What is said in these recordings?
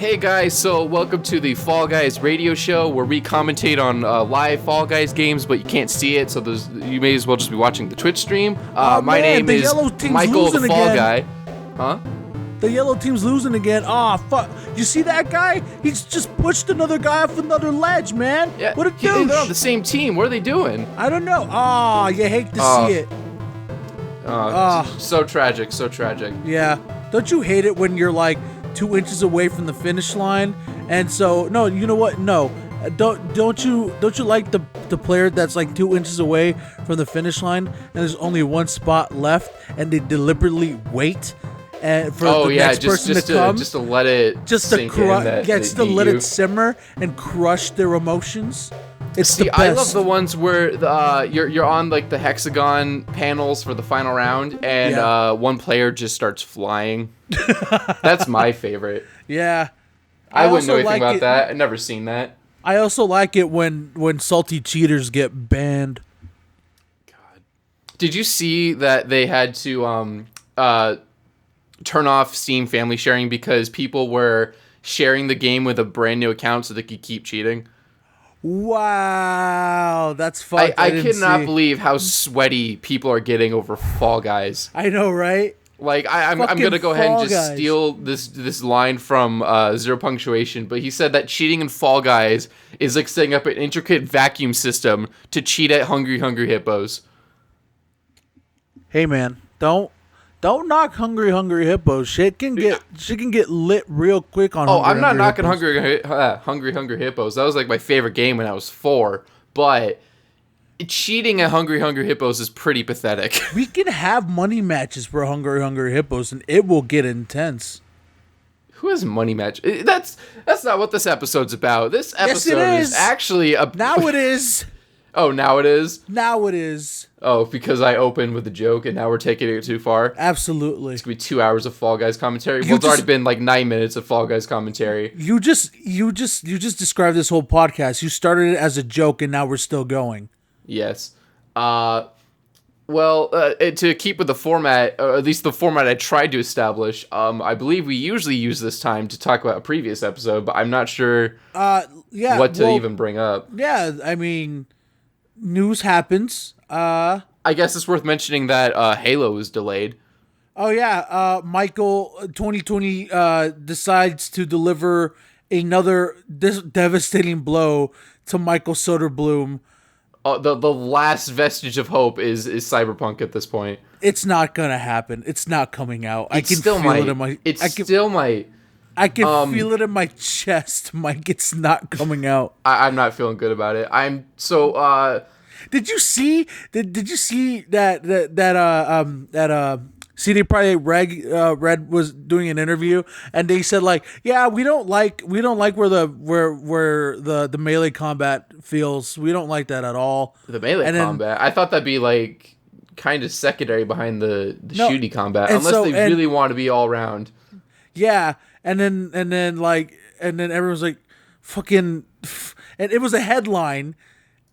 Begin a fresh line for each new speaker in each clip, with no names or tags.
Hey guys, so welcome to the Fall Guys radio show where we commentate on live Fall Guys games, but you can't see it, so you may as well just be watching the Twitch stream. My name is Michael the Fall Guy. Huh?
The yellow team's losing again. Oh, fuck. You see that guy? He's just pushed another guy off another ledge, man.
Yeah,
what a douche.
They're on the same team. What are they doing?
I don't know. Oh, you hate to see it.
So tragic, so tragic.
Yeah. Don't you hate it when you're like 2 inches away from the finish line? And so, no, you know what? No. Don't you like the player that's like 2 inches away from the finish line and there's only one spot left and they deliberately wait for the next person to come?
Just to let it sink in that
just to let it simmer and crush their emotions. It's the best.
I love the ones where you're on like the hexagon panels for the final round, and one player just starts flying. That's my favorite.
Yeah,
I wouldn't know anything about that. I've never seen that.
I also like it when salty cheaters get banned.
God, did you see that they had to turn off Steam family sharing because people were sharing the game with a brand new account so they could keep cheating?
Wow, that's fun.
I cannot believe how sweaty people are getting over Fall Guys.
I know, right?
Like I'm gonna go ahead and just steal this line from Zero Punctuation, but he said that cheating in Fall Guys is like setting up an intricate vacuum system to cheat at Hungry Hippos.
Hey man, don't knock Hungry Hippos. Shit can get lit real quick on.
I'm not knocking Hungry Hippos. That was like my favorite game when I was 4. But cheating at Hungry Hippos is pretty pathetic.
We can have money matches for Hungry Hippos, and it will get intense.
Who has money match? That's not what this episode's about. This episode is actually
now it is.
Oh, now it is?
Now it is.
Oh, because I opened with a joke and now we're taking it too far?
Absolutely.
It's going to be 2 hours of Fall Guys commentary. It's already been like 9 minutes of Fall Guys commentary. You just
described this whole podcast. You started it as a joke and now we're still going.
Yes. To keep with the format, or at least the format I tried to establish, I believe we usually use this time to talk about a previous episode, but I'm not sure what to even bring up.
Yeah, I mean, news happens.
I guess it's worth mentioning that Halo is delayed.
Oh yeah, Michael 2020 decides to deliver another devastating blow to Michael Soderblom.
The last vestige of hope is Cyberpunk at this point.
It's not gonna happen. It's not coming out. I can
feel
it in my.
Still might.
I can feel it in my chest, Mike. It's not coming out.
I'm not feeling good about it. I'm so.
Did you see? Did you see that CD Projekt Red was doing an interview and they said like, yeah, we don't like where the melee combat feels. We don't like that at all.
The melee combat. I thought that'd be like kind of secondary behind the shooty combat, unless they really want to be all around.
Yeah, and then everyone's like, fucking, and it was a headline.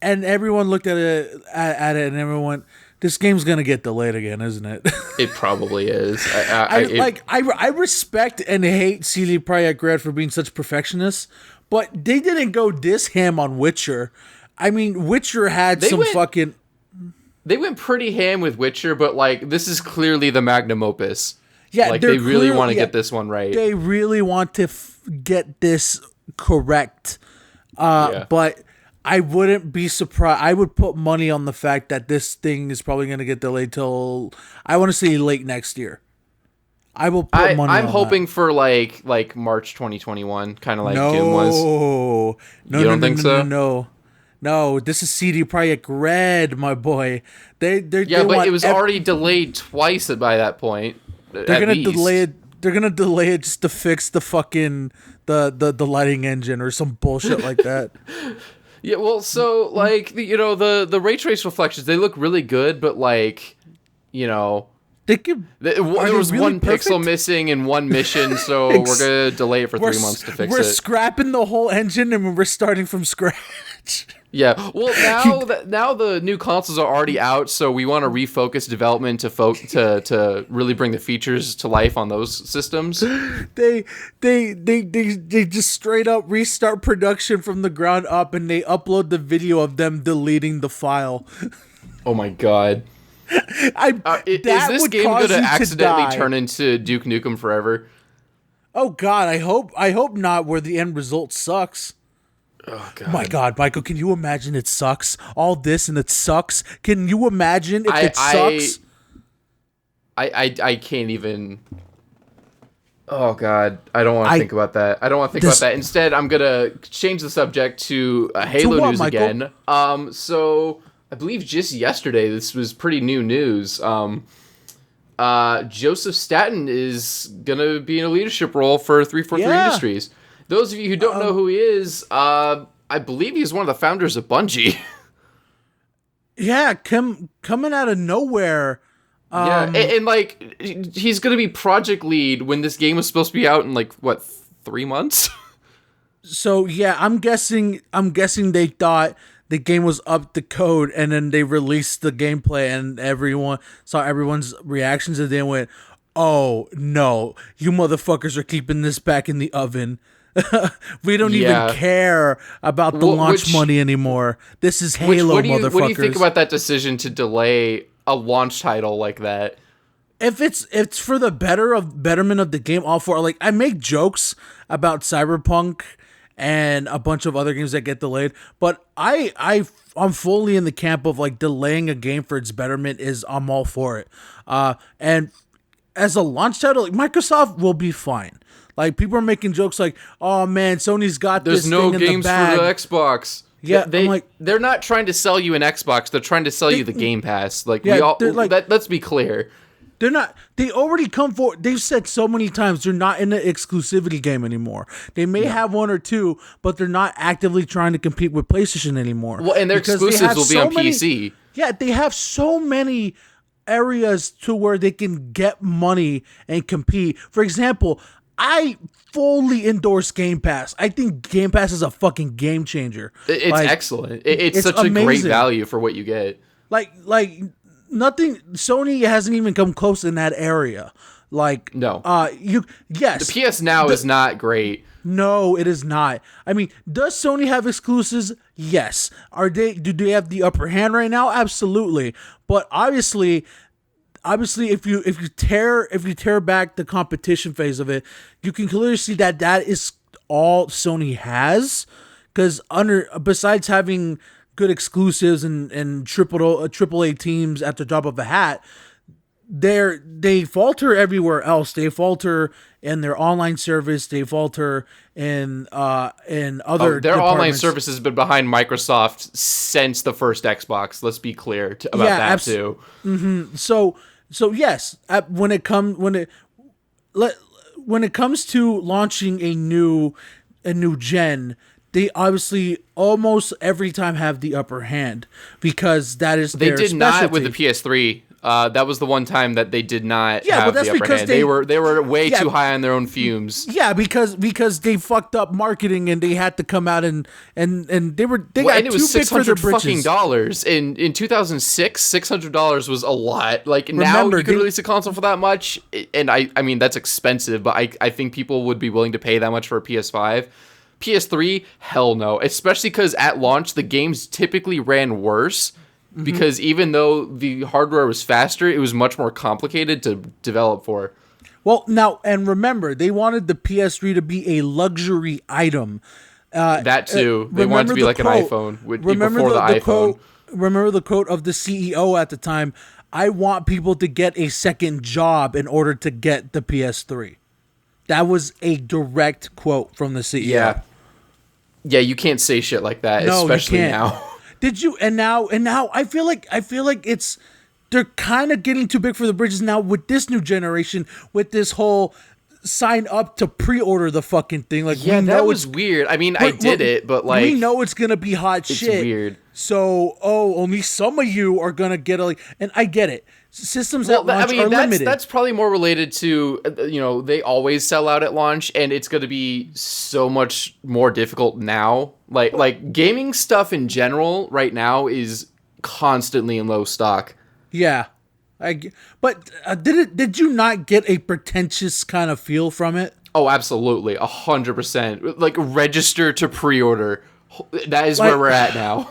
And everyone looked at it and everyone went, this game's going to get delayed again, isn't it?
It probably is.
I respect and hate CD Projekt Red for being such perfectionists, but they didn't go diss ham on Witcher. I mean, Witcher had They
went pretty ham with Witcher, but like this is clearly the magnum opus.
Yeah,
like they really want to get this one right.
They really want to get this correct. But I wouldn't be surprised. I would put money on the fact that this thing is probably going to get delayed till, I want to say, late next year. I will put money on
I'm hoping for like March 2021, kind of like Doom was. You don't think so?
No, this is CD Projekt Red, my boy. But
it was already delayed twice by that point. They're gonna delay
it. They're gonna delay it just to fix the fucking the lighting engine or some bullshit like that.
Yeah, well, so, like, the ray trace reflections, they look really good, but, like,
They They could.
There was really one pixel missing in one mission, so we're gonna delay it for 3 months to fix it.
We're scrapping the whole engine and we're starting from scratch.
Yeah, well, now the new consoles are already out, so we want to refocus development to really bring the features to life on those systems.
They just straight up restart production from the ground up, and they upload the video of them deleting the file.
Oh my god! Is this game going to accidentally turn into Duke Nukem Forever?
Oh god, I hope not. Where the end result sucks.
Oh god!
My god, Michael, can you imagine it sucks? All this and it sucks. Can you imagine if it sucks?
I can't even. Oh god, I don't want to think about that. I don't want to think about that. Instead, I'm gonna change the subject to Halo news Michael? Again. So I believe just yesterday, this was pretty new news. Joseph Staten is gonna be in a leadership role for 343 Industries. Those of you who don't know who he is, I believe he's one of the founders of Bungie.
Yeah, coming out of nowhere.
And like, he's gonna be project lead when this game was supposed to be out in like what 3 months.
So yeah, I'm guessing they thought the game was up to code, and then they released the gameplay, and everyone saw everyone's reactions, and then went, "Oh no, you motherfuckers are keeping this back in the oven." We don't even care about the launch money anymore. This is Halo, motherfuckers.
What do you think about that decision to delay a launch title like that?
If it's for the betterment of the game, all for. Like, I make jokes about Cyberpunk and a bunch of other games that get delayed, but I'm fully in the camp of like delaying a game for its betterment. I'm all for it. And as a launch title, like, Microsoft will be fine. Like, people are making jokes like, "Oh man, Sony's got this thing in the bag." There's no games for the
Xbox.
Yeah,
they're not trying to sell you an Xbox. They're trying to sell you the Game Pass. Like, let's be clear.
They're not. They already come forward. They've said so many times they're not in the exclusivity game anymore. They may have one or two, but they're not actively trying to compete with PlayStation anymore.
Well, and their exclusives will be on PC.
Yeah, they have so many areas to where they can get money and compete. For example, I fully endorse Game Pass. I think Game Pass is a fucking game changer.
It's excellent. It's such amazing. A great value for what you get.
Like nothing. Sony hasn't even come close in that area. Like,
no.
Yes.
The PS Now is not great.
No, it is not. I mean, does Sony have exclusives? Yes. Do they have the upper hand right now? Absolutely. But obviously, if you tear back the competition phase of it, you can clearly see that is all Sony has. Because besides having good exclusives and triple A teams at the drop of a hat, they falter everywhere else. They falter in their online service. They falter in other.
Their online service has been behind Microsoft since the first Xbox. Let's be clear about that too.
Mm-hmm. So yes, when it comes to launching a new gen, they obviously almost every time have the upper hand because that is their specialty. They did not
with the PS3. That was the one time that they did not have the upper hand. They were way too high on their own fumes.
Yeah, because they fucked up marketing and they had to come out and they got too big for their britches.
$600 in 2006. $600 was a lot. Like, now you could release a console for that much, and I mean that's expensive, but I think people would be willing to pay that much for a PS5. PS3, hell no. Especially because at launch the games typically ran worse. Mm-hmm. Because even though the hardware was faster, it was much more complicated to develop for.
Well, now, and remember, they wanted the PS3 to be a luxury item.
That too. They wanted it to be like an iPhone before the iPhone.
Remember the quote of the CEO at the time, "I want people to get a second job in order to get the PS3." That was a direct quote from the CEO.
Yeah, you can't say shit like that, especially now.
Did you? And now I feel like they're kind of getting too big for the britches now with this new generation, with this whole sign up to pre-order the fucking thing. Like,
yeah, that was weird. I mean, I did it, but like,
we know it's gonna be hot
it's
shit.
Weird.
So, only some of you are gonna get and I get it. Systems at launch are limited.
That's probably more related to, they always sell out at launch, and it's going to be so much more difficult now. Like gaming stuff in general right now is constantly in low stock.
Yeah. But did you not get a pretentious kind of feel from it?
Oh, absolutely. 100%. Like, register to pre-order. That is where we're at now.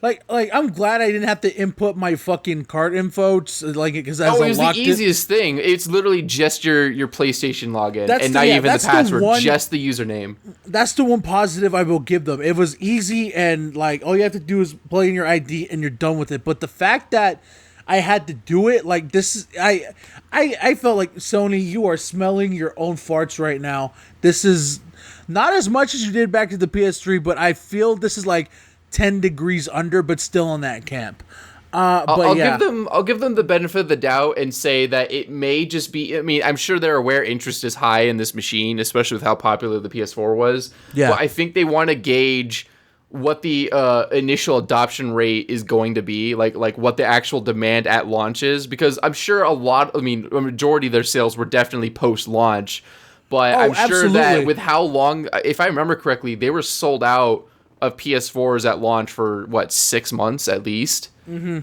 Like I'm glad I didn't have to input my fucking card info, because it
was the easiest thing. It's literally just your PlayStation login, and not even the password, just the username. That's
the one positive I will give them. It was easy, and like all you have to do is plug in your ID, and you're done with it. But the fact that I had to do it, like this is I felt like, Sony, you are smelling your own farts right now. This is not as much as you did back to the PS3, but I feel this is like 10 degrees under, but still in that camp. I'll
give them the benefit of the doubt and say that it may just be. I mean, I'm sure they're aware interest is high in this machine, especially with how popular the PS4 was.
Yeah,
but I think they want to gauge what the initial adoption rate is going to be, like what the actual demand at launch is, because I'm sure a majority of their sales were definitely post-launch, but I'm sure
absolutely.
that with how long, if I remember correctly, they were sold out of PS4s at launch for 6 months at least.
Mm-hmm.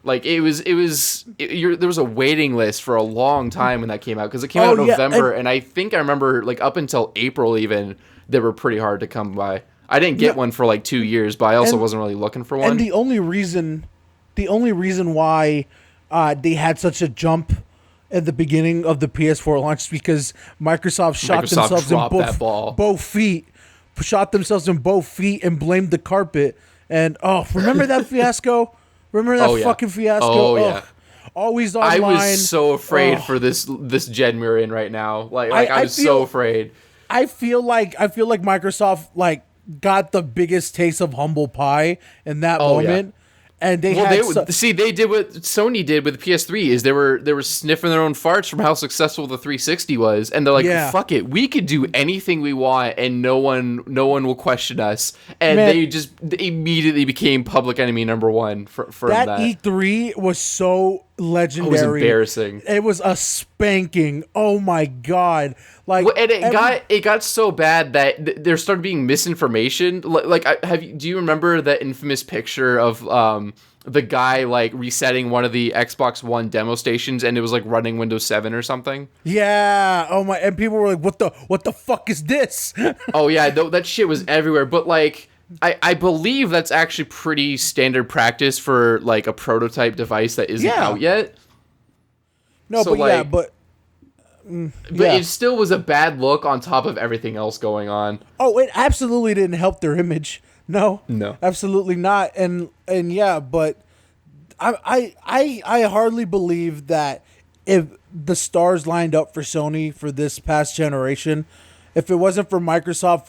Like there was a waiting list for a long time when that came out, because it came out in November, and I think I remember like up until April even they were pretty hard to come by. I didn't get one for like 2 years, but I also wasn't really looking for one.
And the only reason why they had such a jump at the beginning of the PS4 launch is because Microsoft shot themselves in both feet. Shot themselves in both feet and blamed the carpet. And remember that fiasco? Remember that fucking fiasco?
Oh yeah.
Always online.
I was so afraid for this gen we're in right now. Like I was so afraid.
I feel like Microsoft got the biggest taste of humble pie in that moment. Yeah. And they did what Sony did with the PS3 is they were sniffing their own farts from how successful the 360 was, and they're like, fuck it, we could do anything we want and no one will question us. And they immediately became public enemy number one for that. E3 was so legendary.
It was embarrassing.
It was a spanking. Oh my god.
It got so bad that there started being misinformation. Do you remember that infamous picture of the guy resetting one of the Xbox One demo stations, and it was running Windows 7 or something?
Yeah. Oh my! And people were like, "What the fuck is this?"
Oh yeah, that shit was everywhere. But I believe that's actually pretty standard practice for a prototype device that isn't out yet.
No, so, but
it still was a bad look on top of everything else going on.
Oh, it absolutely didn't help their image. No, absolutely not. And but I hardly believe that if the stars lined up for Sony for this past generation, if it wasn't for Microsoft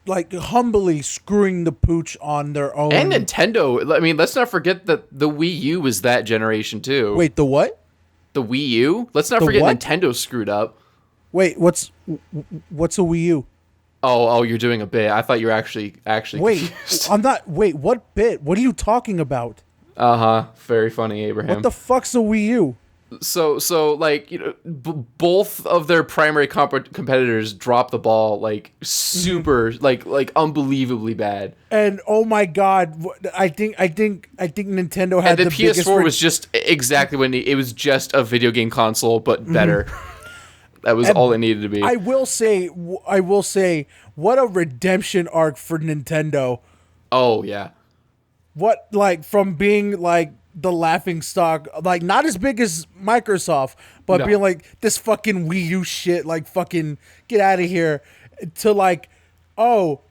humbly screwing the pooch on their own,
and Nintendo. I mean, let's not forget that the Wii U was that generation too.
Wait, the what?
The Wii U? Let's not forget Nintendo screwed up.
Wait, what's a Wii U?
Oh, you're doing a bit. I thought you were actually
Wait,
confused.
I'm not. Wait, what bit? What are you talking about?
Very funny, Abraham.
What the fuck's a Wii U?
So both of their primary competitors dropped the ball super unbelievably bad.
And oh my god, I think Nintendo had
the PS4 was just exactly when it was just a video game console but better. That was all it needed to be.
I will say, what a redemption arc for Nintendo.
Oh yeah.
What from being the laughing stock, not as big as Microsoft, but being this fucking Wii U shit, fucking get out of here, to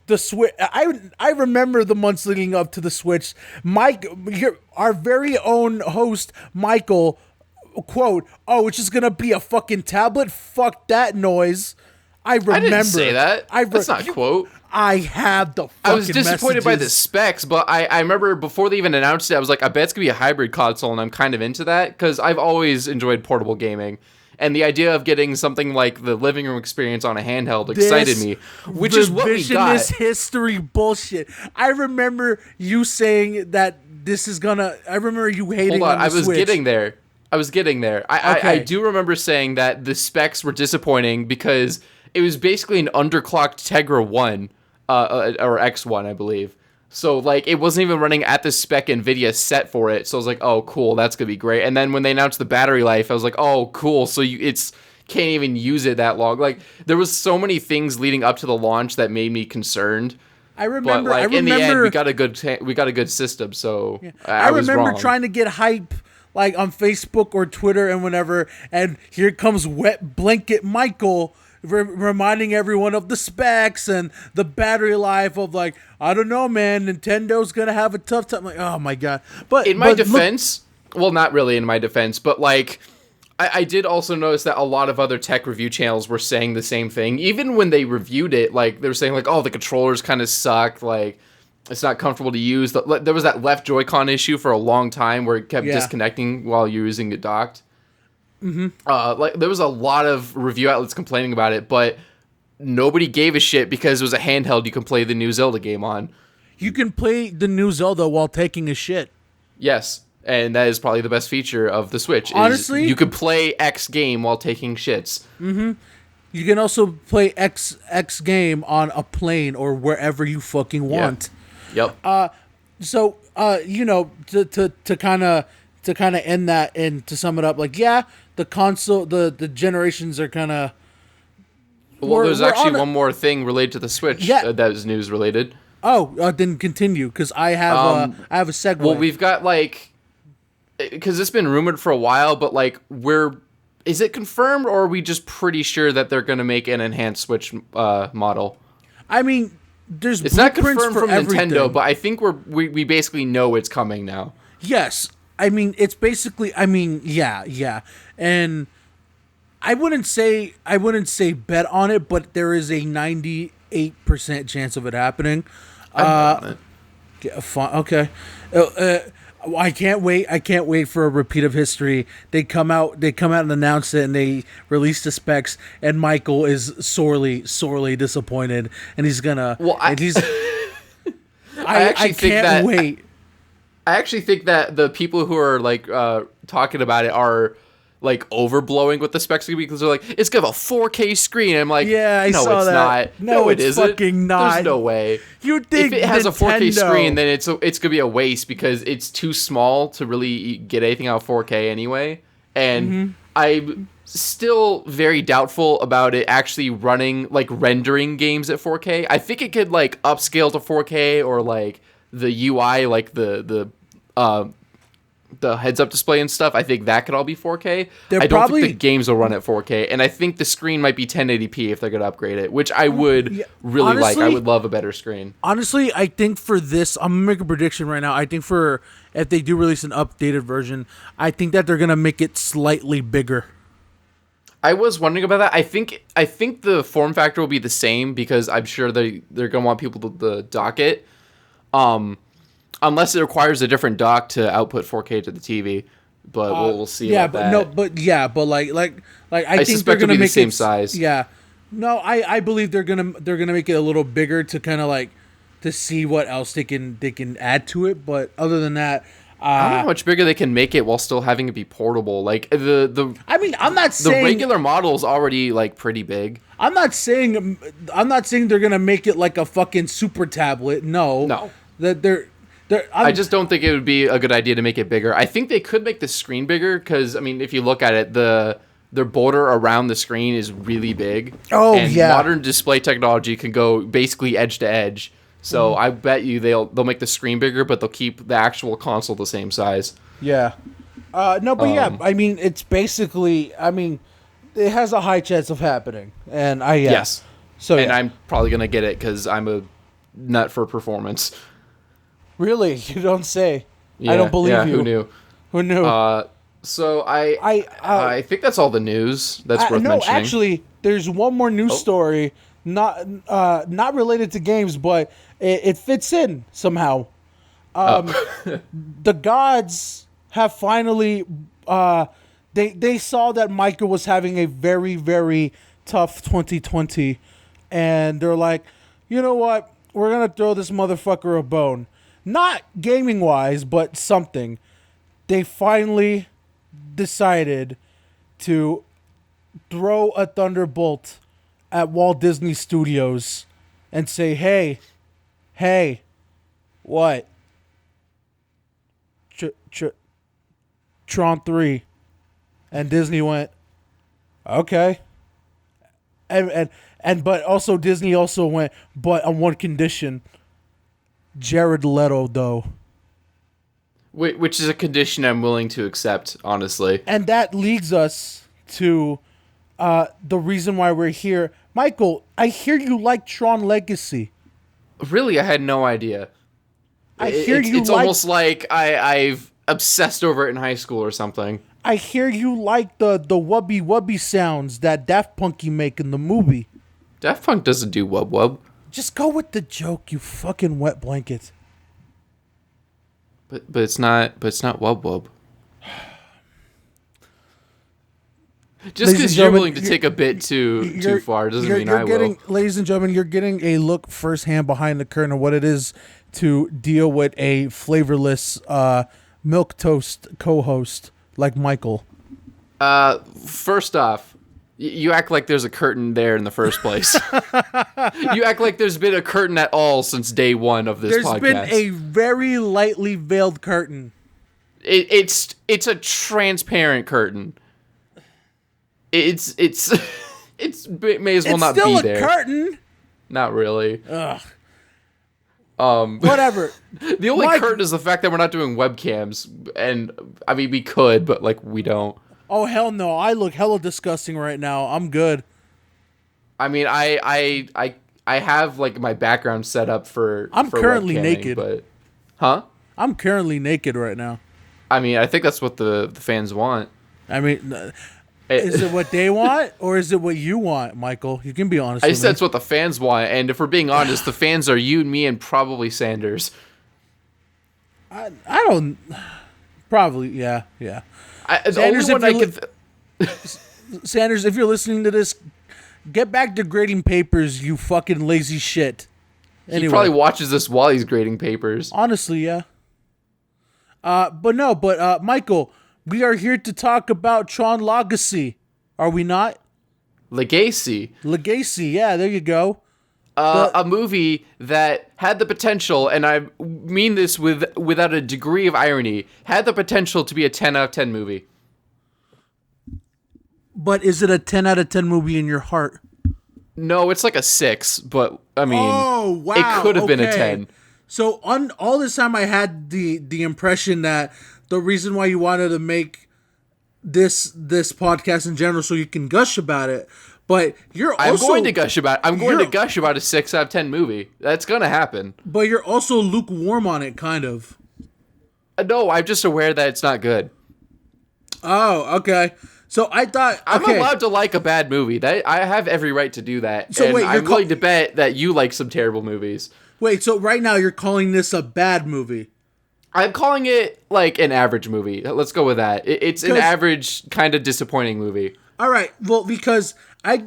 the Switch. I remember the months leading up to the Switch. Our very own host, Michael, quote, "Oh, it's just gonna be a fucking tablet. Fuck that noise." I remember.
I didn't say that. That's not a quote.
I have the fucking I
was disappointed by the specs, but I remember before they even announced it, I was like, I bet it's going to be a hybrid console, and I'm kind of into that, because I've always enjoyed portable gaming. And the idea of getting something like the living room experience on a handheld excited me, which is what we got.
Revisionist history bullshit. I remember you saying that this is gonna. I remember you hating.
Hold on,
I was
getting there. I do remember saying that the specs were disappointing because it was basically an underclocked Tegra 1, or X1, I believe. So, like, it wasn't even running at the spec NVIDIA set for it. So I was like, oh, cool, that's going to be great. And then when they announced the battery life, I was like, oh, cool. So can't even use it that long. Like, there was so many things leading up to the launch that made me concerned.
I remember.
But, like, in the end, we got a good system. So
yeah.
I was
remember
wrong.
Trying to get hype, like, on Facebook or Twitter and whatever. And here comes Wet Blanket Michael, reminding everyone of the specs and the battery life of, like, I don't know, man, Nintendo's gonna have a tough time. Like, oh my god. But
in my defense, well, not really in my defense, but like I did also notice that a lot of other tech review channels were saying the same thing. Even when they reviewed it, like, they were saying, like, oh, the controllers kind of suck, like, it's not comfortable to use. There was that left Joy-Con issue for a long time where it kept disconnecting while you're using it docked. Like, there was a lot of review outlets complaining about it, but nobody gave a shit because it was a handheld you can play the new Zelda game on.
You can play the new Zelda while taking a shit.
Yes, and that is probably the best feature of the Switch.
Honestly,
you can play X game while taking shits.
Mm-hmm. You can also play X game on a plane or wherever you fucking want.
Yep.
So you know, to kind of end that and to sum it up, like, yeah, the console, the generations are kind of.
Well, there's actually one more thing related to the Switch that is news related.
Oh, then continue, because I have a segue.
Well, we've got, like, because it's been rumored for a while, but, like, is it confirmed, or are we just pretty sure that they're going to make an enhanced Switch model?
I mean,
it's not confirmed from
everything.
Nintendo, but I think we basically know it's coming now.
Yes, I mean, it's basically, yeah, and I wouldn't say bet on it, but there is a 98% chance of it happening.
On it.
Okay. I can't wait for a repeat of history. They come out and announce it, and they release the specs, and Michael is sorely disappointed, and he's gonna. Well, I can't wait.
I actually think that the people who are, like, talking about it are, like, overblowing with the specs because they're like, it's gonna have a 4K screen. And I'm like,
yeah, I saw that.
Not. No, it isn't.
Fucking not.
There's no way.
You think
if it has
Nintendo...
a 4K screen, then it's gonna be a waste because it's too small to really get anything out of 4K anyway. And I'm still very doubtful about it actually running, like, rendering games at 4K. I think it could, like, upscale to 4K, or, like, the UI, like the heads-up display and stuff. I think that could all be 4K. I don't think the games will run at 4K, and I think the screen might be 1080p if they're going to upgrade it, which I would really like. I would love a better screen.
Honestly, I think for this, I'm going to make a prediction right now. I think if they do release an updated version, I think that they're going to make it slightly bigger.
I was wondering about that. I think the form factor will be the same because I'm sure they're going to want people to dock it. Unless it requires a different dock to output 4K to the TV, but we'll see.
Yeah,
about
but
that.
I think they're gonna make
the same size.
Yeah, no, I believe they're gonna make it a little bigger to kind of like to see what else they can add to it. But other than that,
I don't know how much bigger they can make it while still having it be portable. Like
I mean, I'm not saying
the regular model is already, like, pretty big.
I'm not saying they're gonna make it like a fucking super tablet. No, that
I just don't think it would be a good idea to make it bigger. I think they could make the screen bigger because, I mean, if you look at it, their border around the screen is really big.
Oh,
and
yeah.
Modern display technology can go basically edge to edge. So I bet you they'll make the screen bigger, but they'll keep the actual console the same size.
Yeah. No, but yeah, I mean, it's basically, I mean, it has a high chance of happening. And
Yes.
So,
and I'm probably going to get it because I'm a nut for performance.
Really? You don't say.
Yeah,
I don't believe you.
Who knew? So I think that's all the news that's worth mentioning.
No, actually, there's one more news story, not related to games, but it fits in somehow. The gods have finally they saw that Micah was having a very, very tough 2020, and they're like, you know what? We're gonna throw this motherfucker a bone. Not gaming wise, but something. They finally decided to throw a thunderbolt at Walt Disney Studios and say, hey, what? Tron 3. And Disney went, okay. But also Disney also went, but on one condition. Jared Leto, though.
Which is a condition I'm willing to accept, honestly.
And that leads us to the reason why we're here. Michael, I hear you like Tron Legacy.
Really, I had no idea. It's almost like I've obsessed over it in high school or something.
I hear you like the wubby wubby sounds that Daft Punky make in the movie.
Daft Punk doesn't do wub wub. Just
go with the joke, you fucking wet blanket.
But it's not wub wub. Just because you're willing to take a bit too far doesn't mean I will.
Ladies and gentlemen, you're getting a look firsthand behind the curtain of what it is to deal with a flavorless milk toast co-host like Michael.
First off, you act like there's a curtain there in the first place. You act like there's been a curtain at all since day one of this podcast.
There's been a very lightly veiled curtain.
It's a transparent curtain. It's it may as well not be there.
It's still a curtain.
Not really.
Ugh. Whatever.
The only curtain is the fact that we're not doing webcams, and I mean we could, but like we don't.
Oh hell no! I look hella disgusting right now. I'm good.
I mean, I have like my background set up for.
I'm currently naked.
But, huh?
I'm currently naked right now.
I mean, I think that's what the fans want.
I mean, is it what they want or is it what you want, Michael? You can be honest.
I said that's what the fans want, and if we're being honest, the fans are you, me, and probably
I don't. Probably, yeah.
Sanders,
Sanders, if you're listening to this, get back to grading papers, you fucking lazy shit.
Anyway. He probably watches this while he's grading papers.
Honestly, yeah. But Michael, we are here to talk about Tron Legacy. Are we not?
Legacy,
yeah, there you go.
A movie that had the potential, and I mean this without a degree of irony, had the potential to be a 10 out of 10 movie.
But is it a 10 out of 10 movie in your heart?
No, it's like a 6, but I mean,
it
could have been a 10.
So all this time I had the impression that the reason why you wanted to make this podcast in general so you can gush about it. But I'm
going to gush about a 6 out of 10 movie. That's going to happen.
But you're also lukewarm on it, kind of.
No, I'm just aware that it's not good.
Oh, okay. So I thought
I'm allowed to like a bad movie. That I have every right to do that. So wait, I'm willing to bet that you like some terrible movies.
Wait, so right now you're calling this a bad movie?
I'm calling it like an average movie. Let's go with that. It's an average, kind of disappointing movie.
All right. Well, because I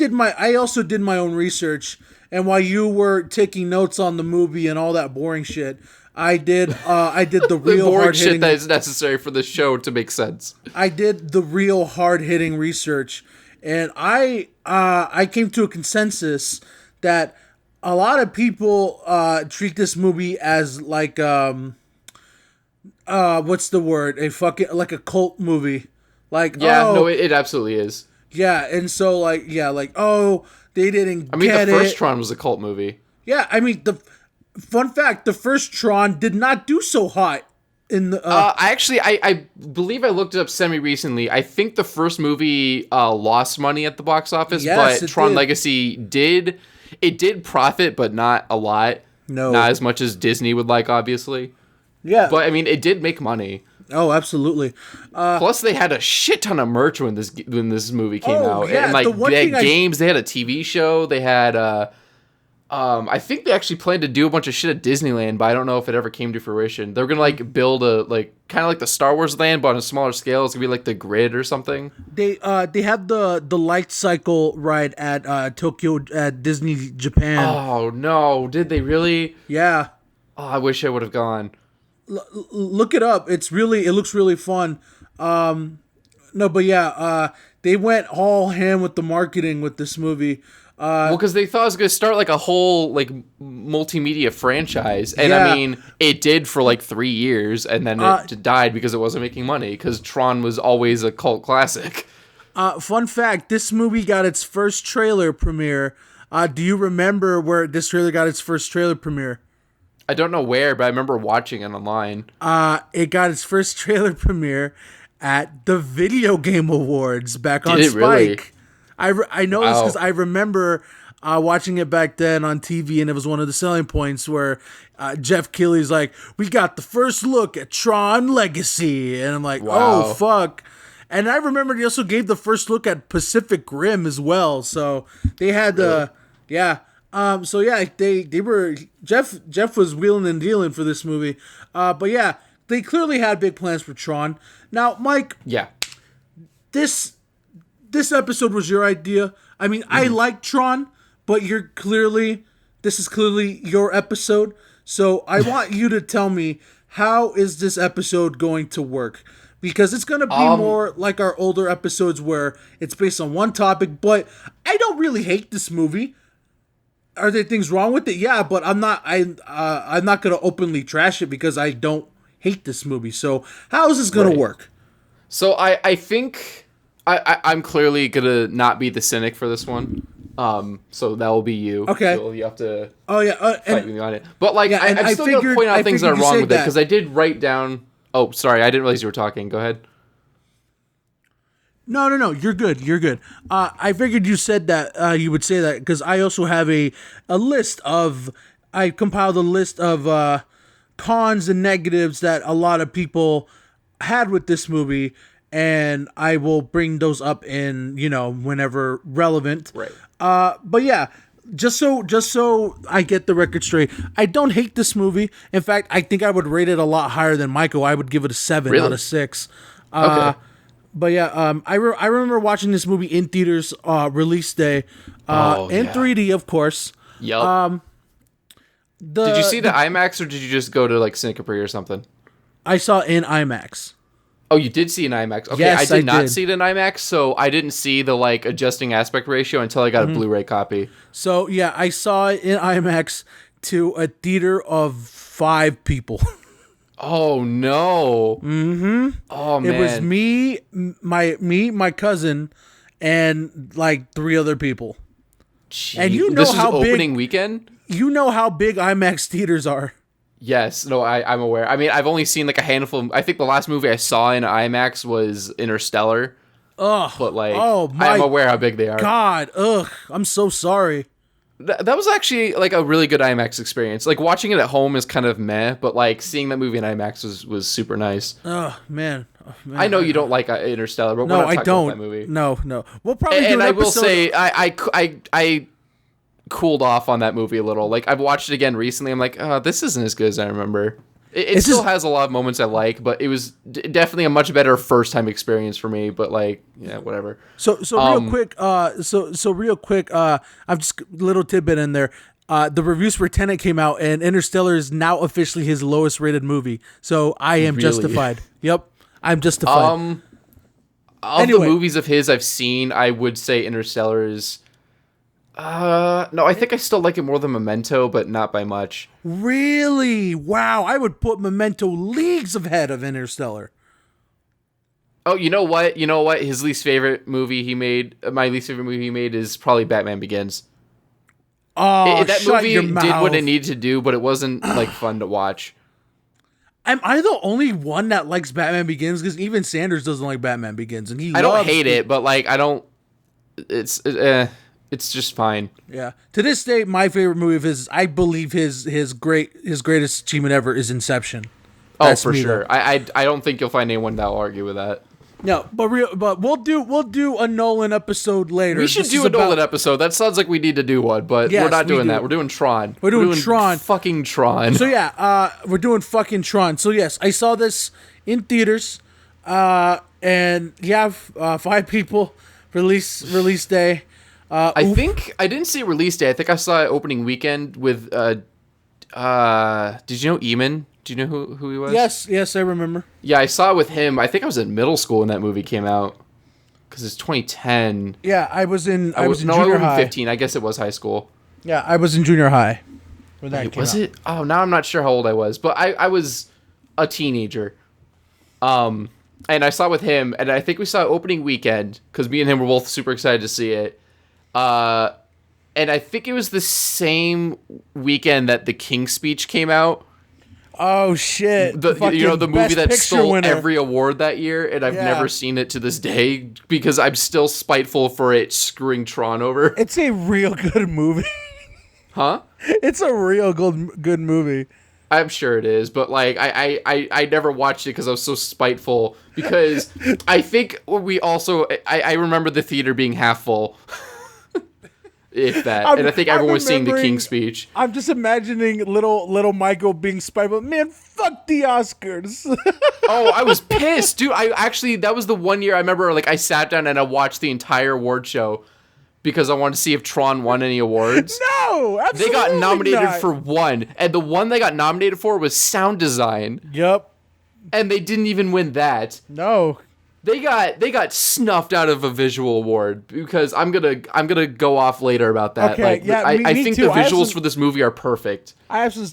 also did my own research, and while you were taking notes on the movie and all that boring shit, I did the real
boring shit that is necessary for the show to make sense.
I did the real hard-hitting research, and I came to a consensus that a lot of people treat this movie as like what's the word? Like a cult movie. Like
it absolutely is.
Yeah, and so like they didn't.
I mean,
get
the first Tron was a cult movie.
Yeah, I mean the fun fact: the first Tron did not do so hot in the.
I believe I looked it up semi recently. I think the first movie lost money at the box office, but Tron Legacy did. It did profit, but not a lot.
No,
not as much as Disney would like, obviously.
Yeah,
but I mean, it did make money.
Oh, absolutely.
Plus, they had a shit ton of merch when this movie came out. Yeah, and like they had games, they had a TV show, they had I think they actually planned to do a bunch of shit at Disneyland, but I don't know if it ever came to fruition. They're gonna like build a kind of like the Star Wars land, but on a smaller scale. It's gonna be like the Grid or something.
They have the light cycle ride at Tokyo at Disney Japan.
Oh no! Did they really?
Yeah.
Oh, I wish I would have gone.
Look it up. It looks really fun. No, but yeah, they went all ham with the marketing with this movie.
Well, because they thought it was going to start like a whole like multimedia franchise. And
yeah.
I mean, it did for like 3 years and then it died because it wasn't making money because Tron was always a cult classic.
Fun fact, this movie got its first trailer premiere. Do you remember where this trailer got its first trailer premiere?
I don't know where, but I remember watching it online.
It got its first trailer premiere at the Video Game Awards back on Spike. Really? I know this because I remember watching it back then on TV, and it was one of the selling points where Jeff Keighley's like, "We got the first look at Tron Legacy," and I'm like, wow. "Oh fuck!" And I remember they also gave the first look at Pacific Rim as well. So they had yeah. So yeah, they were Jeff was wheeling and dealing for this movie. But yeah, they clearly had big plans for Tron. Now, Mike.
Yeah.
This episode was your idea. I mean, I like Tron, but this is clearly your episode. So I want you to tell me, how is this episode going to work? Because it's going to be more like our older episodes where it's based on one topic, but I don't really hate this movie. Are there things wrong with it? Yeah, but I'm not going to openly trash it because I don't hate this movie. So how is this going to work?
So I think I'm clearly gonna not be the cynic for this one. So that will be you.
Okay.
You have to.
Oh yeah.
Fight with me on it. But like, yeah, I'm still gonna point out things that are wrong with it because I did write down. Oh, sorry, I didn't realize you were talking. Go ahead.
No. You're good. I figured you said that. You would say that because I also have a list of. I compiled a list of cons and negatives that a lot of people had with this movie, and I will bring those up in whenever relevant.
Right.
But yeah. Just so I get the record straight, I don't hate this movie. In fact, I think I would rate it a lot higher than Michael. I would give it a 7 out of 6.
Okay.
But yeah, I remember watching this movie in theaters release day, in 3D, of course.
Yep. Did you see the IMAX or did you just go to like Cynic or something?
I saw it in IMAX.
Oh, you did see an IMAX. Okay,
yes,
I did not see it in IMAX, so I didn't see the like adjusting aspect ratio until I got a Blu-ray copy.
So yeah, I saw it in IMAX to a theater of 5 people.
Oh no.
Mm-hmm.
Oh man.
It was me, my cousin, and like 3 other people.
Jeez.
And you know
this
how
was opening
big,
weekend?
You know how big IMAX theaters are.
Yes, no, I'm aware. I mean, I've only seen like a handful. I think the last movie I saw in IMAX was Interstellar.
Ugh.
But like,
I'm
aware how big they are.
God, I'm so sorry.
That was actually like a really good IMAX experience. Like watching it at home is kind of meh, but like seeing that movie in IMAX was super nice.
Oh man.
I know you don't like Interstellar, but
no,
we're not talking
about
that movie.
No. We'll probably do an
I
episode.
will say I cooled off on that movie a little. Like I've watched it again recently. I'm like, oh, this isn't as good as I remember. It still has a lot of moments I like, but it was definitely a much better first time experience for me. But like, yeah, whatever.
So real quick, I've just a little tidbit in there. The reviews for Tenet came out, and Interstellar is now officially his lowest rated movie. So I am justified. Yep, I'm justified.
Of the movies of his I've seen, I would say Interstellar is. No, I think I still like it more than Memento, but not by much.
Really? Wow, I would put Memento leagues ahead of Interstellar.
Oh, you know what? His least favorite movie he made, my least favorite movie he made is probably Batman Begins.
Oh,
that
shut
movie
your mouth.
did what it needed to do, but it wasn't like fun to watch.
Am I the only one that likes Batman Begins? Because even Sanders doesn't like Batman Begins, and
I don't hate it, but like I don't. It's just fine.
Yeah. To this day, my favorite movie of his, I believe his greatest achievement ever is Inception.
That's for sure. I don't think you'll find anyone that'll argue with that.
No, but we'll do a Nolan episode later.
We should do a Nolan episode. That sounds like we need to do one, but we're not doing that. We're doing Tron.
We're doing Tron.
Fucking Tron.
So yeah, we're doing fucking Tron. So yes, I saw this in theaters, and yeah, 5 people release day.
I think I didn't see release day. I think I saw it opening weekend with. Did you know Eamon? Do you know who he was?
Yes, I remember.
Yeah, I saw it with him. I think I was in middle school when that movie came out, because it's 2010.
Yeah, I was in junior high.
15. I guess it was high school.
Yeah, I was in junior high when that came
was
out.
it? Oh, now I'm not sure how old I was, but I was a teenager. And I saw it with him, and I think we saw it opening weekend because me and him were both super excited to see it. And I think it was the same weekend that The King's Speech came out.
Oh shit!
The movie that stole
winner.
every award that year, and I've never seen it to this day because I'm still spiteful for it screwing Tron over.
It's a real good movie.
Huh?
It's a real good movie.
I'm sure it is, but like I never watched it because I was so spiteful. Because I think we also I remember the theater being half full. If that. And I think everyone was seeing The King's Speech.
I'm just imagining little Michael being spiteful. Man, fuck the Oscars.
Oh, I was pissed, dude. That was the one year I remember, like, I sat down and I watched the entire award show because I wanted to see if Tron won any awards.
No, absolutely
They got nominated
not.
for one, and the one they got nominated for was sound design.
Yep.
And they didn't even win that.
No.
They got snuffed out of a visual award because I'm gonna go off later about that.
Okay,
like,
yeah,
I think
too.
the visuals for this movie are perfect.
I have some.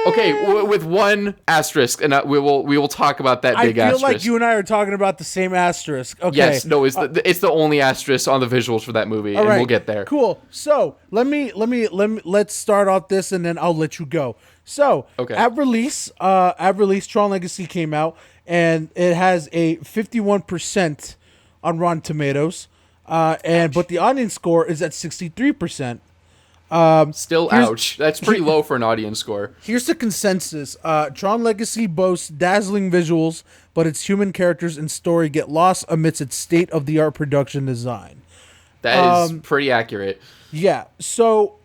Okay, with one asterisk, and we will talk about that big asterisk.
I feel like you and I are talking about the same asterisk. Okay.
Yes, no, it's the only asterisk on the visuals for that movie, and we'll get there.
Cool. So let's start off this, and then I'll let you go. So at release, Tron Legacy came out, and it has a 51% on Rotten Tomatoes, but the audience score is at 63%.
Still, ouch. That's pretty low for an audience score.
Here's the consensus. Tron Legacy boasts dazzling visuals, but its human characters and story get lost amidst its state-of-the-art production design.
That is pretty accurate.
Yeah. So,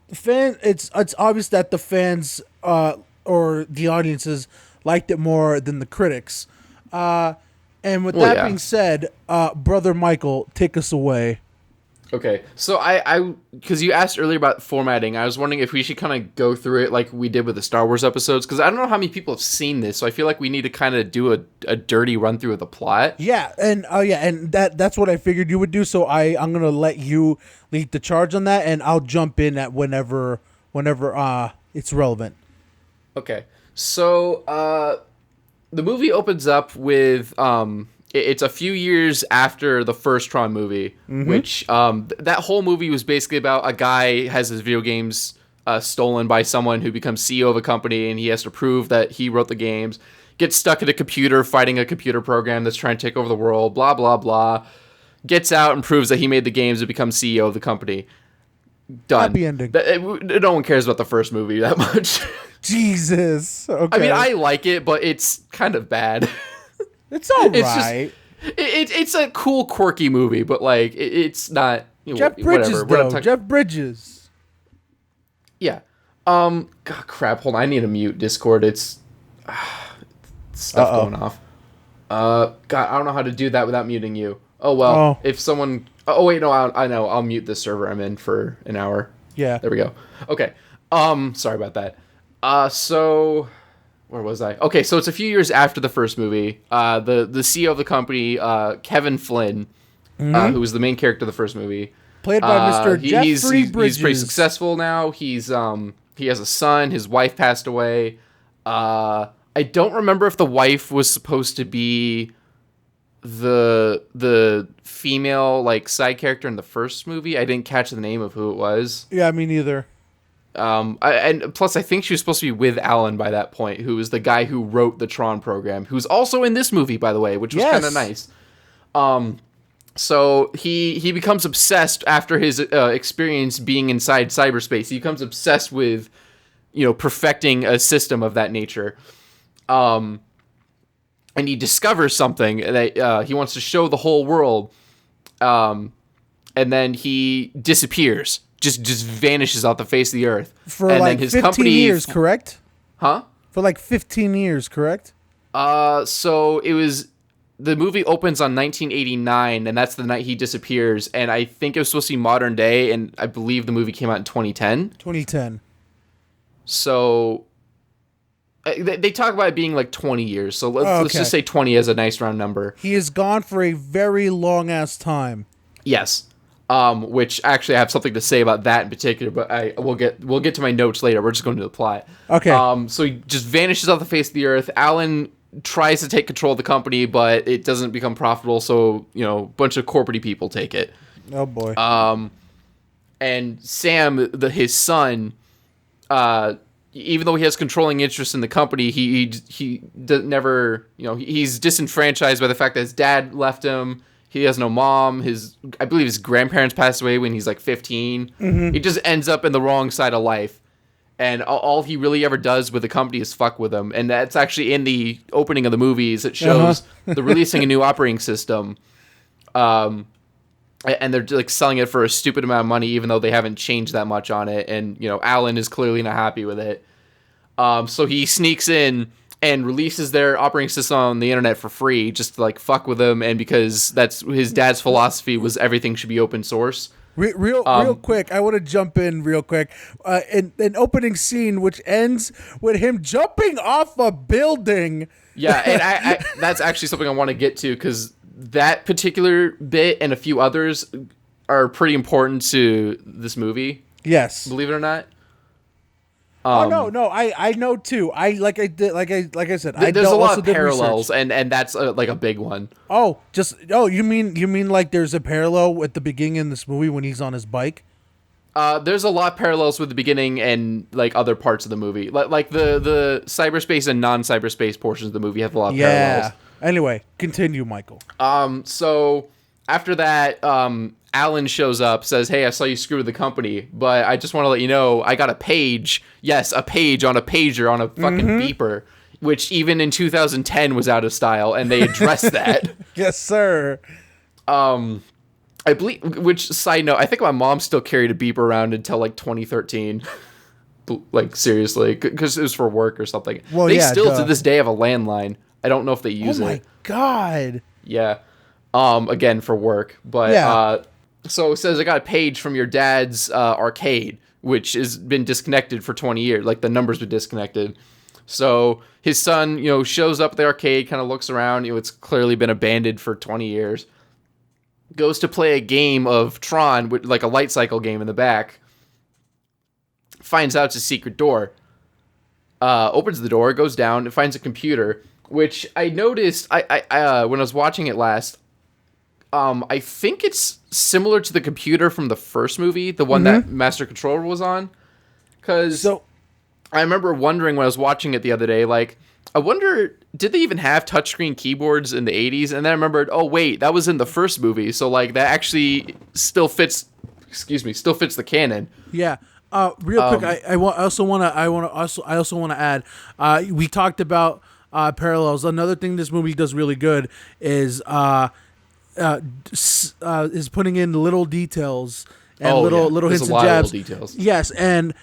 it's obvious that the fans or the audiences liked it more than the critics. And with that being said, Brother Michael, take us away.
Okay, so I because you asked earlier about formatting, I was wondering if we should kind of go through it like we did with the Star Wars episodes, because I don't know how many people have seen this, so I feel like we need to kind of do a dirty run through of the plot.
Yeah, and that's what I figured you would do. So I'm gonna let you lead the charge on that, and I'll jump in at whenever it's relevant.
Okay, so the movie opens up with it's a few years after the first Tron movie, which that whole movie was basically about a guy has his video games stolen by someone who becomes CEO of a company, and he has to prove that he wrote the games, gets stuck in a computer fighting a computer program that's trying to take over the world, blah, blah, blah, gets out and proves that he made the games and becomes CEO of the company. Done.
Happy ending.
No one cares about the first movie that much.
Jesus. Okay.
I mean, I like it, but it's kind of bad.
It's all right.
It's a cool, quirky movie, but like it's not.
Jeff Bridges, though. Jeff Bridges.
Yeah. God, crap. Hold on. I need to mute Discord. It's stuff going off. God, I don't know how to do that without muting you. Oh well. If someone. Oh wait, no. I know. I'll mute the server I'm in for an hour.
Yeah.
There we go. Okay. Sorry about that. So. Where was I? Okay, so it's a few years after the first movie. The CEO of the company, Kevin Flynn, who was the main character of the first movie,
played by Mr. Jeffrey Bridges.
He's pretty successful now. He has a son. His wife passed away. I don't remember if the wife was supposed to be the female like side character in the first movie. I didn't catch the name of who it was.
Yeah, me neither.
And plus I think she was supposed to be with Alan by that point, who was the guy who wrote the Tron program, who's also in this movie, by the way, which was kind of nice. So he becomes obsessed after his experience being inside cyberspace. He becomes obsessed with, perfecting a system of that nature. and he discovers something that he wants to show the whole world. And then he disappears, just vanishes off the face of the earth.
For
and
like
then his
15
company,
years, correct?
Huh?
For like 15 years, correct?
So it was, the movie opens on 1989, and that's the night he disappears. And I think it was supposed to be modern day, and I believe the movie came out in 2010.
2010.
So they talk about it being like 20 years. So let's just say 20 as a nice round number.
He is gone for a very long ass time.
Yes. Which actually I have something to say about that in particular, but we'll get to my notes later. We're just going to the plot.
Okay.
So he just vanishes off the face of the earth. Alan tries to take control of the company, but it doesn't become profitable. So, a bunch of corporate people take it.
Oh boy.
And Sam, his son, even though he has controlling interest in the company, he never, he's disenfranchised by the fact that his dad left him. He has no mom. I believe his grandparents passed away when he's like 15. Mm-hmm. He just ends up in the wrong side of life. And all he really ever does with the company is fuck with them. And that's actually in the opening of the movies. It shows they're releasing a new operating system. And they're like selling it for a stupid amount of money, even though they haven't changed that much on it. And, Alan is clearly not happy with it. So he sneaks in and releases their operating system on the internet for free, just to like fuck with them, and because that's his dad's philosophy was everything should be open source.
Real quick, I want to jump in real quick. An opening scene which ends with him jumping off a building.
Yeah, and I that's actually something I want to get to, because that particular bit and a few others are pretty important to this movie.
Yes,
believe it or not.
I know too. I said,
there's a lot of parallels, and that's like a big one.
You mean like there's a parallel at the beginning in this movie when he's on his bike?
There's a lot of parallels with the beginning and like other parts of the movie, like the cyberspace and non-cyberspace portions of the movie have a lot of parallels.
Anyway, continue, Michael.
So after that, Alan shows up, says, "Hey, I saw you screw with the company, but I just want to let you know I got a page. Yes, a page on a pager on a fucking beeper, which even in 2010 was out of style, and they addressed that."
Yes, sir.
I believe. Which, side note, I think my mom still carried a beeper around until like 2013. Like seriously, because it was for work or something.
Well,
they still to this day have a landline. I don't know if they use it.
Oh my god.
Yeah. Again for work, but
yeah.
So it says I got a page from your dad's arcade, which has been disconnected for 20 years. Like the numbers were disconnected. So his son, shows up at the arcade, kind of looks around. It's clearly been abandoned for 20 years. Goes to play a game of Tron, with like a light cycle game in the back. Finds out it's a secret door. Opens the door, goes down, and finds a computer, which I noticed I when I was watching it last. I think it's similar to the computer from the first movie, the one that Master Controller was on. Because I remember wondering when I was watching it the other day, like, I wonder, did they even have touchscreen keyboards in the 80s? And then I remembered, oh, wait, that was in the first movie. So, like, that actually still fits the canon.
Yeah. Real quick, I also want to add, we talked about parallels. Another thing this movie does really good is putting in little details and little hints and jabs.
Details.
Yes, and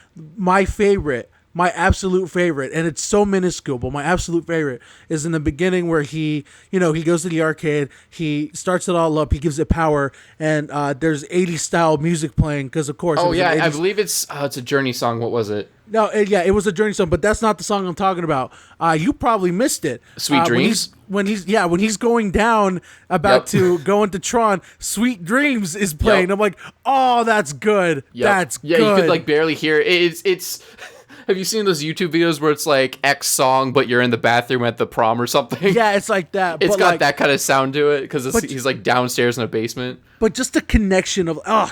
my absolute favorite, and it's so minuscule, but my absolute favorite is in the beginning where he goes to the arcade, he starts it all up, he gives it power, and there's 80s style music playing because of course.
Oh yeah, I believe it's a Journey song. What was it?
No, it was a Journey song, but that's not the song I'm talking about. You probably missed it.
Sweet Dreams.
When he's going down about to go into Tron, Sweet Dreams is playing.
Yep.
I'm like, oh, that's good.
Yep.
That's good.
Yeah, you could like barely hear it. It's. Have you seen those YouTube videos where it's like X song, but you're in the bathroom at the prom or something?
Yeah, it's like that.
It's got that kind of sound to it because he's like downstairs in a basement.
But just the connection of I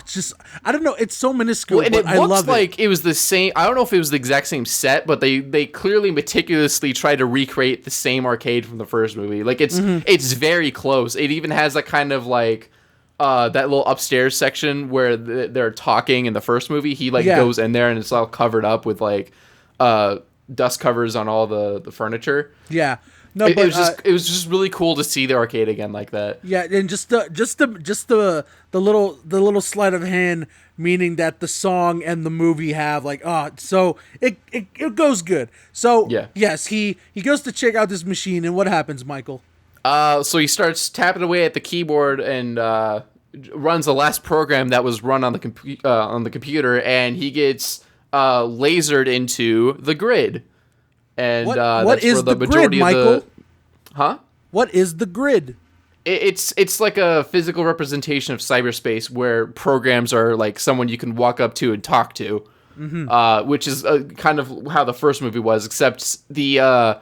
don't know. It's so minuscule,
and
but I love it.
It looks like it was the same. I don't know if it was the exact same set, but they clearly meticulously tried to recreate the same arcade from the first movie. Like it's very close. It even has that kind of like that little upstairs section where they're talking in the first movie. He goes in there and it's all covered up with like dust covers on all the furniture.
Yeah. No,
it was just really cool to see the arcade again like that.
Yeah, and just the little sleight of hand, meaning that the song and the movie have like so it goes good. So
yeah.
Yes, he goes to check out this machine, and what happens, Michael?
So he starts tapping away at the keyboard and runs the last program that was run on the computer, and he gets lasered into the grid. And
what
that's
is
where the
the
majority
grid, Michael?
of the huh?
What is the grid?
It's like a physical representation of cyberspace where programs are like someone you can walk up to and talk to, which is kind of how the first movie was, except the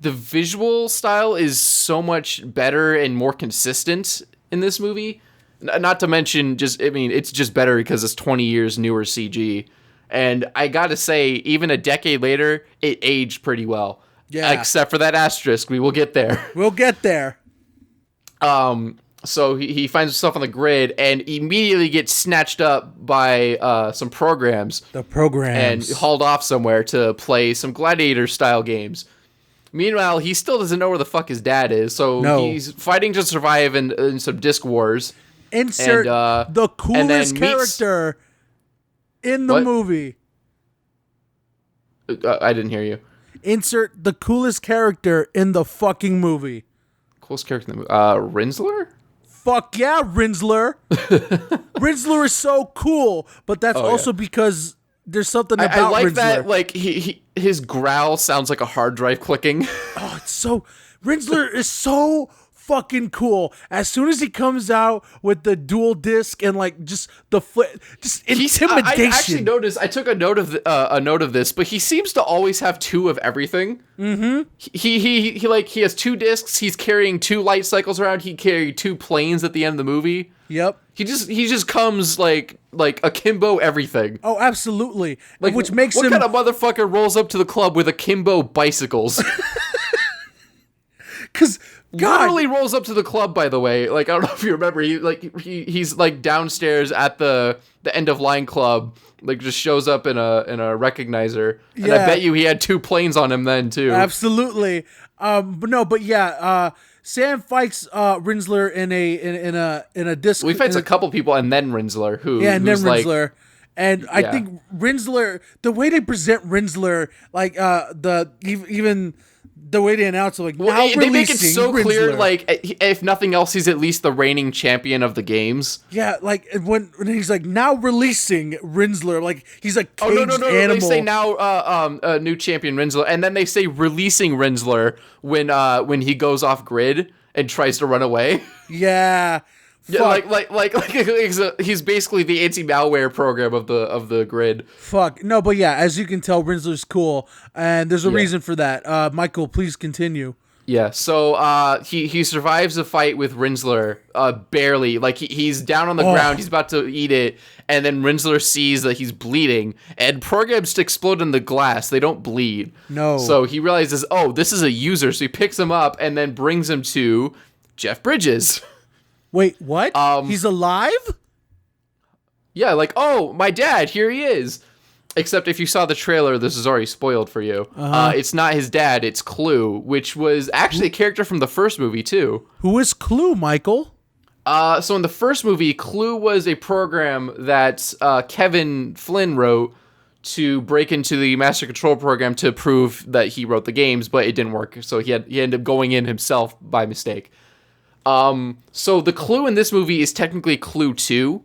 visual style is so much better and more consistent in this movie. Not to mention, it's just better because it's 20 years newer CG. And I gotta say, even a decade later, it aged pretty well.
Yeah.
Except for that asterisk. We will get there.
We'll get there.
So he finds himself on the grid and immediately gets snatched up by some programs.
The programs.
And hauled off somewhere to play some gladiator-style games. Meanwhile, he still doesn't know where the fuck his dad is, so he's fighting to survive in some disc wars.
Insert the coolest character in the movie.
I didn't hear you.
Insert the coolest character in the fucking movie.
Coolest character in the movie? Rinsler?
Fuck yeah, Rinsler. Rinsler is so cool, but that's also because there's something about Rinsler. I like
that, like, his growl sounds like a hard drive clicking.
Oh, it's so... Rinsler is so fucking cool. As soon as he comes out with the dual disc and like just the just intimidation.
I actually noticed. I took a note of this, but he seems to always have two of everything.
Mm-hmm.
He has two discs. He's carrying two light cycles around. He carried two planes at the end of the movie.
Yep.
He just comes like akimbo everything.
Oh, absolutely.
Like,
which makes
what
him...
kind of motherfucker rolls up to the club with akimbo bicycles?
Because
literally rolls up to the club, by the way. Like, I don't know if you remember, he's like downstairs at the end of line club, like just shows up in a recognizer. And I bet you he had two planes on him then too.
Absolutely. Sam fights Rinsler in a disc.
Well, he fights a couple people and then Rinsler,
Rinsler. And I think Rinsler, the way they present Rinsler, like even the way they announce it, like, now
they make it so
Rinsler.
clear, like, if nothing else, he's at least the reigning champion of the games.
Yeah, like when he's like, now releasing Rinsler, like he's a caged animal.
They say now new champion Rinsler, and then they say releasing Rinsler when he goes off grid and tries to run away.
Yeah.
Yeah, like he's basically the anti-malware program of the grid.
Fuck. No, but yeah, as you can tell, Rinsler's cool, and there's a reason for that. Michael, please continue.
Yeah, so he survives a fight with Rinsler, barely. Like, he's down on the ground, he's about to eat it, and then Rinsler sees that he's bleeding, and programs to explode in the glass. They don't bleed.
No.
So he realizes, this is a user, so he picks him up and then brings him to Jeff Bridges.
Wait, what? He's alive?
Yeah, like, my dad, here he is. Except if you saw the trailer, this is already spoiled for you. It's not his dad, it's Clue, which was actually a character from the first movie, too.
Who is Clue, Michael?
So in the first movie, Clue was a program that Kevin Flynn wrote to break into the Master Control program to prove that he wrote the games, but it didn't work, so he ended up going in himself by mistake. So the Clue in this movie is technically Clue 2.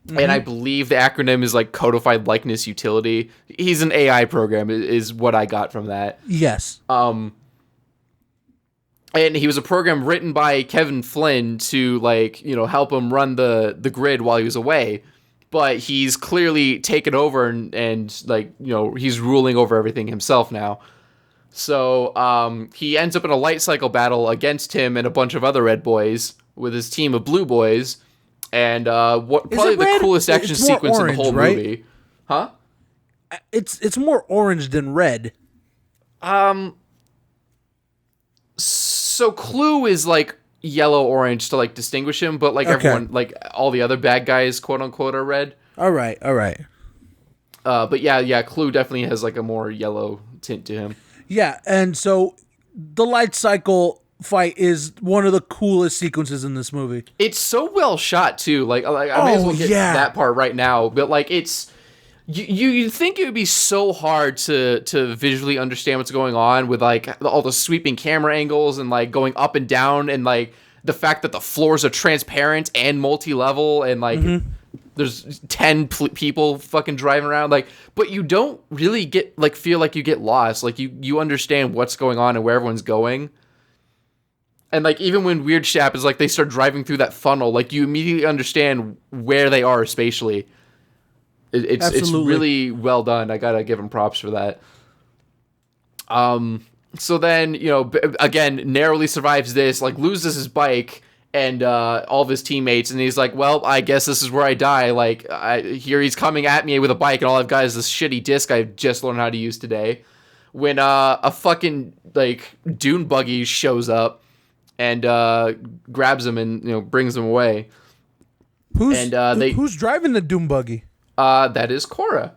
Mm-hmm. And I believe the acronym is like Codified Likeness Utility. He's an AI program is what I got from that.
Yes.
And he was a program written by Kevin Flynn to help him run the grid while he was away. But he's clearly taken over and he's ruling over everything himself now. So he ends up in a light cycle battle against him and a bunch of other red boys with his team of blue boys. And probably the coolest action sequence in the whole movie. Huh?
It's more orange than red.
So Clue is like yellow-orange to distinguish him, but everyone, all the other bad guys, quote-unquote, are red.
All right.
But yeah, Clue definitely has a more yellow tint to him.
Yeah, and so the light cycle fight is one of the coolest sequences in this movie.
It's so well shot too. Like I may as well get that part right now. But like it's you'd think it would be so hard to visually understand what's going on with like all the sweeping camera angles and like going up and down and like the fact that the floors are transparent and multi-level and like there's 10 people fucking driving around, like, but you don't really get like feel like you get lost. Like you understand what's going on and where everyone's going. And like even when weird shit happens, like they start driving through that funnel, like you immediately understand where they are spatially. It's really well done. I gotta give him props for that. So then, you know, again, narrowly survives this, like loses his bike and all of his teammates, and he's like, well, I guess this is where I die. Like, here he's coming at me with a bike, and all I've got is this shitty disc I've just learned how to use today. When a fucking, like, dune buggy shows up and grabs him and, you know, brings him away.
Who's driving the dune buggy?
That is Cora,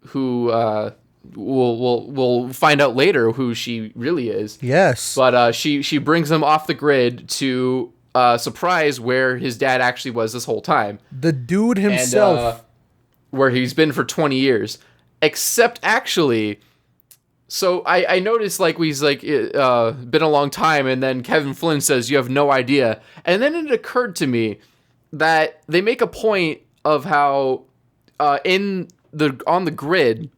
who we'll find out later who she really is.
Yes.
But she brings him off the grid to surprise where his dad actually was this whole time.
The dude himself.
And, where he's been for 20 years. Except actually, so I noticed like he's like been a long time, and then Kevin Flynn says you have no idea. And then it occurred to me that they make a point of how on the grid,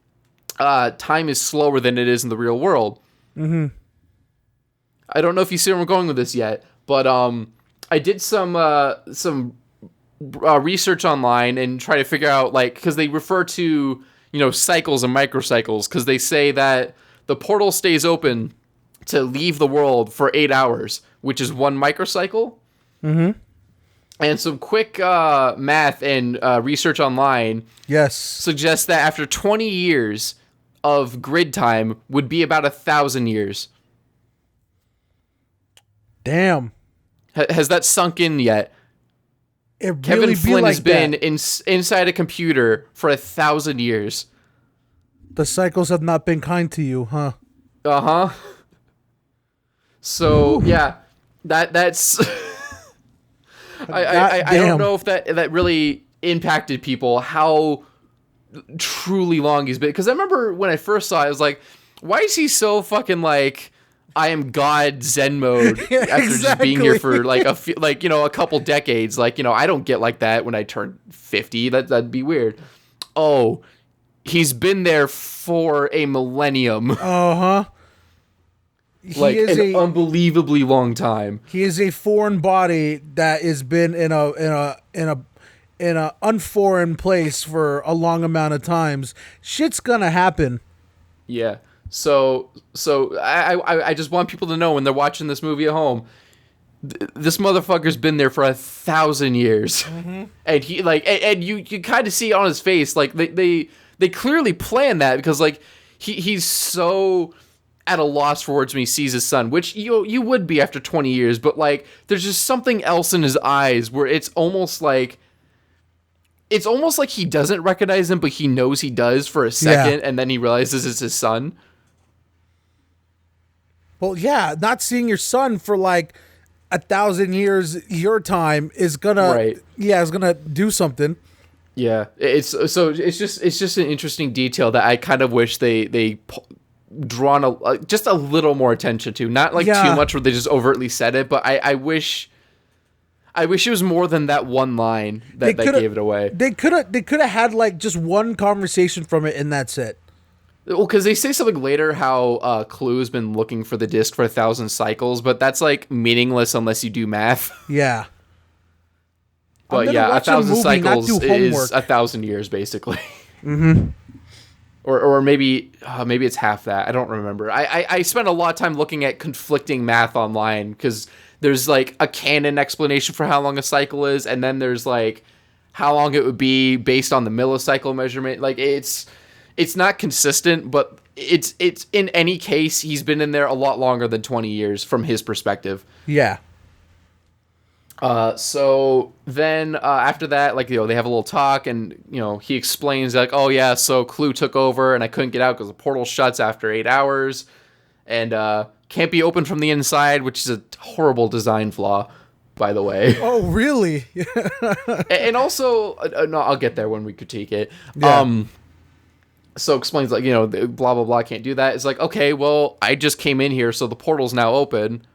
time is slower than it is in the real world. Mm-hmm. I don't know if you see where I'm going with this yet, but I did some research online and try to figure out, like, because they refer to, you know, cycles and microcycles, because they say that the portal stays open to leave the world for 8 hours, which is one microcycle. Mm-hmm. And some quick math and research online suggests that after 20 years of grid time would be about 1,000 years.
Damn.
Has that sunk in yet?
It
Kevin
really
Flynn
like
has been inside a computer for 1,000 years.
The cycles have not been kind to you, huh?
Uh-huh. So, yeah, that's... I don't know if that really impacted people, how truly long he's been. Because I remember when I first saw it, I was like, why is he so fucking like, I am God Zen mode after just being here for like a couple decades? Like, you know, I don't get like that when I turn 50. That'd be weird. Oh, he's been there for a millennium.
Uh-huh.
Like an unbelievably long time.
He is a foreign body that has been in a unforeign place for a long amount of times. Shit's gonna happen.
Yeah. So I just want people to know when they're watching this movie at home, this motherfucker's been there for 1,000 years, and he and you kind of see on his face like they clearly planned that, because like he's so at a loss for words when he sees his son, which you would be after 20 years, but like there's just something else in his eyes where it's almost like he doesn't recognize him, but he knows he does for a second, and then he realizes it's his son.
Well, yeah, not seeing your son for like 1,000 years your time is gonna is gonna do something.
Yeah, it's just an interesting detail that I kind of wish they drawn just a little more attention to, not like too much where they just overtly said it, but I wish it was more than that one line that gave it away.
They could have had like just one conversation from it, and that's it.
Well, because they say something later how Clue's been looking for the disc for 1,000 cycles, but that's like meaningless unless you do math.
Yeah.
But yeah, 1,000 cycles is 1,000 years basically.
Mm-hmm.
Or maybe it's half that. I don't remember. I spent a lot of time looking at conflicting math online, because there's like a canon explanation for how long a cycle is, and then there's like how long it would be based on the millicycle measurement. Like it's not consistent, but it's in any case, he's been in there a lot longer than 20 years from his perspective.
Yeah.
So then after that, like, you know, they have a little talk, and, you know, he explains like, oh yeah, so Clue took over and I couldn't get out because the portal shuts after 8 hours. and can't be opened from the inside, which is a horrible design flaw, by the way.
Oh, really?
And also, no, I'll get there when we critique it.
Yeah.
So explains, like, blah, blah, blah, can't do that. It's like, okay, well, I just came in here, so the portal's now open.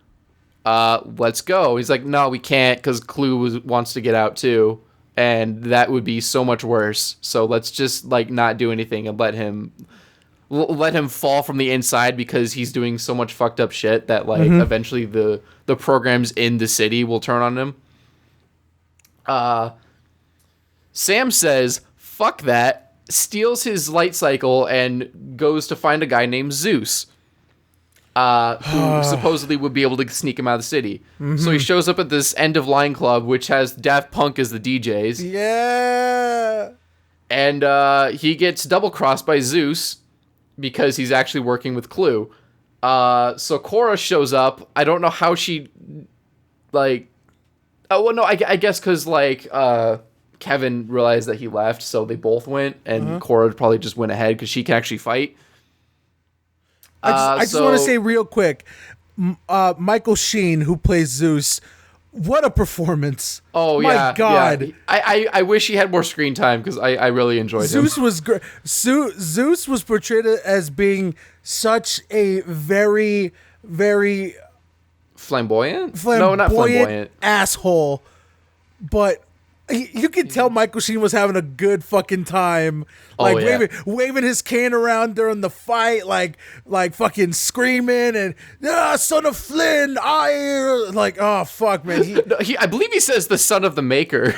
Let's go. He's like, no, we can't, because Clue wants to get out, too. And that would be so much worse. So let's just, like, not do anything and let him fall from the inside, because he's doing so much fucked up shit that, like, eventually the programs in the city will turn on him. Sam says, fuck that, steals his light cycle and goes to find a guy named Zeus, who supposedly would be able to sneak him out of the city. So he shows up at this End of Line Club, which has Daft Punk as the DJs.
Yeah.
And he gets double-crossed by Zeus, because he's actually working with Clue. So Cora shows up. I don't know how she, like... Oh, well, no, I guess because, like, Kevin realized that he left, so they both went, and Cora probably just went ahead, because she can actually fight.
I just want to say real quick, Michael Sheen, who plays Zeus... What a performance!
Oh,
my God!
Yeah. I wish he had more screen time, because I really enjoyed him.
Zeus was great. Zeus was portrayed as being such a very, very
flamboyant. No, not flamboyant.
Asshole. But you could tell Michael Sheen was having a good fucking time, like waving his cane around during the fight, like fucking screaming and son of Flynn, oh fuck, man.
I believe he says the son of the maker.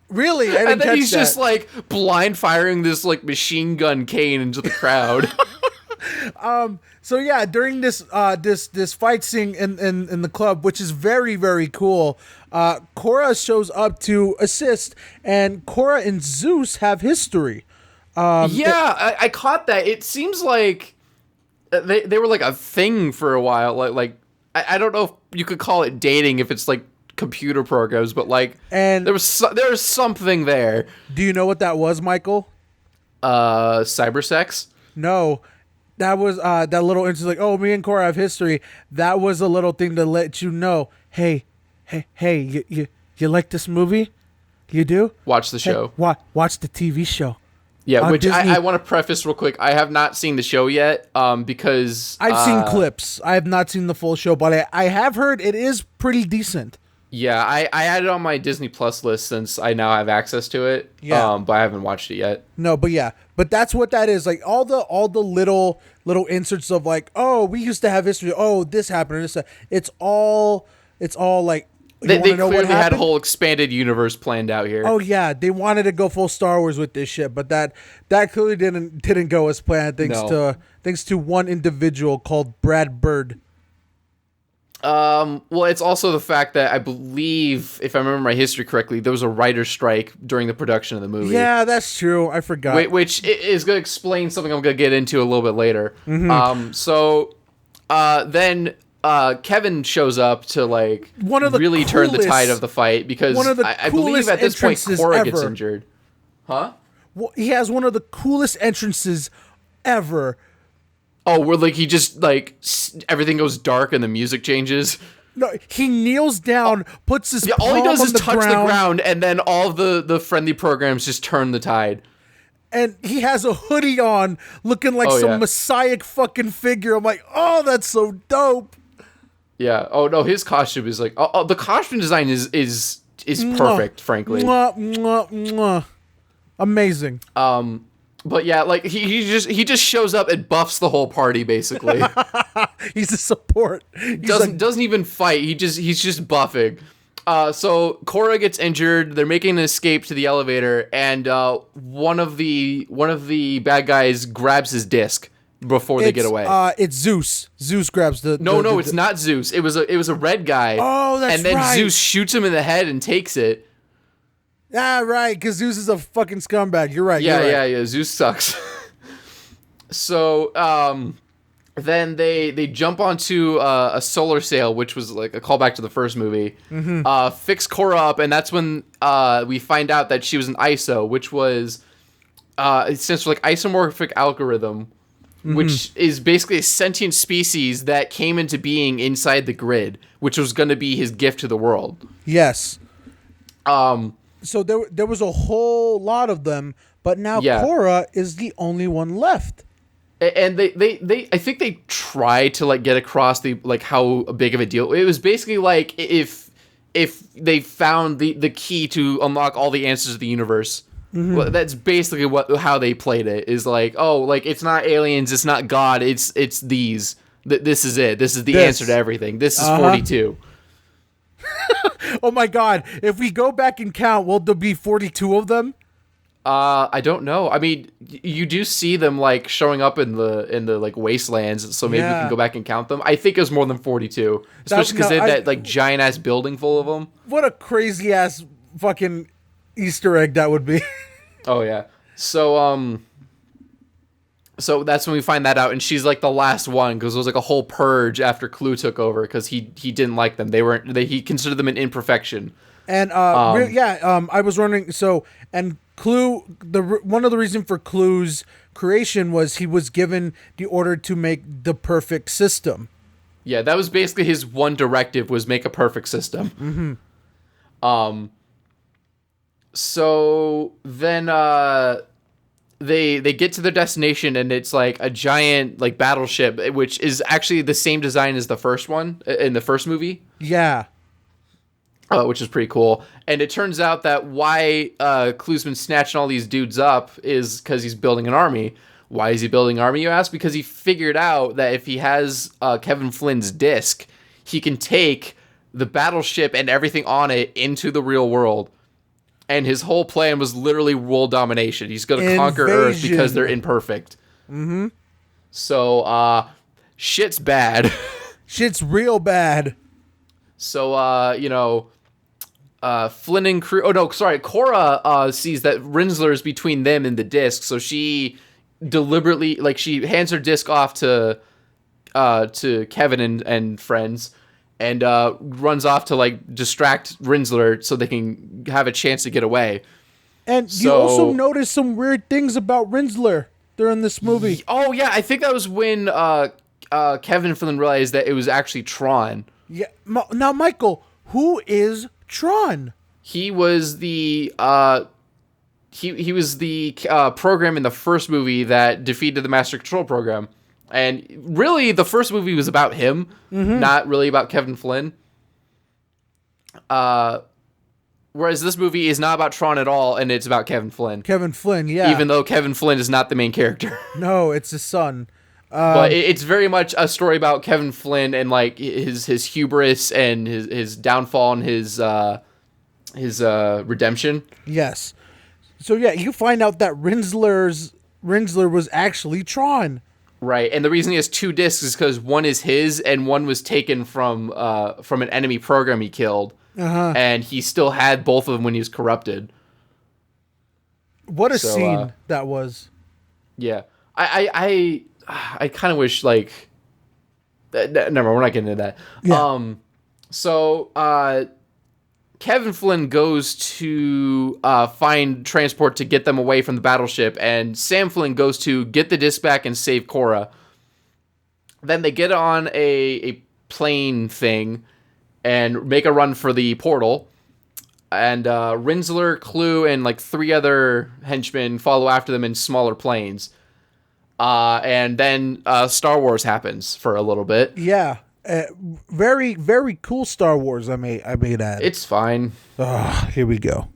Really? I didn't
and then
catch
he's
that.
just like blind firing this like machine gun cane into the crowd.
So yeah, during this fight scene in the club, which is very, very cool, Cora shows up to assist, and Cora and Zeus have history.
I caught that. It seems like they were like a thing for a while. Like I don't know if you could call it dating if it's like computer programs, but like, and there was something there.
Do you know what that was, Michael?
Cyber sex?
No. That was that little instance, like, oh, me and Cora have history. That was a little thing to let you know, hey, you like this movie? You do?
Watch the show.
Hey, watch the TV show.
Yeah, which I want to preface real quick. I have not seen the show yet, because
I've seen clips. I have not seen the full show, but I have heard it is pretty decent.
Yeah, I added it on my Disney Plus list since I now have access to it. Yeah. But I haven't watched it yet.
No, but yeah. But that's what that is. Like all the little inserts of like, oh, we used to have history. Oh, this happened. Or this. It's all like
they clearly had a whole expanded universe planned out here.
Oh yeah, they wanted to go full Star Wars with this shit, but that clearly didn't go as planned thanks to one individual called Brad Bird.
Well, it's also the fact that I believe, if I remember my history correctly, there was a writer's strike during the production of the movie.
Yeah, that's true. I forgot.
Which is going to explain something I'm going to get into a little bit later. Then Kevin shows up to like really turn the tide of the fight, because I believe at this point Cora gets injured. Huh?
Well, he has one of the coolest entrances ever.
Oh, where like he just like everything goes dark and the music changes.
No, he kneels down, puts his palm
all he does is touch
the
ground, and then all of the friendly programs just turn the tide.
And he has a hoodie on, looking like some messiah fucking figure. I'm like, oh, that's so dope.
Yeah. Oh no, his costume is like, the costume design is perfect, frankly.
Mwah, mwah, mwah. Amazing.
But yeah, like he just shows up and buffs the whole party basically.
He's a support.
Doesn't even fight. He's just buffing. So Cora gets injured. They're making an escape to the elevator, and one of the bad guys grabs his disc before they get away.
It's Zeus. Zeus grabs the.
No, it's not Zeus. It was a red guy.
Oh, that's right.
And then Zeus shoots him in the head and takes it.
Ah, right, because Zeus is a fucking scumbag. You're right.
Yeah. Zeus sucks. So, then they jump onto a solar sail, which was like a callback to the first movie. Fix Cora up, and that's when we find out that she was an ISO, which was it stands for like isomorphic algorithm, which is basically a sentient species that came into being inside the grid, which was going to be his gift to the world.
Yes. So there was a whole lot of them, but now Korra is the only one left.
And they I think they tried to like get across the like how big of a deal it was. Basically like if they found the key to unlock all the answers of the universe. Well, that's basically how they played it. Is like, oh, like it's not aliens, it's not God, it's these. This is it. This is the answer to everything. This is 42.
Oh my God! If we go back and count, will there be 42 of them?
I don't know. I mean, you do see them like showing up in the like wastelands, so maybe we can go back and count them. I think it was more than 42, especially because they had that like giant ass building full of them.
What a crazy ass fucking Easter egg that would be.
Oh yeah. So so that's when we find that out, and she's like the last one because there was like a whole purge after Clue took over because he didn't like them. He considered them an imperfection.
And I was wondering. So and Clue, one of the reasons for Clue's creation was he was given the order to make the perfect system.
Yeah, that was basically his one directive, was make a perfect system. So then they get to their destination, and it's like a giant like battleship, which is actually the same design as the first one in the first movie.
Yeah.
Which is pretty cool. And it turns out that why Clue's been snatching all these dudes up is because he's building an army. Why is he building an army, you ask? Because he figured out that if he has Kevin Flynn's disc, he can take the battleship and everything on it into the real world. And his whole plan was literally world domination. He's going to conquer Earth because they're imperfect. So, shit's bad.
Shit's real bad.
So, Flynn and crew. Oh no, sorry. Korra sees that Rinsler is between them and the disc, so she deliberately, like, she hands her disc off to Kevin and friends, and runs off to like distract Rinsler so they can have a chance to get away.
And you also notice some weird things about Rinsler during this movie.
Oh yeah, I think that was when Kevin Flynn realized that it was actually Tron.
Yeah. Now, Michael, who is Tron?
He was the he was the program in the first movie that defeated the Master Control program, and really the first movie was about him, not really about Kevin Flynn. Whereas this movie is not about Tron at all, and it's about Kevin Flynn.
Kevin Flynn, yeah.
Even though Kevin Flynn is not the main character.
No, it's his son.
But it's very much a story about Kevin Flynn and like his hubris and his downfall and his redemption.
Yes. So yeah, you find out that Rinsler was actually Tron.
Right, and the reason he has two discs is because one is his and one was taken from an enemy program he killed, and he still had both of them when he was corrupted.
What a scene that was!
Yeah, I kind of wish, like... Never mind, we're not getting into that. Yeah. Kevin Flynn goes to find transport to get them away from the battleship, and Sam Flynn goes to get the disc back and save Korra. Then they get on a plane thing and make a run for the portal, and Rinsler, Clue, and like 3 other henchmen follow after them in smaller planes. And then Star Wars happens for a little bit.
Yeah, very, very cool Star Wars. I may add.
It's fine.
Here we go.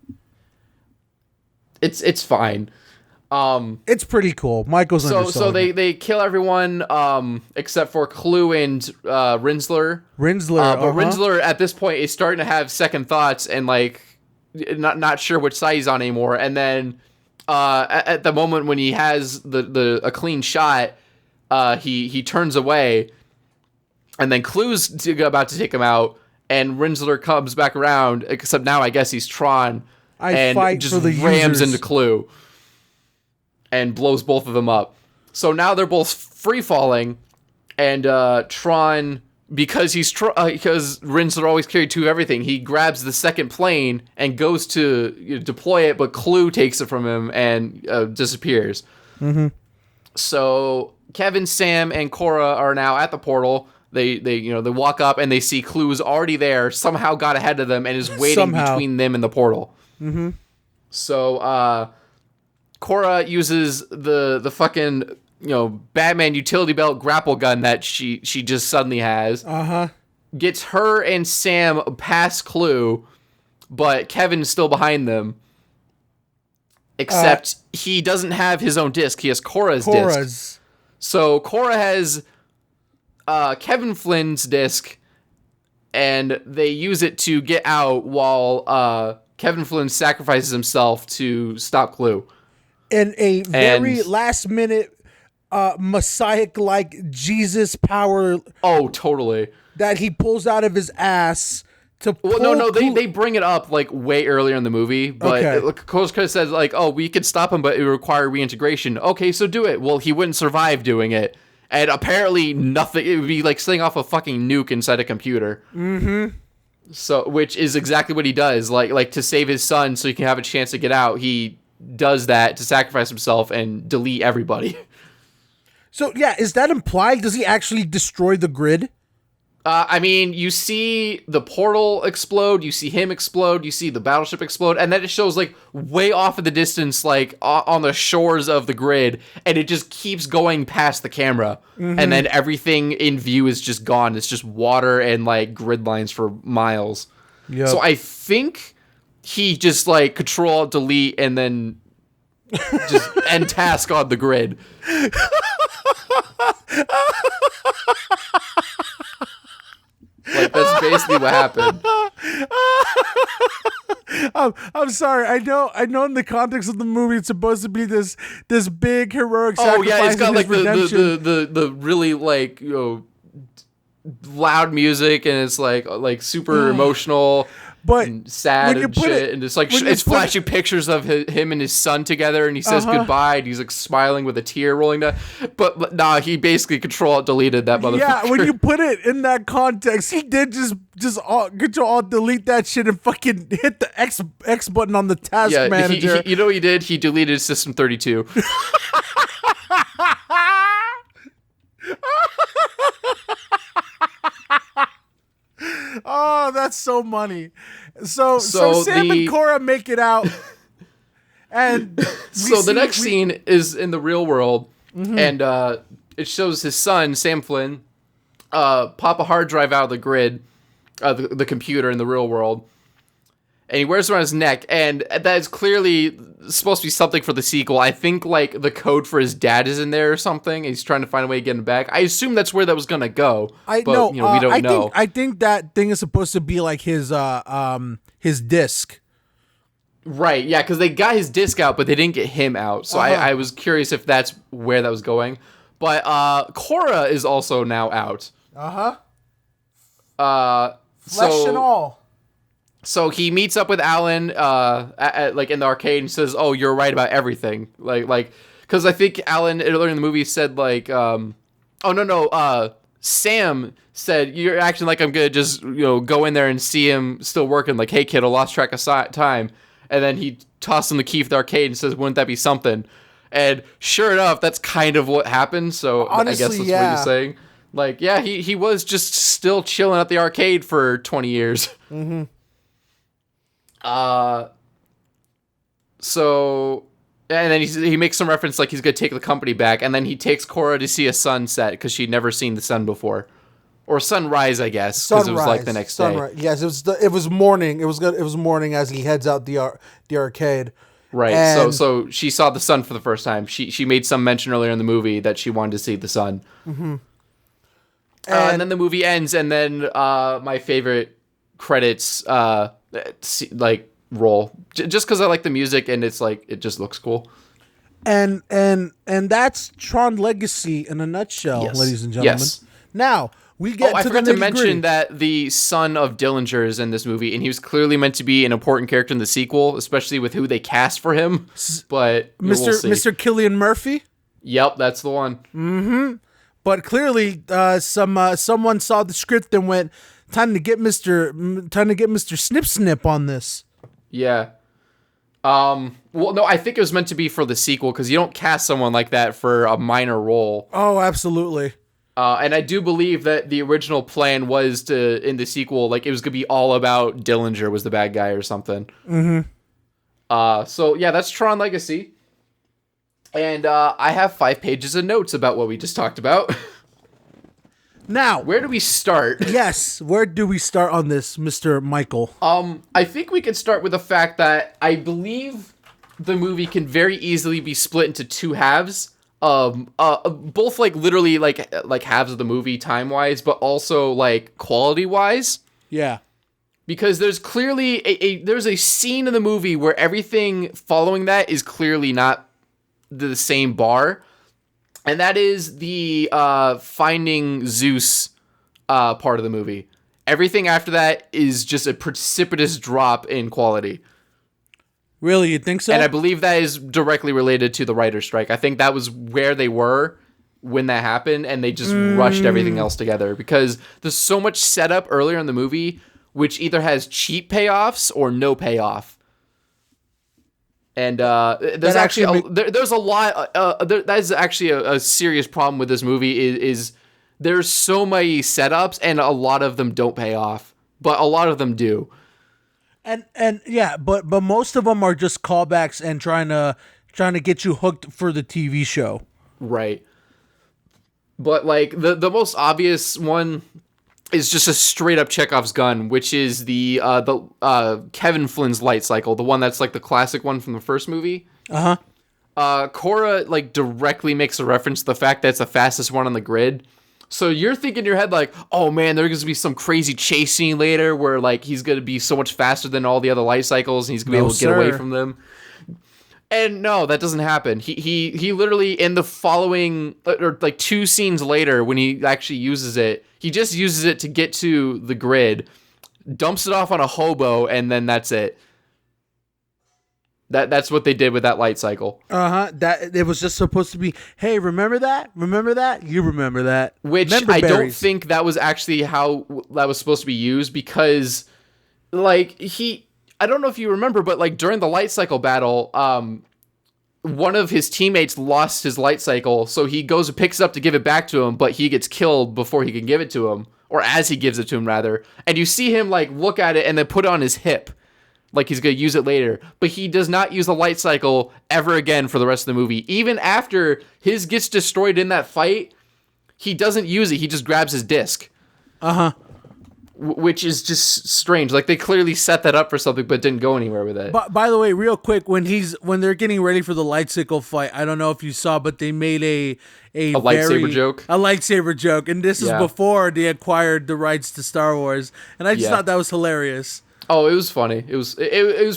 It's fine.
It's pretty cool. Michael's
so they kill everyone except for Clue and Rinsler. But Rinsler at this point is starting to have second thoughts and like not sure which side he's on anymore. And then at the moment when he has a clean shot, he turns away, and then Clue's about to take him out, and Rinsler comes back around. Except now, I guess he's Tron, and just rams into Clue, and blows both of them up. So now they're both free falling, and Tron, because because Rinsler always carried 2 of everything, he grabs the second plane and goes to deploy it, but Clue takes it from him and disappears. So Kevin, Sam, and Cora are now at the portal. They walk up and they see Clue's already there, somehow got ahead of them and is waiting between them and the portal.
Mm-hmm.
So Cora uses the fucking Batman utility belt grapple gun that she just suddenly has. Gets her and Sam past Clue, but Kevin's still behind them. Except he doesn't have his own disc. He has Cora's disc. So Cora has Kevin Flynn's disc, and they use it to get out while Kevin Flynn sacrifices himself to stop Clue.
In a very last-minute messiah-like Jesus power.
Oh, totally.
That he pulls out of his ass to pull.
Well, no, they bring it up like way earlier in the movie, but Coach could have said like, "Oh, we could stop him, but it would require reintegration." Okay, so do it. Well, he wouldn't survive doing it, and apparently nothing. It would be like setting off a fucking nuke inside a computer.
Mm-hmm.
So, which is exactly what he does. Like to save his son, so he can have a chance to get out. He does that to sacrifice himself and delete everybody.
So yeah, is that implied? Does he actually destroy the grid?
I mean, you see the portal explode, you see him explode, you see the battleship explode, and then it shows, like, way off in the distance, like, on the shores of the grid, and it just keeps going past the camera. Mm-hmm. And then everything in view is just gone. It's just water and, like, grid lines for miles. Yep. So I think he just, like, Control-Delete and then just end task on the grid. Like, that's basically what happened.
I'm sorry. I know. In the context of the movie, it's supposed to be this big heroic sacrifice.
Oh yeah, it's got like the really like loud music, and it's like super emotional.
But
and sad and shit, and it's like it's flashing pictures of him and his son together, and he says goodbye, and he's like smiling with a tear rolling down. But nah, he basically deleted that motherfucker.
Yeah, when you put it in that context, he did just Control-Delete that shit and fucking hit the X button on the task manager.
You know what he did? He deleted System 32.
Oh, that's so money. So Sam and Cora make it out. And
the next scene is in the real world, and it shows his son, Sam Flynn, pop a hard drive out of the grid, the computer in the real world, and he wears it around his neck, and that is clearly supposed to be something for the sequel. I think like the code for his dad is in there or something. He's trying to find a way to get him back. I assume that's where that was gonna go. We don't know.
I think that thing is supposed to be like his disc.
Right, yeah, because they got his disc out, but they didn't get him out. So I was curious if that's where that was going. But Cora is also now out.
Flesh and all.
So he meets up with Alan, like in the arcade, and says, "Oh, you're right about everything." Like, because I think Alan earlier in the movie said like, Sam said, "You're acting like I'm gonna just go in there and see him still working." Like, "Hey kid, I lost track of time," and then he tossed him the key for the arcade and says, "Wouldn't that be something?" And sure enough, that's kind of what happened. So honestly, I guess that's what you're saying. Like, yeah, he was just still chilling at the arcade for 20 years.
Mm-hmm.
So, and then he makes some reference like he's gonna take the company back, and then he takes Cora to see a sunset because she'd never seen the sun before, or sunrise, I guess, because it was like the next day.
Yes, it was morning. It was morning as he heads out the arcade.
Right. And so she saw the sun for the first time. She made some mention earlier in the movie that she wanted to see the sun.
Mm-hmm.
And then the movie ends, and then my favorite credits roll just because I like the music, and it's like it just looks cool.
And that's Tron Legacy in a nutshell, ladies and gentlemen. Yes. Now we get. I forgot to mention that the son of Dillinger is in this movie, and he was clearly meant to be an important character in the sequel, especially with who they cast for him. But Mr. Cillian Murphy.
Yep, that's the one.
Mm-hmm. But clearly, someone saw the script and went, time to get Mr. Snip Snip on this.
Yeah. Well, no, I think it was meant to be for the sequel because you don't cast someone like that for a minor role.
Oh, absolutely.
And I do believe that the original plan was to, in the sequel, like it was gonna be all about Dillinger was the bad guy or something. So yeah, that's Tron Legacy. And I have 5 pages of notes about what we just talked about.
Now,
where do we start?
Yes, where do we start on this, Mr. Michael?
I think we could start with the fact that I believe the movie can very easily be split into 2 halves. Both like literally like halves of the movie time-wise, but also like quality-wise.
Yeah.
Because there's clearly there's a scene in the movie where everything following that is clearly not the same bar. And that is the Finding Zeus part of the movie. Everything after that is just a precipitous drop in quality.
Really, you think so?
And I believe that is directly related to the writer's strike. I think that was where they were when that happened, and they just rushed everything else together. Because there's so much setup earlier in the movie, which either has cheap payoffs or no payoff. And there's there's a lot. That is actually a serious problem with this movie. Is there's so many setups, and a lot of them don't pay off, but a lot of them do.
And yeah, but most of them are just callbacks and trying to get you hooked for the TV show.
Right. But like the most obvious one is just a straight up Chekhov's gun, which is the Kevin Flynn's light cycle, the one that's like the classic one from the first movie. Cora like directly makes a reference to the fact that it's the fastest one on the grid. So you're thinking in your head like, oh man, there's going to be some crazy chase scene later where like he's going to be so much faster than all the other light cycles and he's going to be able to get away from them. And no, that doesn't happen. He literally in the following or like 2 scenes later when he actually uses it, he just uses it to get to the grid, dumps it off on a hobo, and then that's it. That's what they did with that light cycle.
That it was just supposed to be, hey, remember that? Remember that? You remember that.
Which I don't think that was actually how that was supposed to be used, because like I don't know if you remember, but like during the light cycle battle, one of his teammates lost his light cycle, so he goes and picks it up to give it back to him, but he gets killed before he can give it to him, or as he gives it to him rather. And you see him like look at it and then put it on his hip. Like he's going to use it later. But he does not use the light cycle ever again for the rest of the movie. Even after his gets destroyed in that fight, he doesn't use it. He just grabs his disc. Which is just strange. Like they clearly set that up for something but didn't go anywhere with it.
But by the way, real quick, when they're getting ready for the light cycle fight, I don't know if you saw, but they made a
lightsaber joke.
A lightsaber joke. And this is before they acquired the rights to Star Wars. And I just thought that was hilarious.
Oh, it was funny. It was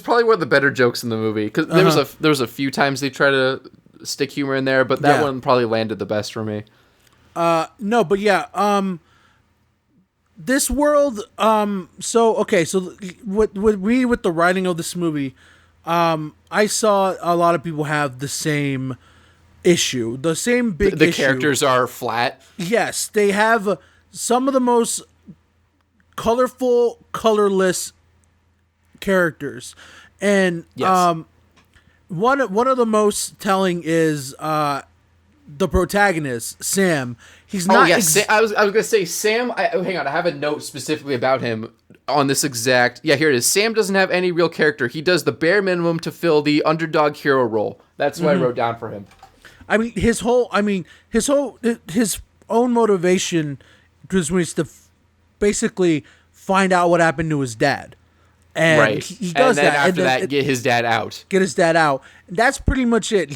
probably one of the better jokes in the movie, because there was a few times they try to stick humor in there, but that one probably landed the best for me.
No, but yeah, this world, so with the writing of this movie, I saw a lot of people have the same issue, the same big issue.
The characters are flat.
Yes, they have some of the most colorful, colorless characters, and one of the most telling is the protagonist, Sam. He's not.
Oh yes, I was gonna say Sam. Hang on, I have a note specifically about him on this exact. Yeah, here it is. Sam doesn't have any real character. He does the bare minimum to fill the underdog hero role. That's what I wrote down for him.
I mean, his own motivation was to basically find out what happened to his dad. And
right.
He does
and then
that.
After that, get his dad out.
Get his dad out. And that's pretty much it.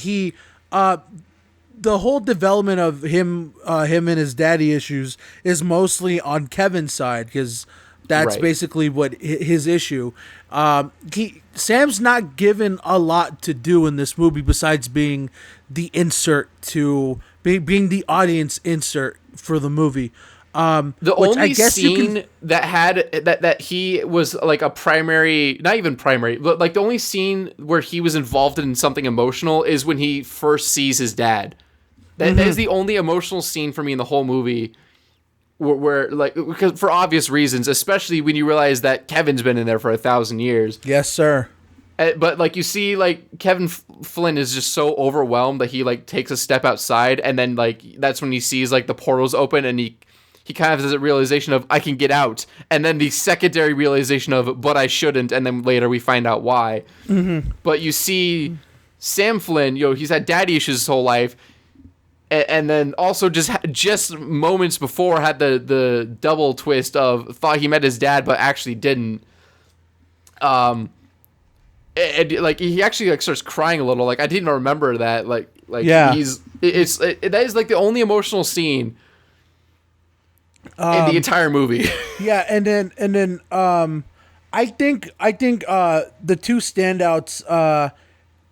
The whole development of him and his daddy issues is mostly on Kevin's side, because that's basically what his issue. Sam's not given a lot to do in this movie besides being the insert to being the audience insert for the movie.
The only scene that had that he was like a primary, not even primary, but like the only scene where he was involved in something emotional is when he first sees his dad. That is the only emotional scene for me in the whole movie, where like, because for obvious reasons, especially when you realize that Kevin's been in there for 1,000 years.
Yes, sir.
But like you see, like Kevin Flynn is just so overwhelmed that he like takes a step outside, and then like that's when he sees like the portals open, and he kind of has a realization of I can get out, and then the secondary realization of but I shouldn't, and then later we find out why. Mm-hmm. But you see Sam Flynn, he's had daddy issues his whole life, and then also just moments before had the double twist of thought he met his dad but actually didn't. And like he actually like starts crying a little. Like I didn't remember that. Like that is like the only emotional scene in the entire movie.
Yeah, and then I think the two standouts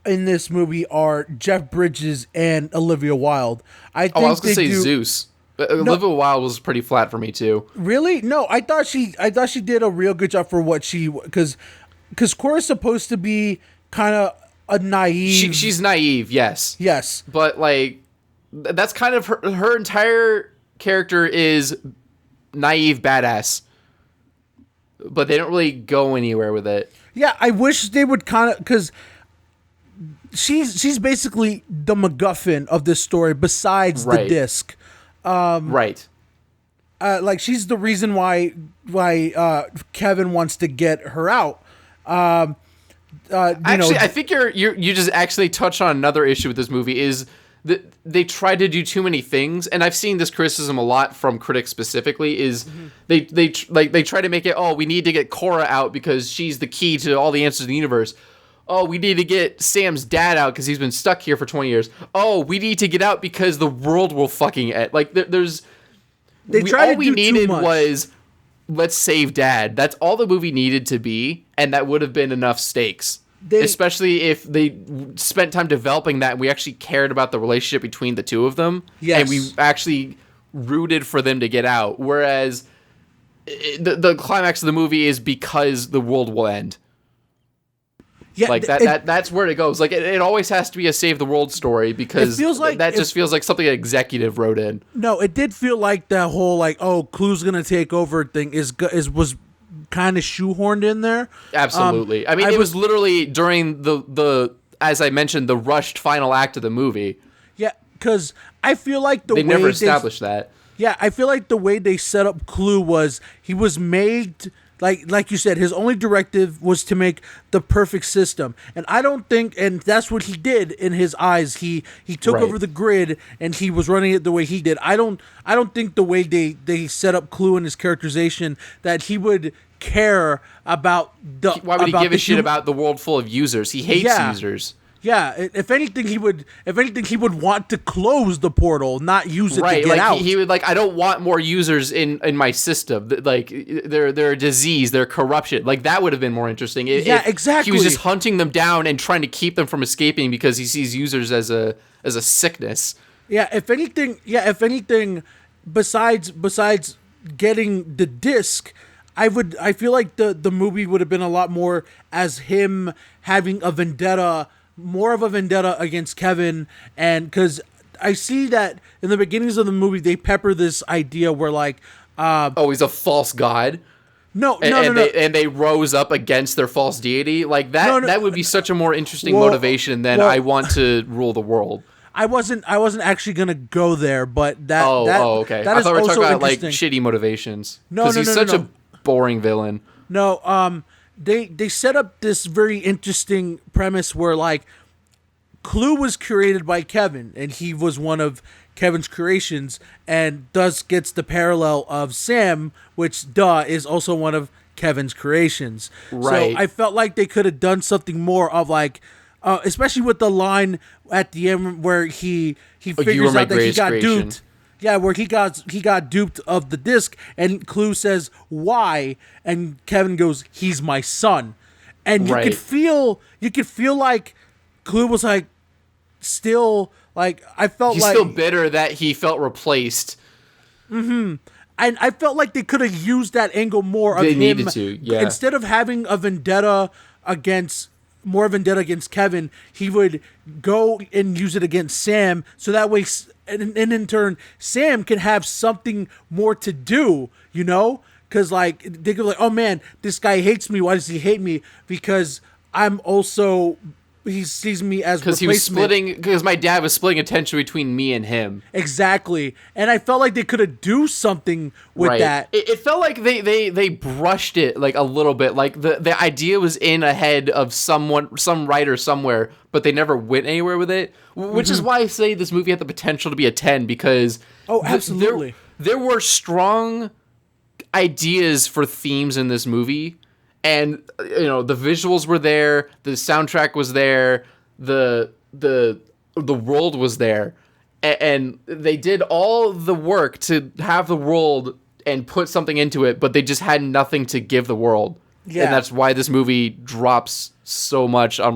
in this movie are Jeff Bridges and Olivia Wilde. I was gonna say
Zeus. Olivia Wilde was pretty flat for me too.
Really? No, I thought she did a real good job for what she because Cora's supposed to be kind of a naive.
She's naive, yes.
Yes.
But like that's kind of her entire character is naive badass. But they don't really go anywhere with it.
Yeah, I wish they would kind of, because she's basically the MacGuffin of this story besides the disc.
Right.
Like she's the reason why Kevin wants to get her out.
Actually, I think you just actually touched on another issue with this movie is that they try to do too many things, and I've seen this criticism a lot from critics specifically. Is they try to make it we need to get Cora out because she's the key to all the answers in the universe. Oh, we need to get Sam's dad out because he's been stuck here for 20 years. Oh, we need to get out because the world will fucking end. Like there's all we needed was let's save dad. That's all the movie needed to be, and that would have been enough stakes. Especially if they spent time developing that and we actually cared about the relationship between the two of them. Yes. And we actually rooted for them to get out. Whereas the climax of the movie is because the world will end. Yeah, like that's where it goes. Like it always has to be a save the world story because that just feels like something an executive wrote in.
No, it did feel like that whole Clue's gonna take over thing was kind of shoehorned in there.
Absolutely. I mean, it was literally during the as I mentioned, the rushed final act of the movie.
Yeah, because I feel like
they never established that.
Yeah, I feel like the way they set up Clue was he was made. Like you said, his only directive was to make the perfect system. And I don't think, and that's what he did in his eyes. He took over the grid and he was running it the way he did. I don't think the way they set up Clue in his characterization that he would care about the.
Why would he give a shit about the world full of users? He hates users.
Yeah, if anything, he would want to close the portal, not use it to get out.
He would I don't want more users in my system. Like they're a disease, they're corruption. Like that would have been more interesting.
Exactly.
He was just hunting them down and trying to keep them from escaping because he sees users as a sickness.
Yeah, if anything, besides getting the disc, I feel like the movie would have been a lot more as him having a vendetta. More of a vendetta against Kevin, and because I see that in the beginnings of the movie they pepper this idea where
he's a false god.
No,
and they rose up against their false deity like that. That would be such a more interesting motivation than I want to rule the world.
I wasn't actually gonna go there, but that.
Okay. I thought we were talking about shitty motivations. Because he's such a boring villain.
No, They set up this very interesting premise where Clue was created by Kevin and he was one of Kevin's creations and thus gets the parallel of Sam, which is also one of Kevin's creations.
Right.
So I felt like they could have done something more of especially with the line at the end where he figures out that he got duped. Yeah, where he got duped of the disc, and Clue says why, and Kevin goes, "He's my son," and you could feel like Clue was still I felt
he's still bitter that he felt replaced.
Mm-hmm. And I felt like they could have used that angle more of him.
They needed to, yeah.
Instead of having a vendetta against Kevin, he would go and use it against Sam, so that way. And in turn, Sam can have something more to do, because they go oh man, this guy hates me. Why does he hate me? Because I'm also he sees me as replacement.
Because my dad was splitting attention between me and him.
Exactly. And I felt like they could have do something with that.
It felt like they brushed it like a little bit. Like the idea was in a head of some writer somewhere, but they never went anywhere with it. Which is why I say this movie had the potential to be a 10 because
absolutely.
There were strong ideas for themes in this movie. And the visuals were there, the soundtrack was there, the world was there, and they did all the work to have the world and put something into it, but they just had nothing to give the world. Yeah. And that's why this movie drops so much on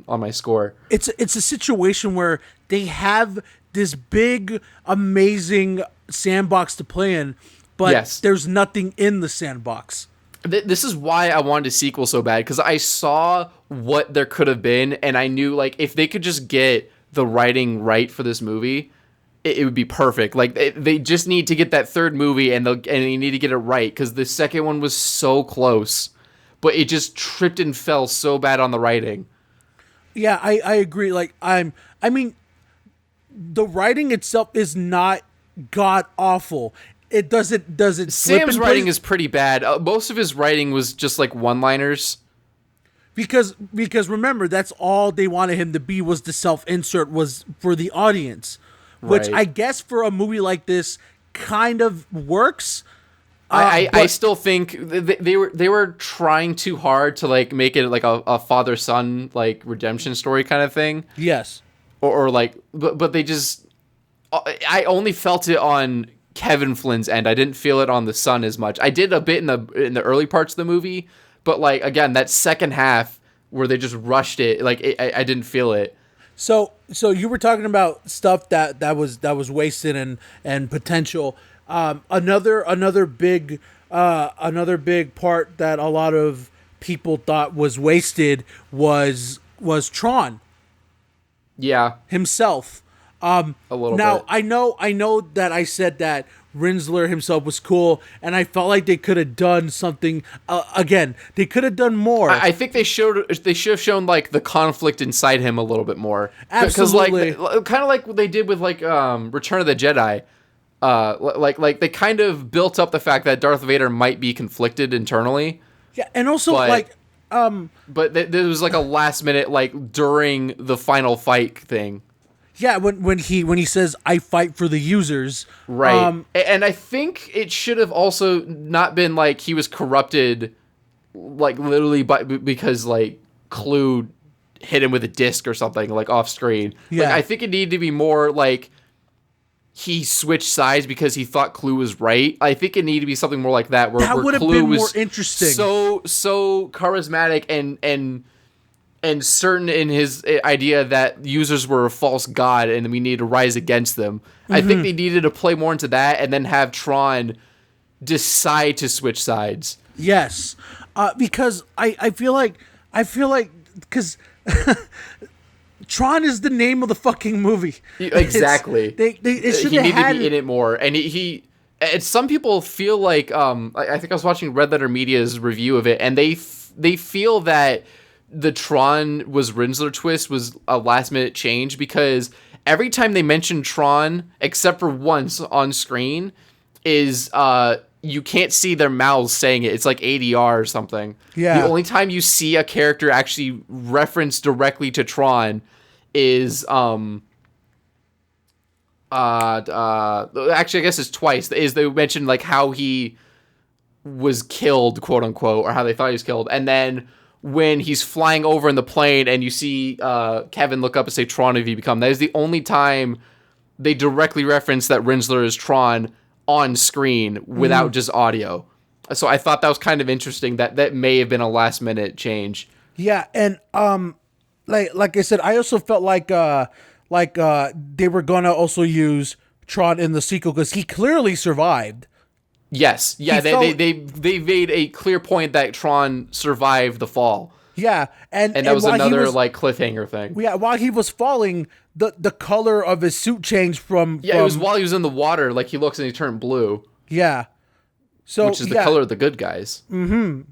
my score.
It's a situation where they have this big, amazing sandbox to play in, but there's nothing in the sandbox.
This is why I wanted a sequel so bad, because I saw what there could have been, and I knew, like, if they could just get the writing right for this movie, it would be perfect. Like, they just need to get that third movie, and they need to get it right, because the second one was so close, but it just tripped and fell so bad on the writing.
Yeah, I agree. Like, I mean, the writing itself is not god-awful. It doesn't.
Sam's writing is pretty bad. Most of his writing was just like one-liners.
Because remember, that's all they wanted him to be, was the self-insert, was for the audience, which I guess for a movie like this kind of works.
I still think they were trying too hard to like make it like a father-son like redemption story kind of thing.
Yes.
Or like, but they just. I only felt it on Kevin Flynn's end. I didn't feel it on the son as much. I did a bit in the early parts of the movie, but like again, that second half where they just rushed it, like I didn't feel it.
So you were talking about stuff that was wasted and potential. Another big part that a lot of people thought was wasted was Tron.
Yeah,
himself. A little bit. I know that I said that Rinsler himself was cool, and I felt like they could have done something. Again, they could have done more.
I think they should have shown like the conflict inside him a little bit more.
Absolutely,
because kind of like what they did with like Return of the Jedi. Like they kind of built up the fact that Darth Vader might be conflicted internally.
Yeah, and also
but there was like a last minute like during the final fight thing.
Yeah, when he says I fight for the users,
right? And I think it should have also not been like he was corrupted, like literally because like Clue hit him with a disc or something like off screen. Yeah, like, I think it needed to be more like he switched sides because he thought Clue was right. I think it needed to be something more like that, where
would have
Clue
been
was
more interesting.
So charismatic and certain in his idea that users were a false god and we need to rise against them. Mm-hmm. I think they needed to play more into that and then have Tron decide to switch sides.
Yes, because I feel like because Tron is the name of the fucking movie.
Exactly.
It should
he
have
needed to be in it more, and he. And some people feel like I think I was watching Red Letter Media's review of it, and they feel that the Tron was Rinsler twist was a last minute change, because every time they mention Tron, except for once on screen, is you can't see their mouths saying it. It's like ADR or something. Yeah. The only time you see a character actually reference directly to Tron is actually I guess it's twice. Is they mentioned like how he was killed, quote unquote, or how they thought he was killed, and then when he's flying over in the plane and you see Kevin look up and say, Tron, have you become? That is the only time they directly reference that Rinsler is Tron on screen without just audio. So I thought that was kind of interesting that may have been a last minute change.
Yeah, and like I said, I also felt like they were gonna also use Tron in the sequel because he clearly survived.
Yes, yeah, they made a clear point that Tron survived the fall.
Yeah, and
that was another like cliffhanger thing.
Yeah, while he was falling, the color of his suit changed from.
Yeah, it was while he was in the water. Like he looks and he turned blue.
Yeah,
which is the color of the good guys.
Mm-hmm.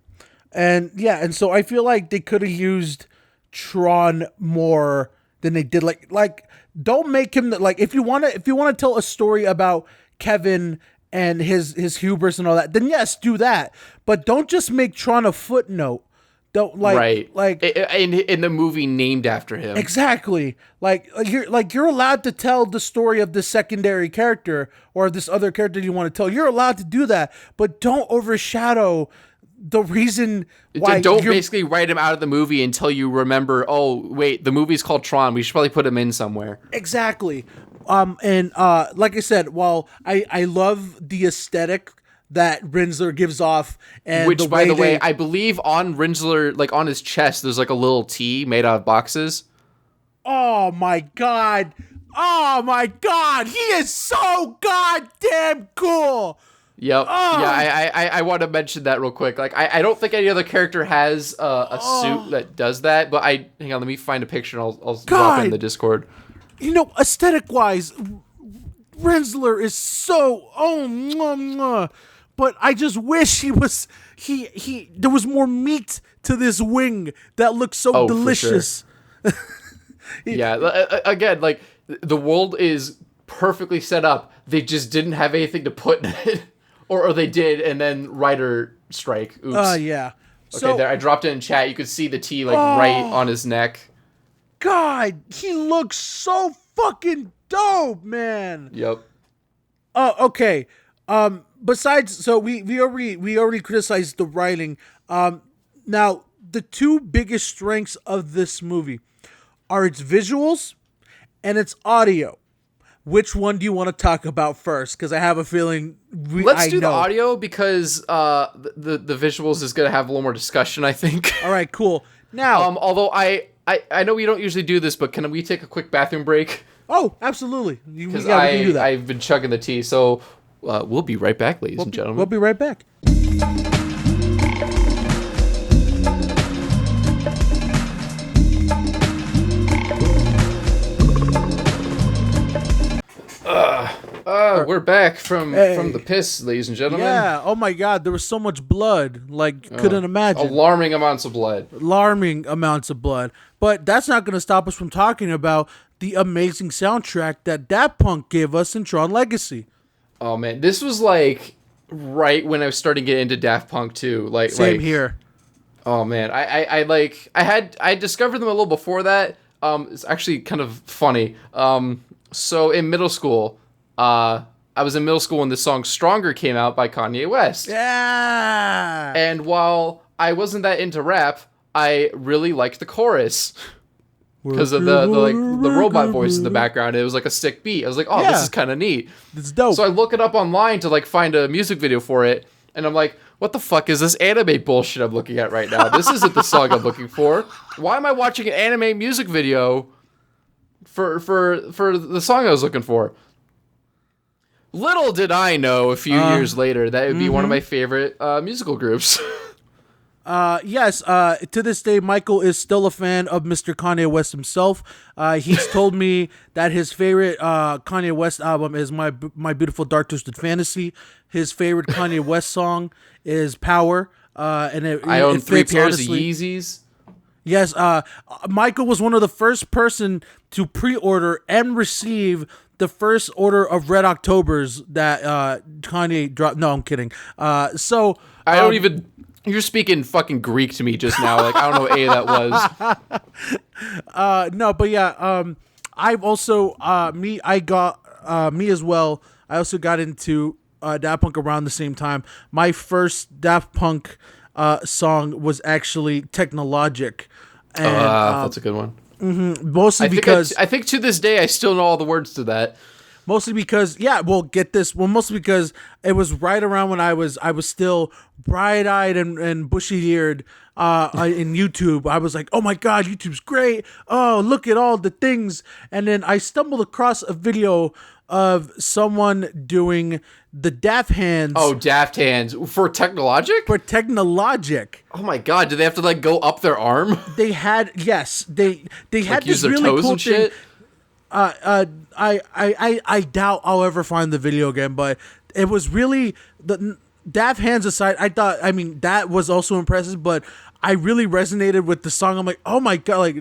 And so I feel like they could have used Tron more than they did. Like don't make him like if you want to tell a story about Kevin and his hubris and all that, then yes, do that. But don't just make Tron a footnote. Don't like
in the movie named after him.
Exactly. You're allowed to tell the story of this secondary character or this other character you want to tell. You're allowed to do that, but don't overshadow the reason why.
Don't basically write him out of the movie until you remember. Oh wait, the movie's called Tron. We should probably put him in somewhere.
Exactly. And like I said, while I love the aesthetic that Rinsler gives off, and
which, by the way, I believe on Rinsler, like on his chest, there's like a little T made out of boxes.
Oh my god! Oh my god! He is so goddamn cool.
Yep. Oh. Yeah, I want to mention that real quick. Like, I don't think any other character has a suit that does that, but hang on, let me find a picture and I'll drop it in the Discord.
You know, aesthetic-wise, Rinsler is so but I just wish there was more meat to this wing that looks so delicious.
For sure. Yeah, again, like the world is perfectly set up. They just didn't have anything to put in it. Or they did, and then writer strike. Oops.
Yeah.
Okay,
so,
there. I dropped it in chat. You could see the T right on his neck.
God, he looks so fucking dope, man.
Yep.
Okay. Besides, so we already criticized the writing. Now the two biggest strengths of this movie are its visuals and its audio. Which one do you want to talk about first? Because I have a feeling
let's do the audio because the visuals is gonna have a little more discussion, I think.
All right, cool. Now,
although I know we don't usually do this, but can we take a quick bathroom break?
Oh, absolutely.
Because we can do that. I've been chugging the tea, so we'll be right back, ladies and gentlemen.
We'll be right back.
We're back from the piss, ladies and gentlemen.
Yeah. Oh my God, there was so much blood. Like, couldn't imagine.
Alarming amounts of blood.
But that's not going to stop us from talking about the amazing soundtrack that Daft Punk gave us in Tron Legacy.
Oh man, this was like right when I was starting to get into Daft Punk too.
Same here.
Oh man, I discovered them a little before that. It's actually kind of funny. So in middle school, I was in middle school when the song "Stronger" came out by Kanye West.
Yeah.
And while I wasn't that into rap, I really liked the chorus because of the robot voice in the background. It was like a sick beat. I was like, oh, this is kind of neat.
It's dope.
So I look it up online to like find a music video for it, and I'm like, what the fuck is this anime bullshit I'm looking at right now? This isn't the song I'm looking for. Why am I watching an anime music video for the song I was looking for? Little did I know a few years later that it would be one of my favorite musical groups.
Yes, to this day, Michael is still a fan of Mr. Kanye West himself. He's told me that his favorite Kanye West album is My Beautiful Dark Twisted Fantasy. His favorite Kanye West song is Power.
I own 3 pairs of Yeezys.
Yes, Michael was one of the first person to pre-order and receive the first order of Red Octobers that Kanye dropped. No, I'm kidding. So
I don't even. You're speaking fucking Greek to me just now. Like I don't know what any of that
was. No, but yeah. I've also me as well. I also got into Daft Punk around the same time. My first Daft Punk song was actually Technologic. And,
that's a good one.
Mm-hmm, mostly because
I think to this day I still know all the words to that.
Mostly because get this. Well, mostly because it was right around when I was still bright-eyed and bushy-eared in YouTube. I was like, oh my God, YouTube's great. Oh, look at all the things. And then I stumbled across a video of someone doing the Daft Hands.
Oh, Daft Hands for Technologic?
For Technologic.
Oh my God, do they have to like go up their arm?
They had they
like
had
use
this
their
really
toes
cool
and
thing.
shit?
I doubt I'll ever find the video again, but it was really the Daft hands aside, I mean, that was also impressive, but I really resonated with the song. I'm like, oh my god, like,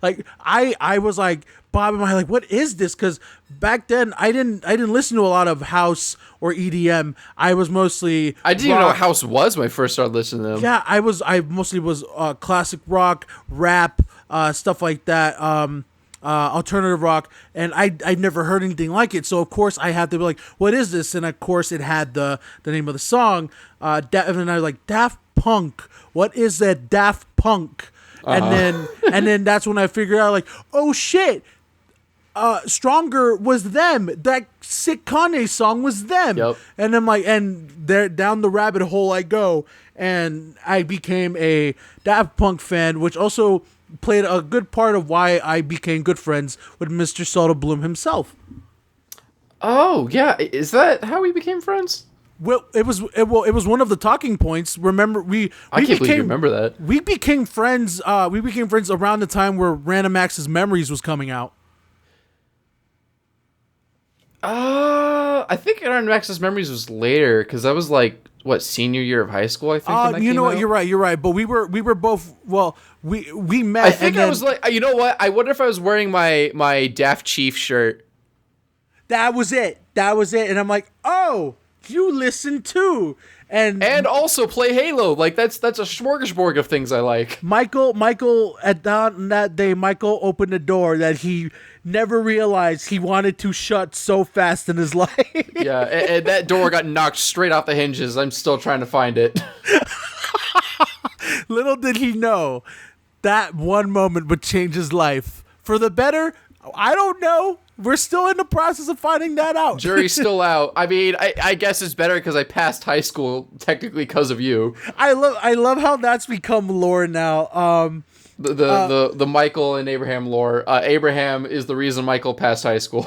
like I was like, Bob, am I like, what is this? Because back then I didn't listen to a lot of house or EDM. I was mostly
I didn't even know what house was when I first started listening to them.
Yeah, I mostly was classic rock, rap, stuff like that. Alternative rock, and I'd never heard anything like it. So of course I had to be like, what is this? And of course it had the name of the song. And I was like, Daft Punk. What is that Daft Punk? And then that's when I figured out, like, oh shit. Stronger was them. That sick Kanye song was them.
Yep.
And I'm like, and there down the rabbit hole I go, and I became a Daft Punk fan, which also played a good part of why I became good friends with Mr. Soderblom himself.
Oh yeah, is that how we became friends?
Well, it was one of the talking points. Remember,
I can't believe you remember that.
We became friends. We became friends around the time where Random Access Memories was coming out.
I think Random Access Memories was later, because that was like senior year of high school. I think. When that
you know
came
what?
out.
You're right. But we were both. Well, we met.
I think I was like, you know what? I wonder if I was wearing my Daft Chief shirt.
That was it. And I'm like, oh, you listen too. And
also play Halo. Like that's a smorgasbord of things I like.
Michael at that day, Michael opened a door that he never realized he wanted to shut so fast in his life.
Yeah, and that door got knocked straight off the hinges. I'm still trying to find it.
Little did he know that one moment would change his life. For the better, I don't know. We're still in the process of finding that out.
Jury's still out. I mean, I guess it's better because I passed high school technically because of you.
I love how that's become lore now.
The Michael and Abraham lore. Abraham is the reason Michael passed high school.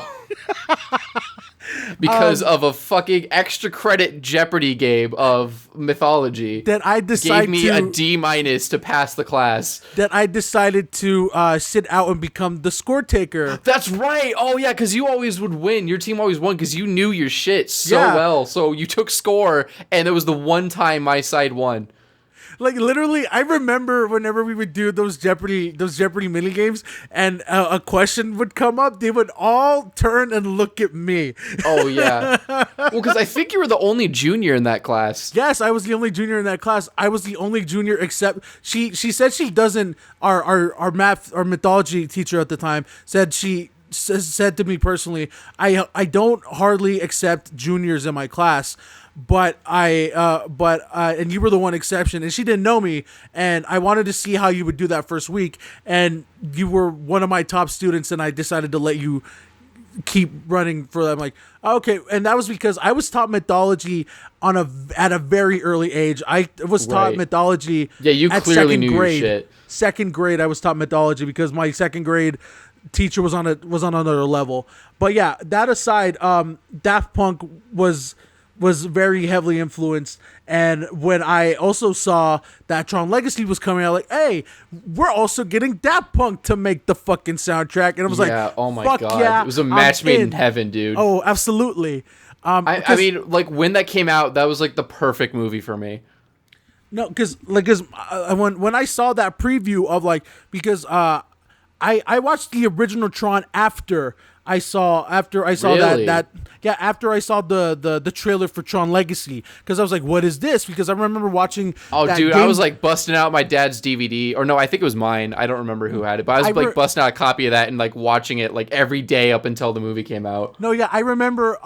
Because of a fucking extra credit Jeopardy game of mythology
that I decided
gave me a D- to pass the class.
That I decided to sit out and become the score taker.
That's right. Oh yeah, because you always would win. Your team always won because you knew your shit so well. So you took score, and it was the one time my side won.
Like literally, I remember whenever we would do those Jeopardy mini games, and a question would come up, they would all turn and look at me.
Oh yeah, well, because I think you were the only junior in that class.
Yes, I was the only junior in that class. I was the only junior, except she said she doesn't. Our mythology teacher at the time said said to me personally, I don't hardly accept juniors in my class. But and you were the one exception, and she didn't know me, and I wanted to see how you would do that first week, and you were one of my top students, and I decided to let you keep running for that. I'm like, okay, and that was because I was taught mythology at a very early age. I was taught mythology.
Yeah, you clearly knew your shit.
Second grade, I was taught mythology because my second grade teacher was on another level. But yeah, that aside, Daft Punk was very heavily influenced, and when I also saw that Tron Legacy was coming out, like, hey, we're also getting Daft Punk to make the fucking soundtrack, and I was like,
oh my
fuck
god,
yeah,
it was a match made in heaven, dude.
Oh, absolutely.
I mean, like when that came out, that was like the perfect movie for me.
No, because when I saw that preview of because I watched the original Tron after I saw
Really?
after I saw the trailer for Tron Legacy, because I was like, what is this? Because I remember watching
that dude, I was like busting out my dad's DVD, or no, I think it was mine. I don't remember who had it, but I was like busting out a copy of that and like watching it like every day up until the movie came out.
No, yeah, I remember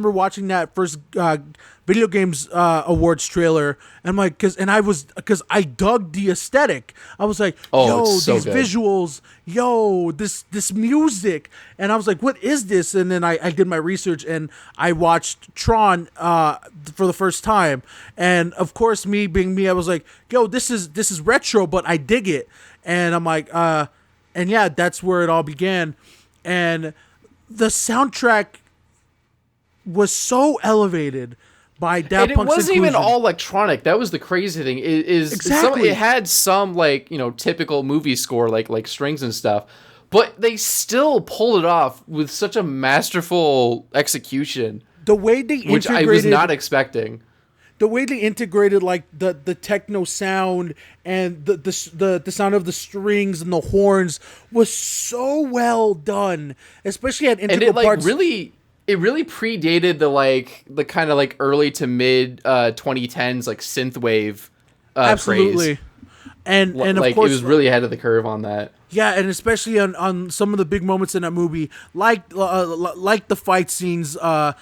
watching that first Video Games Awards trailer, and I'm like, because I dug the aesthetic. I was like, yo,
so
these
good.
visuals, yo, this music, and I was like, what is this? And then I did my research and I watched Tron for the first time, and of course, me being me, I was like, yo, this is retro, but I dig it, and I'm like, and yeah, that's where it all began, and the soundtrack was so elevated by Daft
And
Punk's
it wasn't
inclusion.
even all electronic. That was the crazy thing.
Exactly.
It had some like, typical movie score like strings and stuff, but they still pulled it off with such a masterful execution.
the way they integrated,
which I was not expecting.
The way they integrated like the techno sound and the sound of the strings and the horns was so well done, especially at integral parts.
It really predated the kind of like early to mid 2010s like synthwave
absolutely
craze.
And
like,
of course
it was really ahead of the curve on that.
Yeah, and especially on some of the big moments in that movie, like the fight scenes, the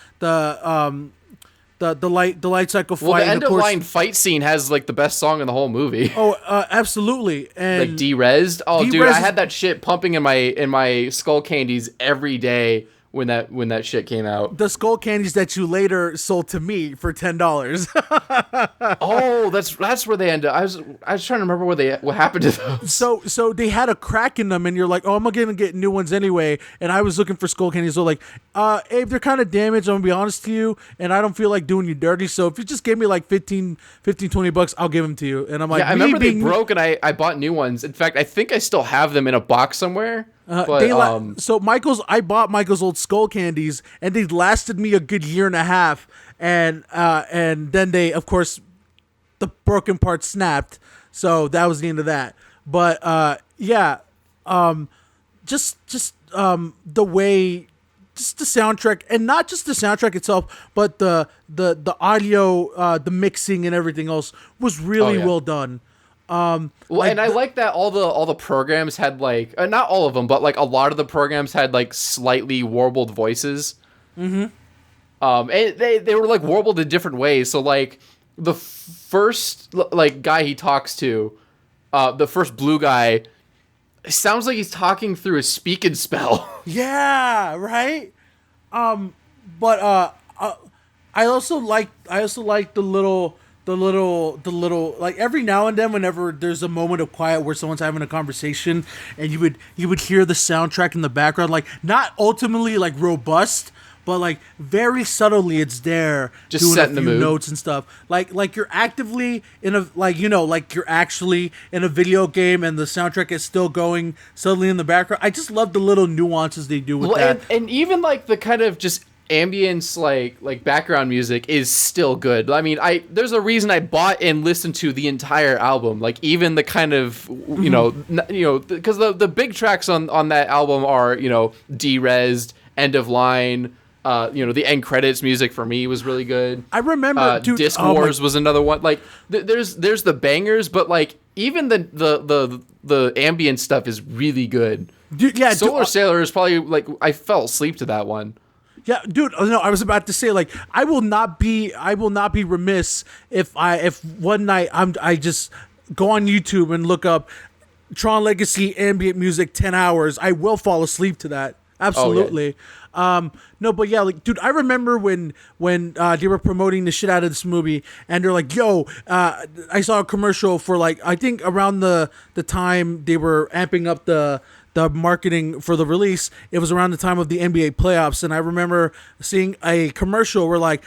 light cycle fight.
Well, the end of line fight scene has like the best song in the whole movie.
Oh, absolutely. And
like Derezed. Oh, dude,
Derezed
I had that shit pumping in my Skull Candies every day when that shit came out.
The Skull Candies that you later sold to me for $10.
Oh, that's where they ended. I was trying to remember what happened to those.
So they had a crack in them, and you're like, oh, I'm gonna get new ones anyway. And I was looking for Skull Candies. So like, Abe, they're kind of damaged. I'm gonna be honest to you, and I don't feel like doing you dirty. So if you just gave me like $20, I'll give them to you. And I'm like,
yeah, I remember they broke, and I bought new ones. In fact, I think I still have them in a box somewhere.
But, so I bought Michael's old Skull Candies, and they lasted me a good year and a half, and then they, of course, the broken part snapped, so that was the end of that. But just the way, just the soundtrack, and not just the soundtrack itself, but the audio, the mixing and everything else was really well done.
And I like that all the programs had like not all of them, but like a lot of the programs had like slightly warbled voices. Mm-hmm. And they were like warbled in different ways. So like the first like guy he talks to, the first blue guy, it sounds like he's talking through a speak and spell.
Yeah, right. But I also like the little like every now and then whenever there's a moment of quiet where someone's having a conversation and you would hear the soundtrack in the background, like not ultimately like robust, but like very subtly it's there,
just
doing
setting
a few
the mood.
notes and stuff, like you're actively in a like you're actually in a video game and the soundtrack is still going subtly in the background. I just love the little nuances they do with that,
and even like the kind of just ambience like background music is still good. I mean, there's a reason I bought and listened to the entire album. Like even the kind of because the big tracks on that album are Derezed, End of Line. The end credits music for me was really good.
I remember
Disc Wars was another one. Like there's the bangers, but like even the ambient stuff is really good. Solar Sailor is probably like I fell asleep to that one.
Yeah, dude. No, I was about to say like I will not be remiss if one night I just go on YouTube and look up Tron Legacy ambient music 10 hours. I will fall asleep to that. Absolutely. Oh, yeah. No, but yeah, like, dude, I remember when they were promoting the shit out of this movie, and they're like, "Yo, I saw a commercial for like I think around the time they were amping up the marketing for the release. It was around the time of the NBA playoffs, and I remember seeing a commercial where like,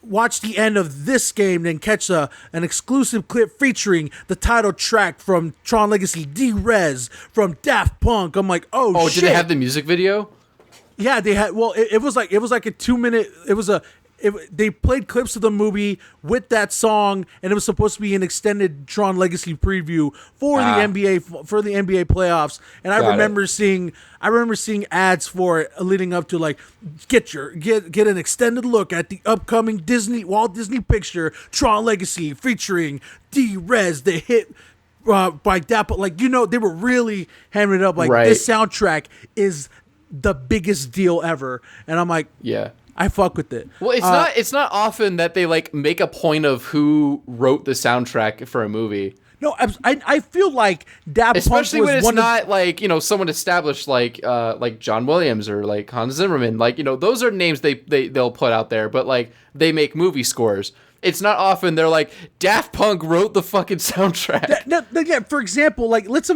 watch the end of this game, then catch an exclusive clip featuring the title track from Tron Legacy, Derez from Daft Punk. I'm like, oh shit.
Did they have the music video?
Yeah, they had. Well, it was like a 2-minute. They played clips of the movie with that song, and it was supposed to be an extended Tron Legacy preview for the NBA playoffs. And I remember seeing ads for it leading up to like get an extended look at the upcoming Walt Disney picture Tron Legacy featuring Derez, the hit by Daft. Like they were really hammering it up. Like this soundtrack is the biggest deal ever, and I'm like,
yeah.
I fuck with it.
Well, it's not often that they like make a point of who wrote the soundtrack for a movie.
No, I feel like Daft
especially
Punk was
when it's
one
not like someone established like John Williams or like Hans Zimmerman. Like those are names they'll put out there, but like they make movie scores. It's not often they're like Daft Punk wrote the fucking soundtrack.
Yeah, for example, like let's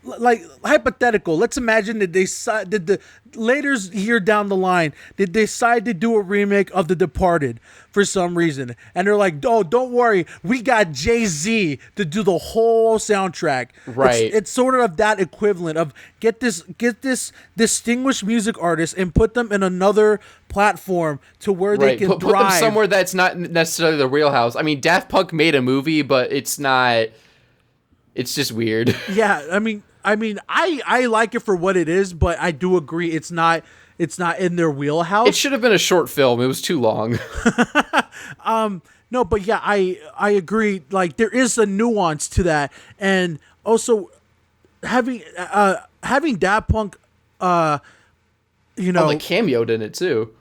like hypothetical. Let's imagine that did the later year down the line did they decide to do a remake of The Departed for some reason, and they're like, oh, don't worry, we got Jay-Z to do the whole soundtrack.
Right.
It's sort of that equivalent of get this distinguished music artist and put them in another platform to where they can
put them somewhere that's not necessarily the real house. I mean, Daft Punk made a movie, but it's not. It's just weird.
Yeah, I mean, I like it for what it is, but I do agree it's not in their wheelhouse.
It should have been a short film. It was too long.
No, but yeah, I agree. Like, there is a nuance to that, and also having Daft Punk,
they cameoed in it too.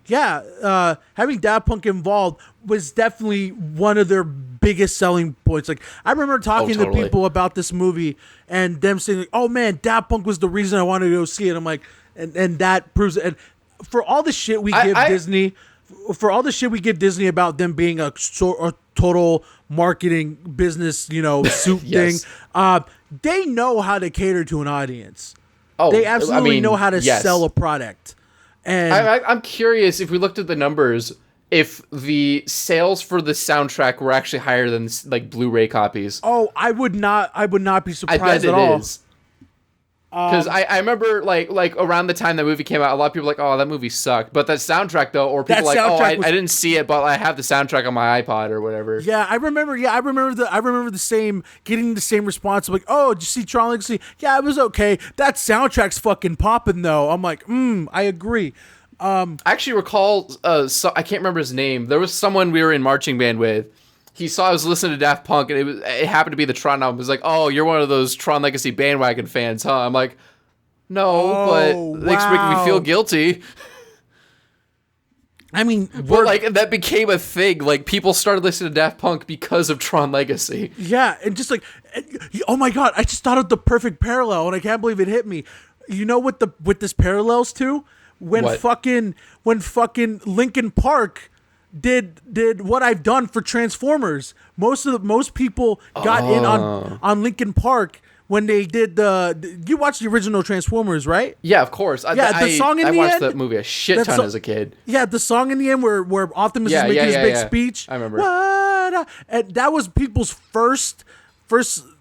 Yeah, having Daft Punk involved was definitely one of their biggest selling points. Like, I remember talking to people about this movie and them saying, like, "Oh man, Daft Punk was the reason I wanted to go see it." I'm like, and that proves it. And for all the shit we give Disney, about them being a total marketing business, suit
yes.
thing, they know how to cater to an audience.
Oh,
they absolutely know how to sell a product. And
I'm curious if we looked at the numbers, if the sales for the soundtrack were actually higher than like Blu-ray copies.
Oh, I would not be surprised
at
all.
I bet it is. Because I remember like around the time that movie came out, a lot of people were like, oh, that movie sucked. But that soundtrack though, or people like, oh, I didn't see it, but I have the soundtrack on my iPod or whatever.
Yeah, I remember the same, getting the same response. Like, oh, did you see Tron Legacy? Yeah, it was okay. That soundtrack's fucking popping though. I'm like, I agree.
I actually recall, I can't remember his name. There was someone we were in marching band with. He saw I was listening to Daft Punk, and it happened to be the Tron album. He was like, oh, you're one of those Tron Legacy bandwagon fans, huh? I'm like, no, but thanks for making me feel guilty.
I mean,
but like that became a thing. Like, people started listening to Daft Punk because of Tron Legacy.
Yeah, and just like, oh my god, I just thought of the perfect parallel, and I can't believe it hit me. You know what this parallels to? When fucking Linkin Park did what I've done for Transformers. Most people got in on Linkin Park when they did you watched the original Transformers, right?
Yeah, of course.
The song in the end.
I watched that movie a shit ton as a kid.
Yeah, the song in the end where Optimus is making his big speech.
I remember.
And that was people's first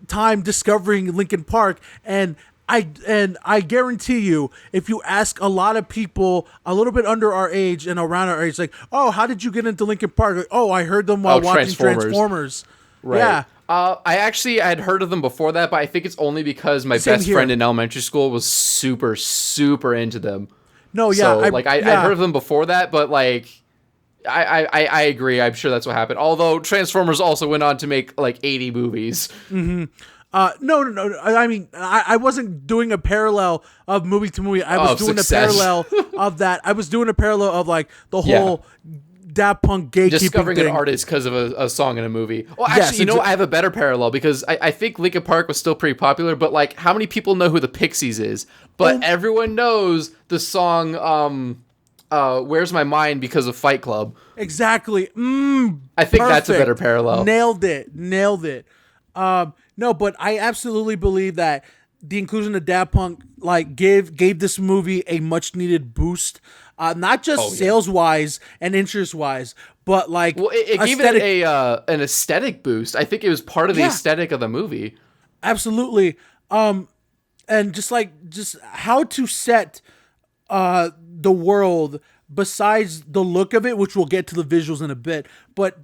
time discovering Linkin Park, and I guarantee you, if you ask a lot of people a little bit under our age and around our age, like, oh, how did you get into Linkin Park? Like, oh, I heard them while watching Transformers.
Right.
Yeah.
I had heard of them before that, but I think it's only because my best friend in elementary school was super, super into them.
No, yeah.
So, I'd heard of them before that, but like, I agree. I'm sure that's what happened. Although Transformers also went on to make like 80 movies.
Mm-hmm. No. I mean, I wasn't doing a parallel of movie to movie. I was doing a parallel of that. I was doing a parallel of like the whole Daft Punk gatekeeping
discovering
thing.
An artist because of a song in a movie. Well, actually, I have a better parallel because I think Linkin Park was still pretty popular, but like, how many people know who the Pixies is? But everyone knows the song Where's My Mind because of Fight Club.
Exactly.
I think that's a better parallel.
Nailed it. No, but I absolutely believe that the inclusion of Daft Punk like gave this movie a much needed boost, not just sales wise and interest wise, but like
it gave it an aesthetic boost. I think it was part of the aesthetic of the movie.
Absolutely, and just how to set the world besides the look of it, which we'll get to the visuals in a bit, but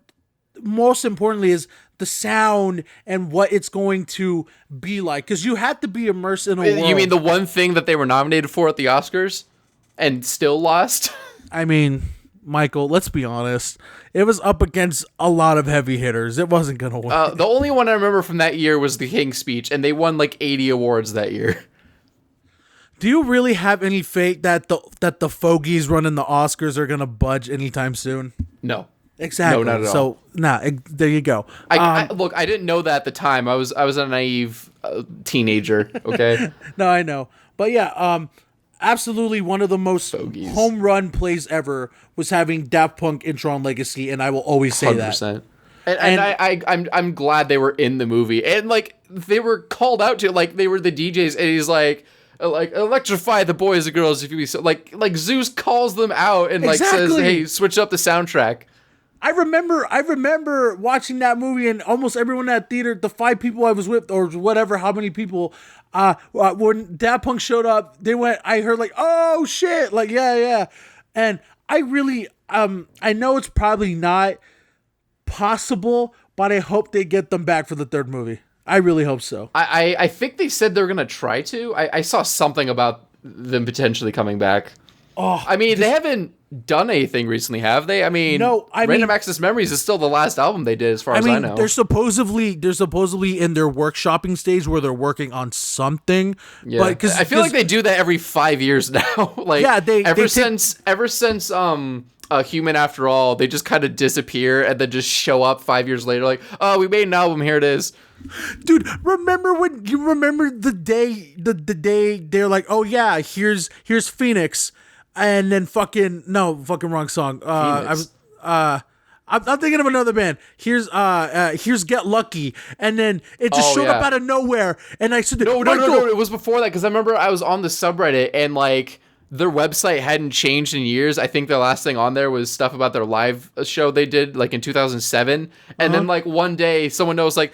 most importantly is the sound and what it's going to be like, because you have to be immersed in a world.
You mean the one thing that they were nominated for at the Oscars and still lost?
I mean, Michael, let's be honest. It was up against a lot of heavy hitters. It wasn't going to win.
The only one I remember from that year was the King's Speech, and they won like 80 awards that year.
Do you really have any faith that the fogies running the Oscars are going to budge anytime soon?
No.
Exactly.
No, not at all.
So, there you go.
Look, I didn't know that at the time. I was a naive teenager. Okay.
No, I know, but yeah, absolutely one of the most home run plays ever was having Daft Punk in Tron Legacy, and I will always say 100%.
And I'm glad they were in the movie, and like they were called out to, like they were the DJs, and he's like electrify the boys and girls if you be so, like Zeus calls them out and like says, hey, switch up the soundtrack.
I remember watching that movie, and almost everyone at theater, the 5 people I was with, or whatever, how many people, when Daft Punk showed up, I heard like, oh shit, like yeah, and I really, I know it's probably not possible, but I hope they get them back for the 3rd movie. I really hope so.
I think they said they're gonna try to. I saw something about them potentially coming back.
Oh,
I mean, they haven't done anything recently, have they? I mean,
no.
Random Access Memories is still the last album they did, as far as I know.
They're supposedly in their workshopping stage where they're working on something.
Yeah, but I feel like they do that every 5 years now. Like, yeah, ever since Human After All, they just kind of disappear and then just show up 5 years later, like, oh, we made an album, here it is.
Dude, remember the day they're like, oh yeah, here's Phoenix. And then fucking wrong song. I'm thinking of another band. Here's Get Lucky, and then it just showed up out of nowhere. And I said,
no, it was before that, because I remember I was on the subreddit and like their website hadn't changed in years. I think the last thing on there was stuff about their live show they did like in 2007, and then like one day someone knows like,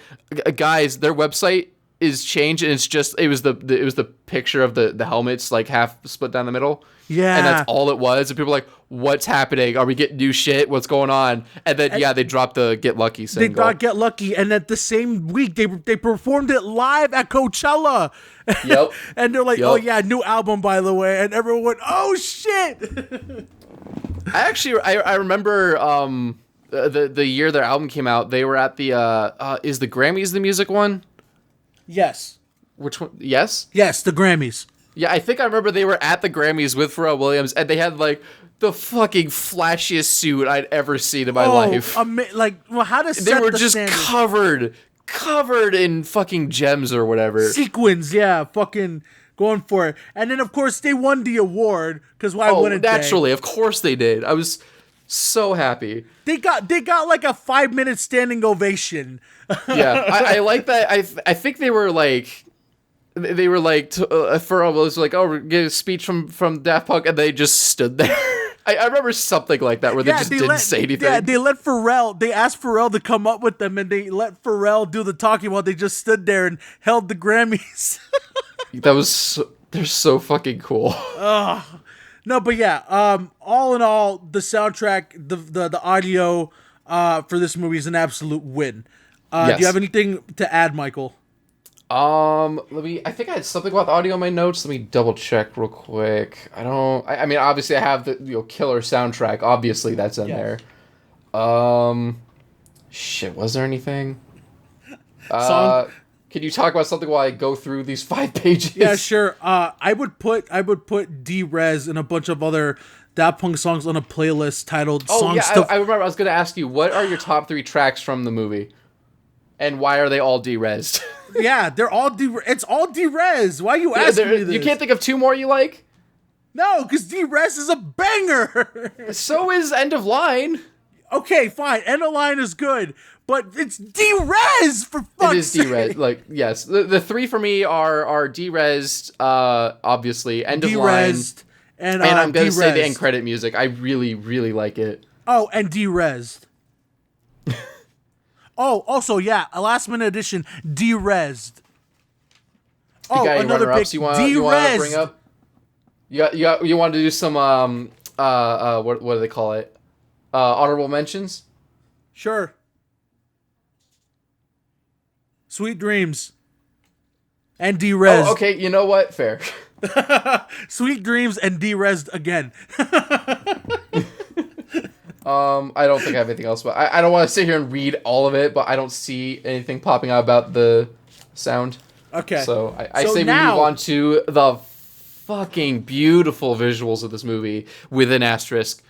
guys, their website is changed, and it was the picture of the helmets like half split down the middle.
Yeah.
And that's all it was. And people were like, what's happening? Are we getting new shit? What's going on? And then, they dropped the Get Lucky single.
They got Get Lucky. And at the same week, they performed it live at Coachella.
Yep.
And they're like, oh, yeah, new album, by the way. And everyone went, oh, shit.
I remember the year their album came out, they were at the, is the Grammys the music one?
Yes.
Which one? Yes?
Yes, the Grammys.
Yeah, I think I remember they were at the Grammys with Pharrell Williams, and they had, like, the fucking flashiest suit I'd ever seen in my life.
How to set
They were
the
just
standard.
covered in fucking gems or whatever.
Sequins, yeah, fucking going for it. And then, of course, they won the award, because why wouldn't they?
Naturally, of course they did. I was so happy.
They got like a 5-minute standing ovation.
Yeah, I like that. I think they were like... Pharrell was like, oh, we're getting a speech from Daft Punk, and they just stood there. I remember something like that where they didn't say anything.
Yeah, they asked Pharrell to come up with them, and they let Pharrell do the talking while they just stood there and held the Grammys.
They're so fucking cool.
No, but yeah, all in all, the soundtrack, the audio for this movie is an absolute win. Yes. Do you have anything to add, Michael?
I think I had something about the audio in my notes. Let me double check real quick. I mean, obviously I have the killer soundtrack. Obviously that's in there. Shit, was there anything? Song? Can you talk about something while I go through these 5 pages?
Yeah, sure. I would put D-Rez and a bunch of other Daft Punk songs on a playlist titled
Songs. I remember I was going to ask you, what are your top 3 tracks from the movie? And why are they all D-Rez'd?
Yeah, they're all it's all D-Rez. Why are you asking me this?
You can't think of 2 more you like?
No, because D-Rez is a banger.
So is End of Line.
Okay, fine. End of Line is good, but it's D-Rez for fuck's sake.
It is D-Rez. Like, yes, the 3 for me are D-Rez'd, obviously, End of Line, and I'm gonna say the end credit music. I really, really like it.
Oh, and D-Rez'd. Oh, also, yeah, a last-minute edition, D-Rez'd.
Oh, another big you want to bring up? You want to do some what do they call it? Honorable mentions?
Sure. Sweet Dreams. And D-Rez'd.
Oh, okay, you know what? Fair.
Sweet Dreams and D-Rez'd again.
I don't think I have anything else, but I don't want to sit here and read all of it, but I don't see anything popping out about the sound.
Okay.
So I say we move on to the fucking beautiful visuals of this movie with an asterisk.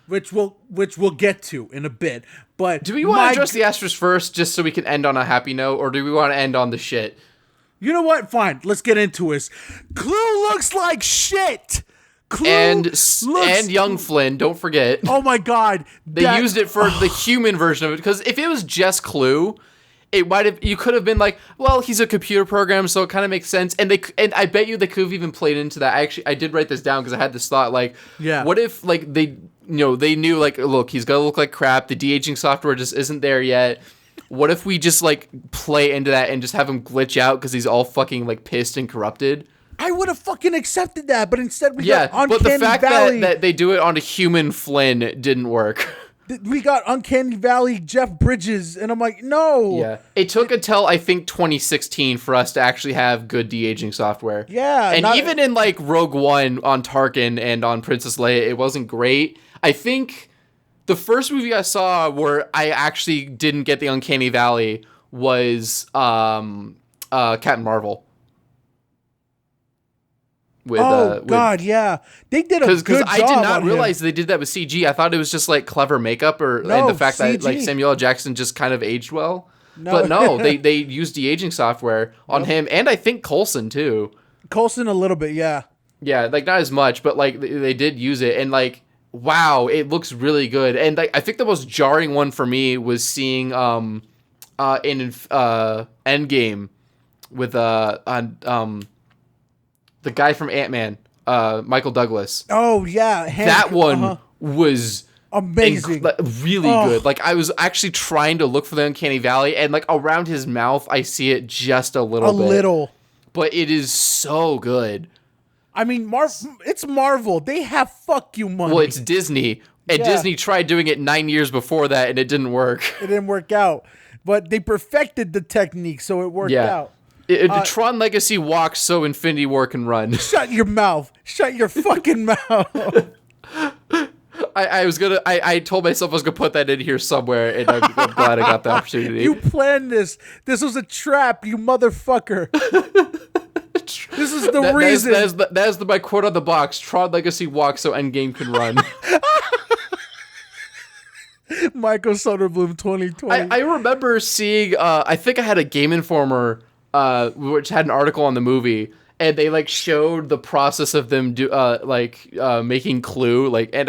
Which we'll get to in a bit. But
do we want to address the asterisk first, just so we can end on a happy note, or do we want to end on the shit?
You know what? Fine. Let's get into it. Clue looks like shit. Clue
and young Flynn, don't forget.
Oh my God.
They used it for the human version of it, because if it was just Clue, you could have been like, well, he's a computer program, so it kind of makes sense. And I bet you they could have even played into that. I did write this down because I had this thought, like, what if like they knew like, look, he's gonna look like crap. The de-aging software just isn't there yet. What if we just like play into that and just have him glitch out because he's all fucking like pissed and corrupted?
I would have fucking accepted that, but instead we got Uncanny
but the fact
Valley.
that they do it on a human Flynn didn't work.
We got Uncanny Valley Jeff Bridges, and I'm like, no.
Yeah. It took until, I think, 2016 for us to actually have good de-aging software.
Yeah.
And even in, like, Rogue One on Tarkin and on Princess Leia, it wasn't great. I think the first movie I saw where I actually didn't get the Uncanny Valley was Captain Marvel.
God, yeah. They did a good job. Because
I did not realize they did that with CG. I thought it was just like clever makeup and the fact
CG.
that like Samuel L. Jackson just kind of aged well. But no, they used de-aging software on him, and I think Coulson too.
Coulson a little bit, yeah.
Yeah, like not as much, but like they did use it, and like wow, it looks really good. And like I think the most jarring one for me was seeing in Endgame with the guy from Ant-Man, Michael Douglas.
Oh, yeah.
That one was
amazing.
Really good. Like, I was actually trying to look for the Uncanny Valley, and, like, around his mouth, I see it just a little bit. A little. But it is so good.
I mean, it's Marvel. They have fuck you money.
Well, it's Disney. And Disney tried doing it 9 years before that, and it didn't work.
It didn't work out. But they perfected the technique, so it worked out.
Tron Legacy walks so Infinity War can run.
Shut your mouth. Shut your fucking mouth.
I told myself I was going to put that in here somewhere, and I'm glad I got the opportunity.
You planned this. This was a trap, you motherfucker. This is the reason.
That is my quote on the box. Tron Legacy walks so Endgame can run.
Michael Soderblom 2020.
I remember seeing, I think I had a Game Informer which had an article on the movie, and they like showed the process of them making Clue, like, and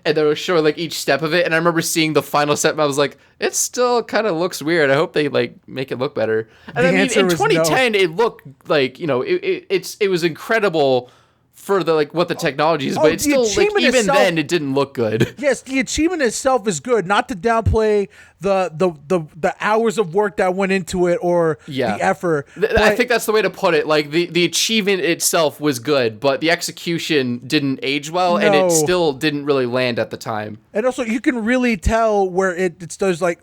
they were showing like each step of it, and I remember seeing the final step, and I was like, it still kind of looks weird. I hope they like make it look better. And I mean, in 2010, it looked like, it was incredible for the like what the technology is, but it's still like even then it didn't look good.
Yes, the achievement itself is good. Not to downplay the hours of work that went into it or the effort.
I think that's the way to put it. Like the achievement itself was good, but the execution didn't age well, and it still didn't really land at the time.
And also, you can really tell where it does, like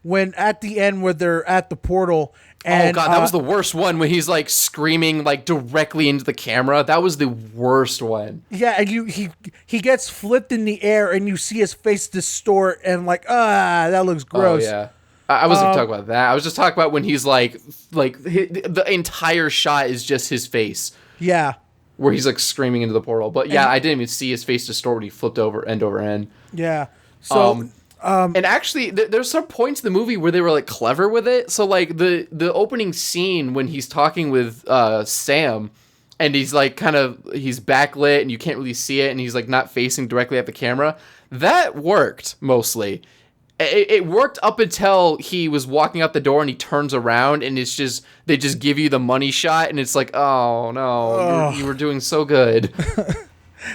when at the end where they're at the portal. And,
oh god, that was the worst one when he's like screaming like directly into the camera. That was the worst one.
Yeah, and he gets flipped in the air, and you see his face distort, and like that looks gross.
Oh yeah, I wasn't talking about that. I was just talking about when he's like the entire shot is just his face.
Yeah,
where he's like screaming into the portal. But yeah, I didn't even see his face distort when he flipped over end. Yeah, so. And actually, there's some points in the movie where they were like clever with it. So like the opening scene when he's talking with Sam, and he's like he's backlit and you can't really see it, and he's like not facing directly at the camera. That worked mostly. It worked up until he was walking out the door and he turns around, and it's just they just give you the money shot, and it's like, oh no, you were doing so good.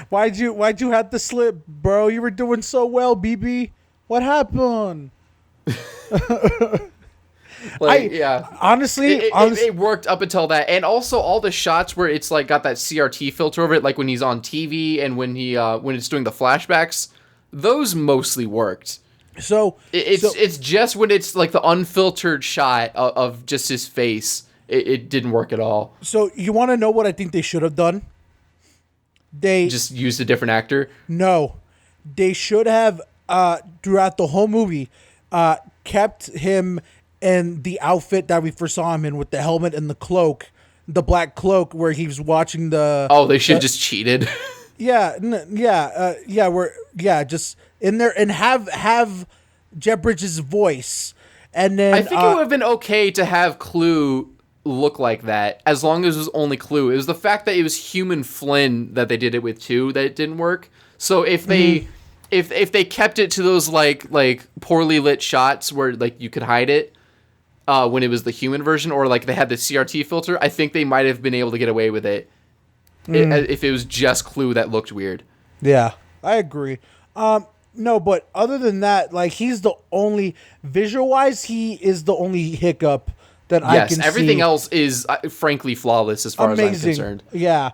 Why'd you have to slip, bro? You were doing so well, BB. What happened? Honestly,
it worked up until that, and also all the shots where it's like got that CRT filter over it, like when he's on TV and when it's doing the flashbacks, those mostly worked.
So
it's just when it's like the unfiltered shot of just his face, it didn't work at all.
So you want to know what I think they should have done? They
just used a different actor.
No, they should have. Throughout the whole movie, kept him in the outfit that we first saw him in, with the helmet and the cloak, the black cloak, where he was watching the.
Oh, they should have just cheated.
Just in there and have Jeff Bridges' voice, and then
I think it would have been okay to have Clue look like that as long as it was only Clue. It was the fact that it was human Flynn that they did it with too that it didn't work. So if they if they kept it to those like poorly lit shots where like you could hide it when it was the human version, or like they had the CRT filter, I think they might have been able to get away with it if it was just Clue that looked weird.
Yeah, I agree. No, but other than that, like he's the only visual-wise, he is the only hiccup that I can see.
Yes, everything else is frankly flawless as far as I'm concerned.
Yeah.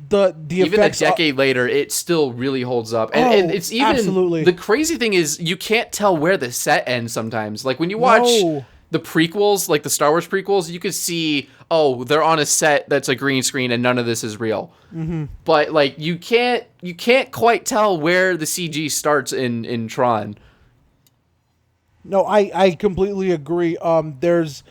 The
even a decade later, it still really holds up, and it's even
absolutely.
The crazy thing is you can't tell where the set ends sometimes. Like when you watch the prequels, like the Star Wars prequels, you could see, oh, they're on a set that's a green screen and none of this is real. Mm-hmm. But like you can't quite tell where the CG starts in Tron.
No, I completely agree. It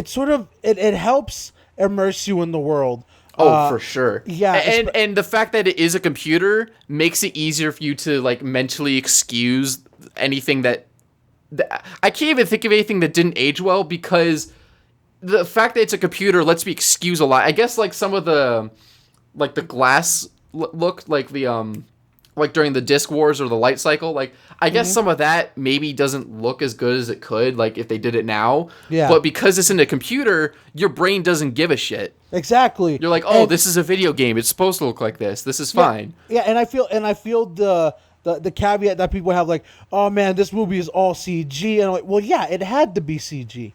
sort of it helps immerse you in the world.
Oh, for sure.
Yeah.
And the fact that it is a computer makes it easier for you to like mentally excuse anything that I can't even think of anything that didn't age well, because the fact that it's a computer lets me excuse a lot. I guess like some of the like the glass look, like the like during the disc wars or the light cycle, like I guess some of that maybe doesn't look as good as it could, like if they did it now. Yeah. But because it's in a computer, your brain doesn't give a shit.
Exactly.
You're like, oh, this is a video game. It's supposed to look like this. This is fine.
Yeah, and I feel the caveat that people have, like, oh man, this movie is all CG, and I'm like, well, yeah, it had to be CG.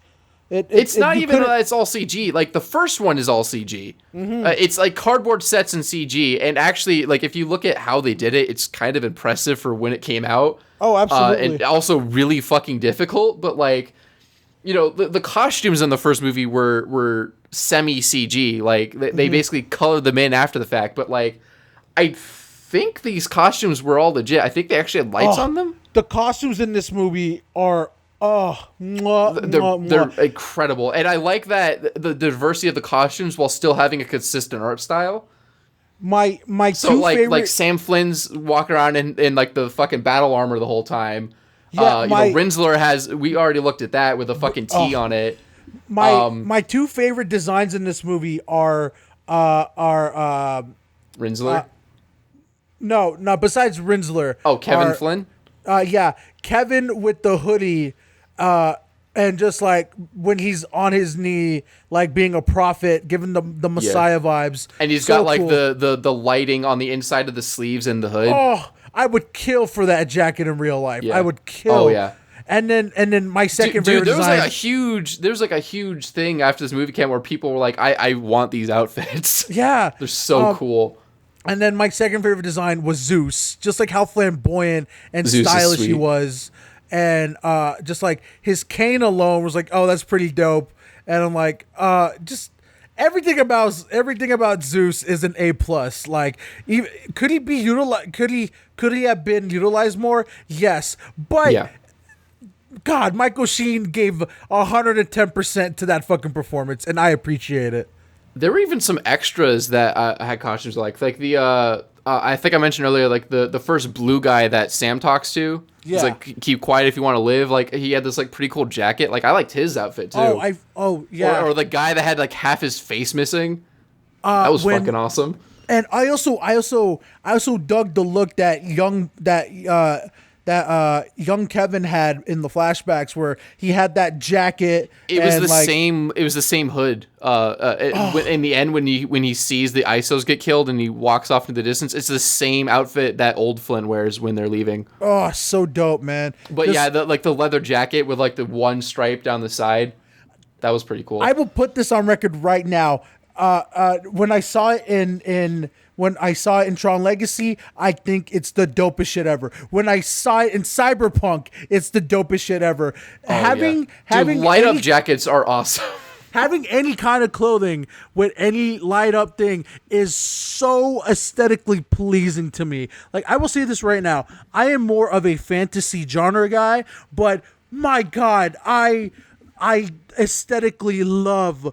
It's not even that it's all CG. Like the first one is all CG. Mm-hmm. It's like cardboard sets and CG. And actually, like if you look at how they did it, it's kind of impressive for when it came out.
Oh, absolutely.
And also really fucking difficult. But like, you know, the costumes in the first movie were semi CG. Like they basically colored them in after the fact. But like, I think these costumes were all legit. I think they actually had lights on them.
The costumes in this movie are.
They're incredible, and I like that the diversity of the costumes while still having a consistent art style.
My
so
two
like
favorite...
like Sam Flynn's walking around in like the fucking battle armor the whole time.
Yeah,
you know, Rinsler has, we already looked at that with a fucking T on it.
My two favorite designs in this movie are
Rinsler.
No, besides Rinsler.
Oh, Kevin Flynn.
Yeah, Kevin with the hoodie. And just like when he's on his knee, like being a prophet, giving the Messiah vibes.
And he's got like cool. the lighting on the inside of the sleeves and the hood.
Oh, I would kill for that jacket in real life.
Yeah.
I would kill.
Oh yeah.
And then my second favorite
there was
design.
There was like a huge thing after this movie came where people were like, I want these outfits.
Yeah.
They're so cool.
And then my second favorite design was Zeus. Just like how flamboyant and
Zeus
stylish he was. And just like his cane alone was like, oh, that's pretty dope. And I'm like, just everything about Zeus is an A+. Like, could he be utilized? Could he have been utilized more? Yes, but yeah. God, Michael Sheen gave 110% to that fucking performance, and I appreciate it.
There were even some extras that had costumes like the I think I mentioned earlier, like the first blue guy that Sam talks to. Yeah. He's like, keep quiet if you want to live. Like he had this like pretty cool jacket. Like I liked his outfit too.
Oh yeah.
Or the guy that had like half his face missing. That was fucking awesome.
And I also dug the look that young Kevin had in the flashbacks, where he had that jacket.
It was the same hood. In the end, when he sees the ISOs get killed and he walks off into the distance, it's the same outfit that old Flynn wears when they're leaving.
Oh, so dope, man!
But the leather jacket with like the one stripe down the side, that was pretty cool.
I will put this on record right now. When I saw it in Tron Legacy, I think it's the dopest shit ever. When I saw it in Cyberpunk, it's the dopest shit ever. Having
light up jackets are awesome.
Having any kind of clothing with any light up thing is so aesthetically pleasing to me. Like, I will say this right now. I am more of a fantasy genre guy, but my God, I aesthetically love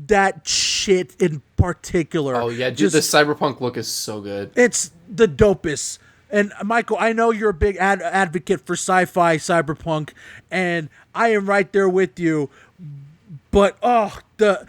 that shit in particular.
Oh yeah, dude, the cyberpunk look is so good.
It's the dopest. And Michael, I know you're a big advocate for sci-fi cyberpunk, and I am right there with you. But the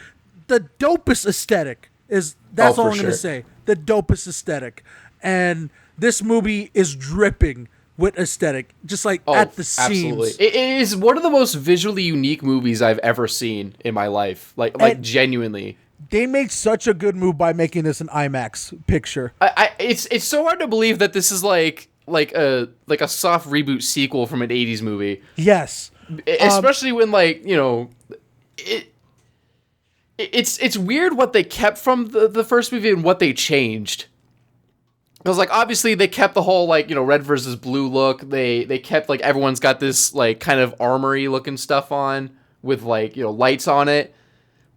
dopest aesthetic that's all I'm gonna say. The dopest aesthetic, and this movie is dripping with aesthetic, just like at the seams.
Absolutely. It is one of the most visually unique movies I've ever seen in my life. Like genuinely.
They made such a good move by making this an IMAX picture.
It's so hard to believe that this is like a soft reboot sequel from an 80s movie.
Yes.
Especially when it's weird what they kept from the first movie and what they changed. Because obviously they kept the whole red versus blue look. They kept everyone's got this kind of armory looking stuff on with lights on it.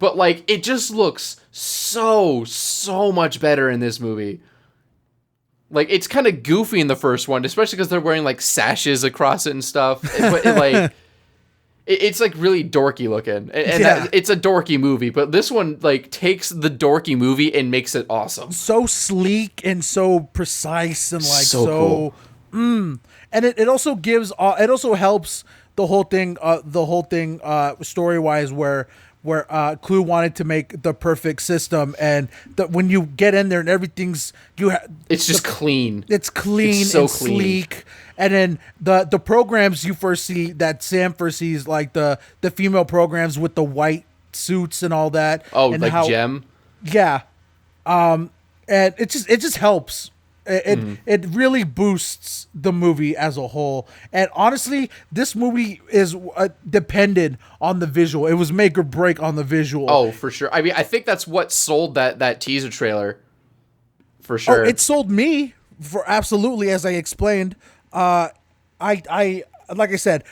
But it just looks so much better in this movie. It's kind of goofy in the first one, especially because they're wearing sashes across it and stuff. But it's really dorky looking, and it's a dorky movie. But this one takes the dorky movie and makes it awesome. So
sleek and so precise and
so cool.
And it also gives it also helps the whole thing story wise where Clue wanted to make the perfect system, and when you get in there and everything's
it's just clean.
It's clean,
it's so
and
clean.
Sleek, and then the programs you first see that Sam first sees, the female programs with the white suits and all that.
Oh,
and
Gem.
Yeah, and it just helps. It really boosts the movie as a whole. And honestly, this movie is dependent on the visual. It was make or break on the visual.
Oh, for sure. I mean, I think that's what sold that teaser trailer. For sure.
Oh, it sold me for absolutely, as I explained. I like I said,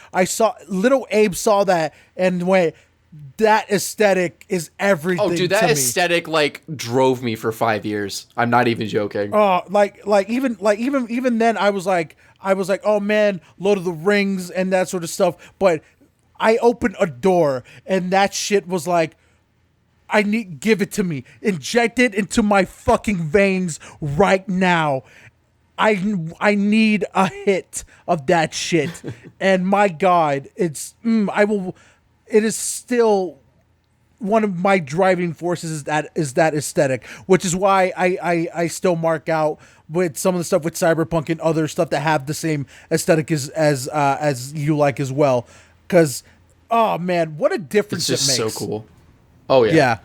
little Abe saw that and went, that aesthetic is everything.
Oh, dude, that aesthetic drove me for 5 years. I'm not even joking.
Oh, even then, I was like, oh man, Lord of the Rings and that sort of stuff. But I opened a door and that shit was give it to me, inject it into my fucking veins right now. I need a hit of that shit, and my God, it is still one of my driving forces is that aesthetic, which is why I still mark out with some of the stuff with Cyberpunk and other stuff that have the same aesthetic as you like as well. Because, oh man, what a difference
it's just
it makes.
So cool. Oh yeah.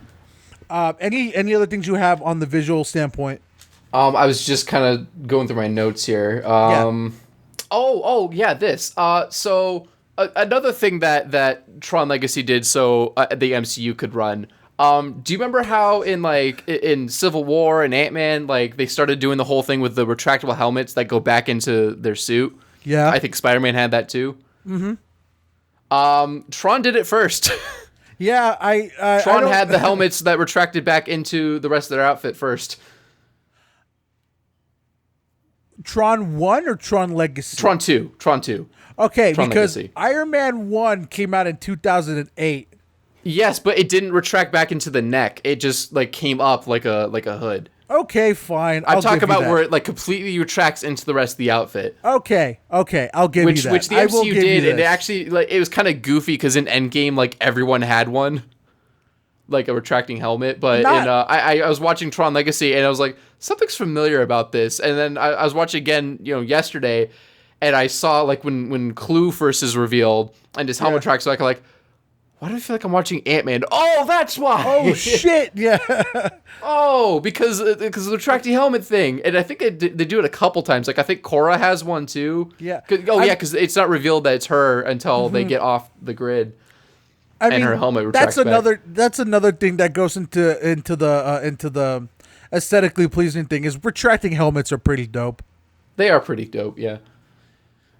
Yeah. Any other things you have on the visual standpoint?
I was just kind of going through my notes here. This. So another thing that Tron Legacy did so the MCU could run. Do you remember how in Civil War and Ant-Man, they started doing the whole thing with the retractable helmets that go back into their suit?
Yeah.
I think Spider-Man had that too.
Mm-hmm.
Tron did it first.
Yeah,
Tron had the helmets that retracted back into the rest of their outfit first.
Tron 1 or Tron Legacy?
Tron 2.
Okay,
Tron
because
Legacy.
Iron Man 1 came out in 2008.
Yes, but it didn't retract back into the neck. It just came up like a hood.
Okay, fine.
I'm talking about where it completely retracts into the rest of the outfit.
Okay, I'll give you that.
Which the MCU did, and it actually it was kind of goofy because in Endgame everyone had one, a retracting helmet. But I was watching Tron Legacy and I was like, something's familiar about this. And then I was watching again, yesterday, and I saw when Clue first is revealed and his helmet tracks back, why do I feel like I'm watching Ant-Man? Oh, that's why.
Oh shit, yeah.
Oh, because of the retracting helmet thing, and I think they do it a couple times. I think Korra has one too.
Yeah.
Because it's not revealed that it's her until they get off the grid. And her helmet retracts back.
That's another thing that goes into the aesthetically pleasing thing is retracting helmets are pretty dope.
They are pretty dope, yeah.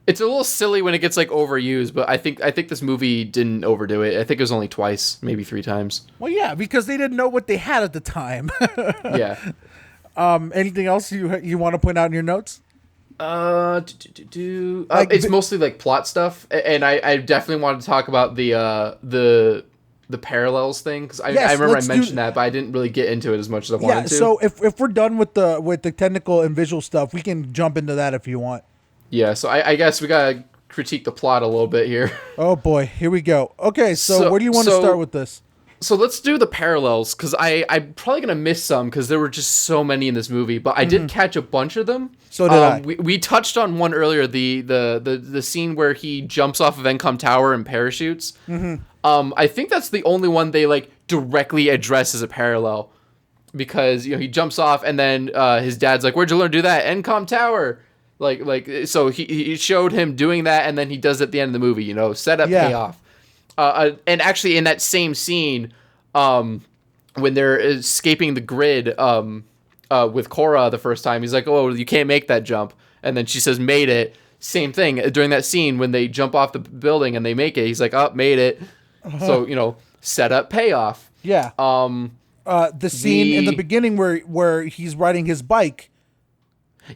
It's a little silly when it gets overused, but I think this movie didn't overdo it. I think it was only twice, maybe 3 times.
Well, yeah, because they didn't know what they had at the time.
Yeah.
Anything else you want to point out in your notes?
It's mostly plot stuff, and I definitely wanted to talk about the parallels thing because I remember I mentioned that, but I didn't really get into it as much as I wanted to.
So if we're done with the technical and visual stuff, we can jump into that if you want.
Yeah, so I guess we gotta critique the plot a little bit here.
Oh boy, here we go. Okay, so where do you want to start with this?
So let's do the parallels, because I'm probably going to miss some, because there were just so many in this movie, but I did catch a bunch of them.
So did I.
We touched on one earlier, the scene where he jumps off of Encom Tower and parachutes. I think that's the only one they like directly address as a parallel, because he jumps off and then his dad's like, "Where'd you learn to do that?" Encom Tower. So he showed him doing that, and then he does it at the end of the movie. Set up, payoff. And actually, in that same scene, when they're escaping the grid with Korra the first time, he's like, "Oh, you can't make that jump," and then she says, "Made it." Same thing during that scene when they jump off the building and they make it. He's like, "Oh, made it." So set up, payoff.
Yeah. The scene in the beginning where he's riding his bike.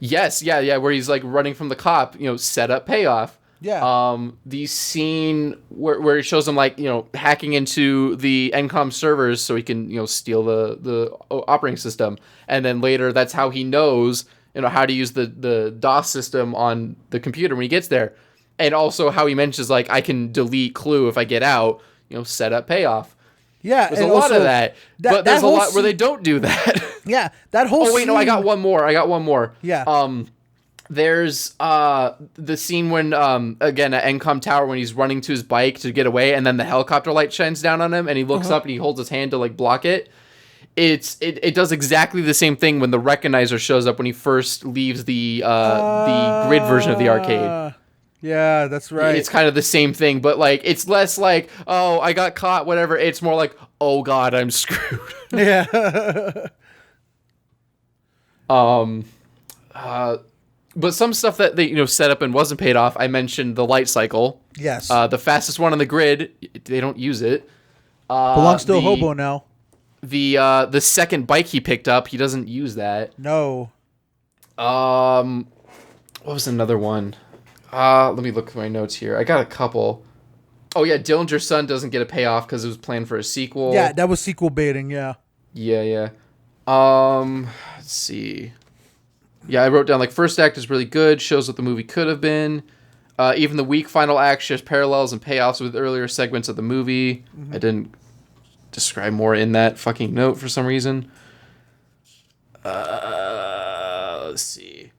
Yes, yeah, where he's like running from the cop. Set up, payoff.
Yeah.
The scene where it shows him like hacking into the Encom servers so he can steal the operating system, and then later that's how he knows how to use the DOS system on the computer when he gets there, and also how he mentions like, I can delete Clue if I get out. Set up, payoff.
Yeah,
there's a lot of that, but there's a lot where they don't do that.
Yeah, that whole.
Oh wait,
scene...
no, I got one more.
Yeah.
There's the scene when again at Encom Tower when he's running to his bike to get away, and then the helicopter light shines down on him and he looks up and he holds his hand to like block it. It does exactly the same thing when the Recognizer shows up when he first leaves the grid version of the arcade.
Yeah, that's right.
It's kind of the same thing, but like it's less like, "Oh, I got caught," whatever. It's more like, "Oh God, I'm screwed."
Yeah.
But some stuff that they set up and wasn't paid off. I mentioned the light cycle.
Yes.
The fastest one on the grid. They don't use it.
Belongs to a hobo now.
The second bike he picked up, he doesn't use that.
No.
What was another one? Let me look through my notes here. I got a couple. Oh yeah, Dillinger's Son doesn't get a payoff because it was planned for a sequel.
Yeah, that was sequel baiting. Yeah.
Yeah. Let's see. Yeah, I wrote down like first act is really good, shows what the movie could have been. Even the weak final act shares parallels and payoffs with earlier segments of the movie. I didn't describe more in that fucking note for some reason. Let's see.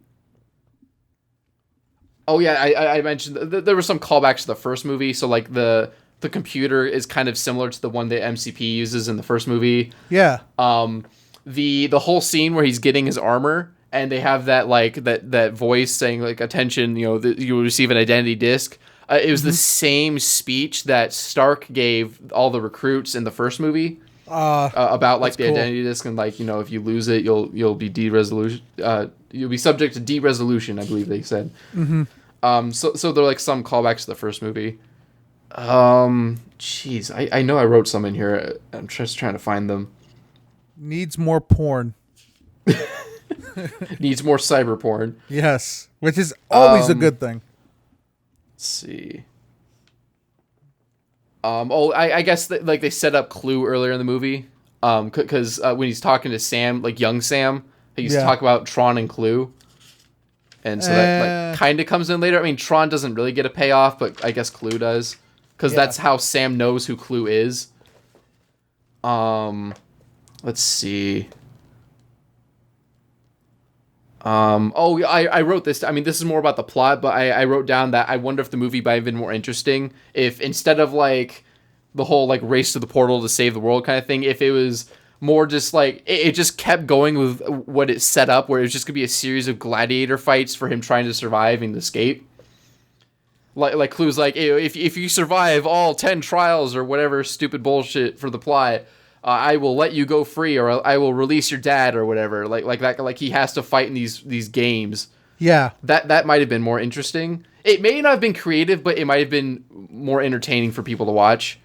Oh yeah, I mentioned there were some callbacks to the first movie. So like the computer is kind of similar to the one that MCP uses in the first movie.
Yeah.
The whole scene where he's getting his armor and they have that like that voice saying like, "Attention, you will receive an identity disc." It was the same speech that Stark gave all the recruits in the first movie about like the identity disc, and like if you lose it, you'll be de-resolution. You'll be subject to de-resolution, I believe they said. So they're like some callbacks to the first movie. Jeez, I know I wrote some in here. I'm just trying to find them.
Needs more porn.
Needs more cyber porn.
Yes, which is always a good thing.
Let's see. I guess like they set up Clue earlier in the movie. Because when he's talking to Sam, like young Sam, he used to talk about Tron and Clue. And so that like kind of comes in later. I mean, Tron doesn't really get a payoff, but I guess Clue does. Because that's how Sam knows who Clue is. Let's see. I wrote this. I mean, this is more about the plot, but I wrote down that I wonder if the movie might have been more interesting if instead of like the whole like race to the portal to save the world kind of thing, if it was more just like it just kept going with what it set up, where it was just gonna be a series of gladiator fights for him trying to survive and escape. Like Clue's like, if you survive all 10 trials or whatever stupid bullshit for the plot, I will let you go free, or I will release your dad, or whatever. Like that. Like he has to fight in these games.
Yeah.
That might have been more interesting. It may not have been creative, but it might have been more entertaining for people to watch.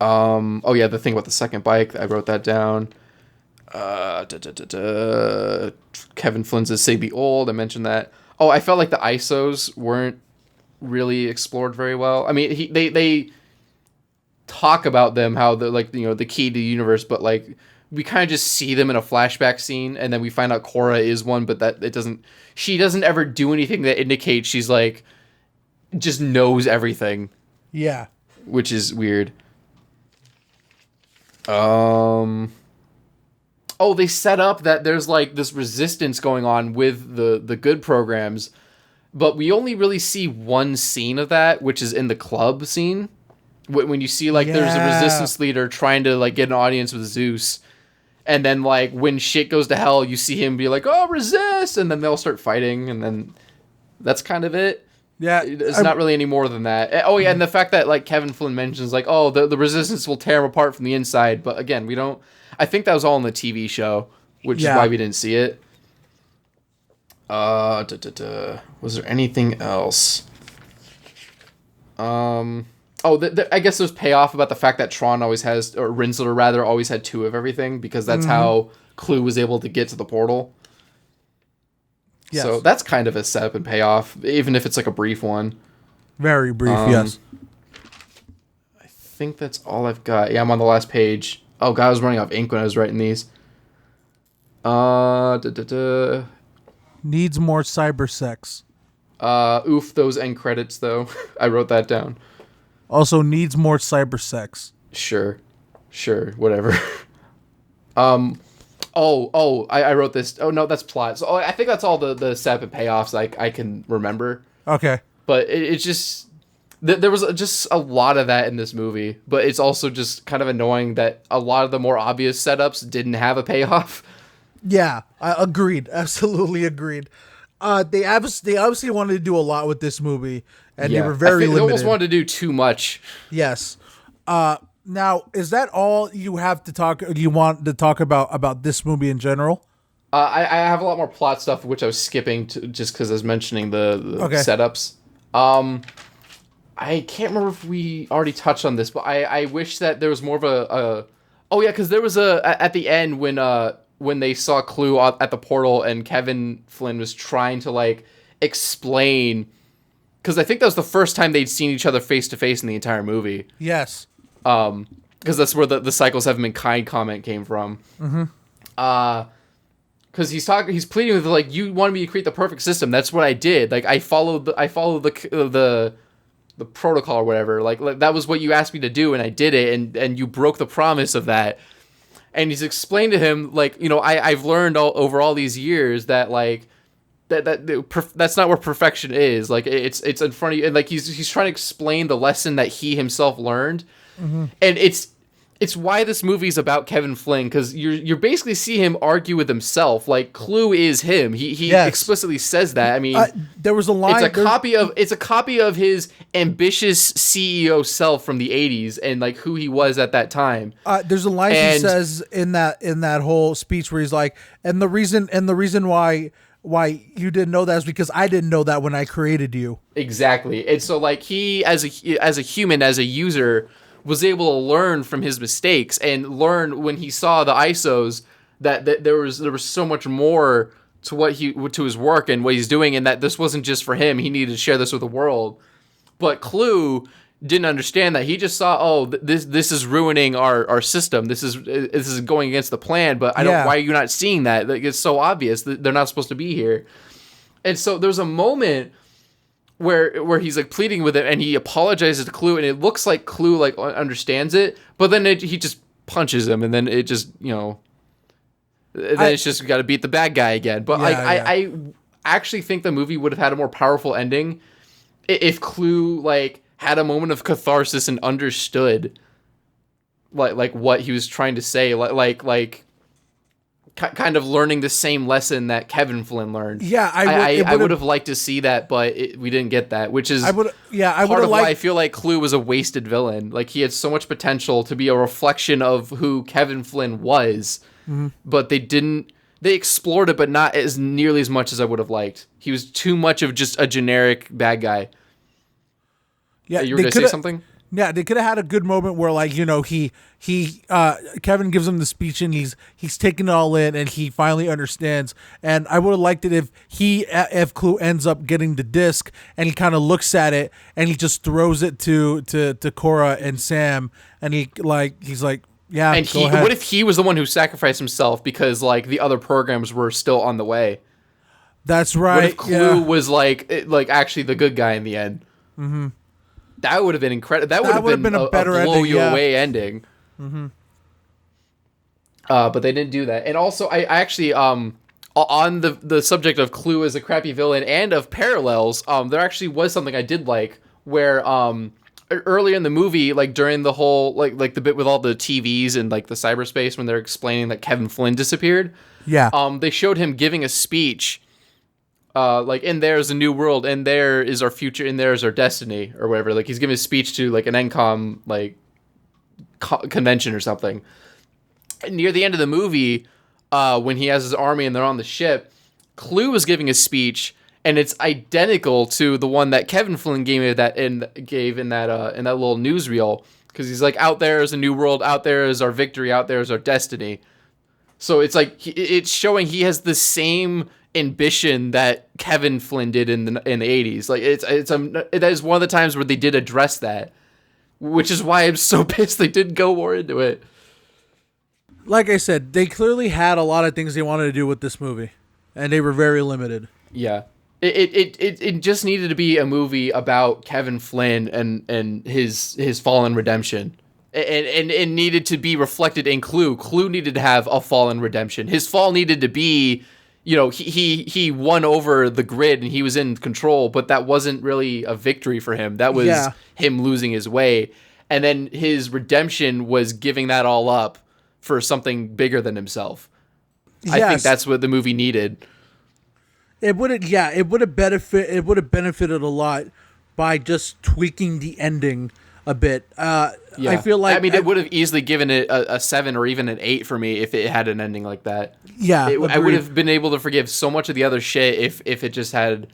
Oh yeah, the thing about the second bike, I wrote that down. Kevin Flynn's Say the Old, I mentioned that. Oh, I felt like the ISOs weren't really explored very well. I mean, they talk about them, how they're like, the key to the universe, but like we kind of just see them in a flashback scene, and then we find out Korra is one, but she doesn't ever do anything that indicates she's like just knows everything.
Yeah.
Which is weird. Oh, they set up that there's like this resistance going on with the good programs, but we only really see one scene of that, which is in the club scene. When you see like there's a resistance leader trying to like get an audience with Zeus, and then like when shit goes to hell, you see him be like, "Oh, resist," and then they'll start fighting, and then that's kind of it.
Yeah,
it's not really any more than that. Oh yeah, and the fact that like Kevin Flynn mentions like, oh, the resistance will tear him apart from the inside, but again, we don't. I think that was all in the TV show, which is why we didn't see it. Was there anything else? I guess there's payoff about the fact that Tron always has, or Rinsler rather, always had 2 of everything, because that's how Clue was able to get to the portal. Yes. So that's kind of a setup and payoff, even if it's like a brief one. Very brief, yes. I think that's all I've got. Yeah, I'm on the last page. Oh god, I was running off ink when I was writing these.
Needs more cyber sex.
Oof, those end credits though. I wrote that down.
Also needs more cyber sex.
Sure, whatever. I wrote this. Oh no, that's plot. So I think that's all the setup and payoffs I can remember.
Okay.
But it's just there was just a lot of that in this movie. But it's also just kind of annoying that a lot of the more obvious setups didn't have a payoff.
Yeah, I agreed. Absolutely agreed. They obviously wanted to do a lot with this movie, and they were very limited.
They almost wanted to do too much.
Yes. Now, is that all you want to talk about this movie in general?
I have a lot more plot stuff, which I was skipping just because I was mentioning the setups. I can't remember if we already touched on this, but I wish that there was more of a oh yeah, because there was at the end when they saw Clue at the portal and Kevin Flynn was trying to like explain, because I think that was the first time they'd seen each other face to face in the entire movie.
Yes.
Because that's where the cycles haven't been kind comment came from. Mm-hmm. Because he's pleading with like, you wanted me to create the perfect system. That's what I did. Like I followed the protocol or whatever. Like that was what you asked me to do, and I did it, and you broke the promise of that. And he's explained to him like, you know, I've learned over all these years that like that's not where perfection is. Like it's in front of you, and like he's trying to explain the lesson that he himself learned. Mm-hmm. And it's why this movie's about Kevin Flynn, because you basically see him argue with himself. Like Clue is him. He explicitly says that. I mean,
there was a line.
It's a copy of his ambitious CEO self from the '80s and like who he was at that time.
There's a line he says in that whole speech where he's like, and the reason why you didn't know that is because I didn't know that when I created you.
Exactly. And so like he as a human, as a user, was able to learn from his mistakes and learn when he saw the ISOs that there was so much more to his work and what he's doing, and that this wasn't just for him. He needed to share this with the world. But Clue didn't understand that. He just saw, this is ruining our system. This is going against the plan. But why are you not seeing that? Like, it's so obvious that they're not supposed to be here. And so there's a moment where he's like pleading with it, and he apologizes to Clue, and it looks like Clue like understands it, but then he just punches him, and then it just, you know, it's just got to beat the bad guy again. But I actually think the movie would have had a more powerful ending if Clue like had a moment of catharsis and understood like what he was trying to say, like kind of learning the same lesson that Kevin Flynn learned.
Yeah,
I would have liked to see that, but we didn't get that, which is part of why I feel like Clue was a wasted villain. Like he had so much potential to be a reflection of who Kevin Flynn was, but they didn't. They explored it, but not as nearly as much as I would have liked. He was too much of just a generic bad guy. Yeah, you were gonna say something?
Yeah, they could have had a good moment where, like, you know, Kevin gives him the speech and he's taking it all in and he finally understands. And I would have liked it if Clue ends up getting the disc and he kind of looks at it and he just throws it to Cora and Sam, and he's like, yeah.
And what if he was the one who sacrificed himself because like the other programs were still on the way?
That's right.
What if Clue was like actually the good guy in the end? Mm-hmm. That would have been incredible. That would have been a better blow you away ending. Mm-hmm. But they didn't do that. And also, I actually on the subject of Clue as a crappy villain and of parallels, there actually was something I did like where earlier in the movie, like during the whole like the bit with all the TVs and like the cyberspace when they're explaining that Kevin Flynn disappeared.
Yeah.
They showed him giving a speech. Like, in there is a new world, and there is our future, and there is our destiny, or whatever. Like, he's giving a speech to like an NCOM like convention or something. And near the end of the movie, when he has his army and they're on the ship, Clue is giving a speech, and it's identical to the one that Kevin Flynn gave in that little newsreel, because he's like, out there is a new world, out there is our victory, out there is our destiny. So it's like it's showing he has the same ambition that Kevin Flynn did in the 80s. Like that is one of the times where they did address that, which is why I'm so pissed they didn't go more into it.
Like I said, they clearly had a lot of things they wanted to do with this movie, and they were very limited.
Yeah. It just needed to be a movie about Kevin Flynn and his fallen redemption. And it needed to be reflected in Clue. Clue needed to have a fallen redemption. His fall needed to be, he won over the grid and he was in control, but that wasn't really a victory for him. That was him losing his way. And then his redemption was giving that all up for something bigger than himself. Yes. I think that's what the movie needed.
It would have benefited a lot by just tweaking the ending a bit. I feel like
it would have easily given it a 7 or even an 8 for me if it had an ending like that.
Yeah,
I would have been able to forgive so much of the other shit if it just had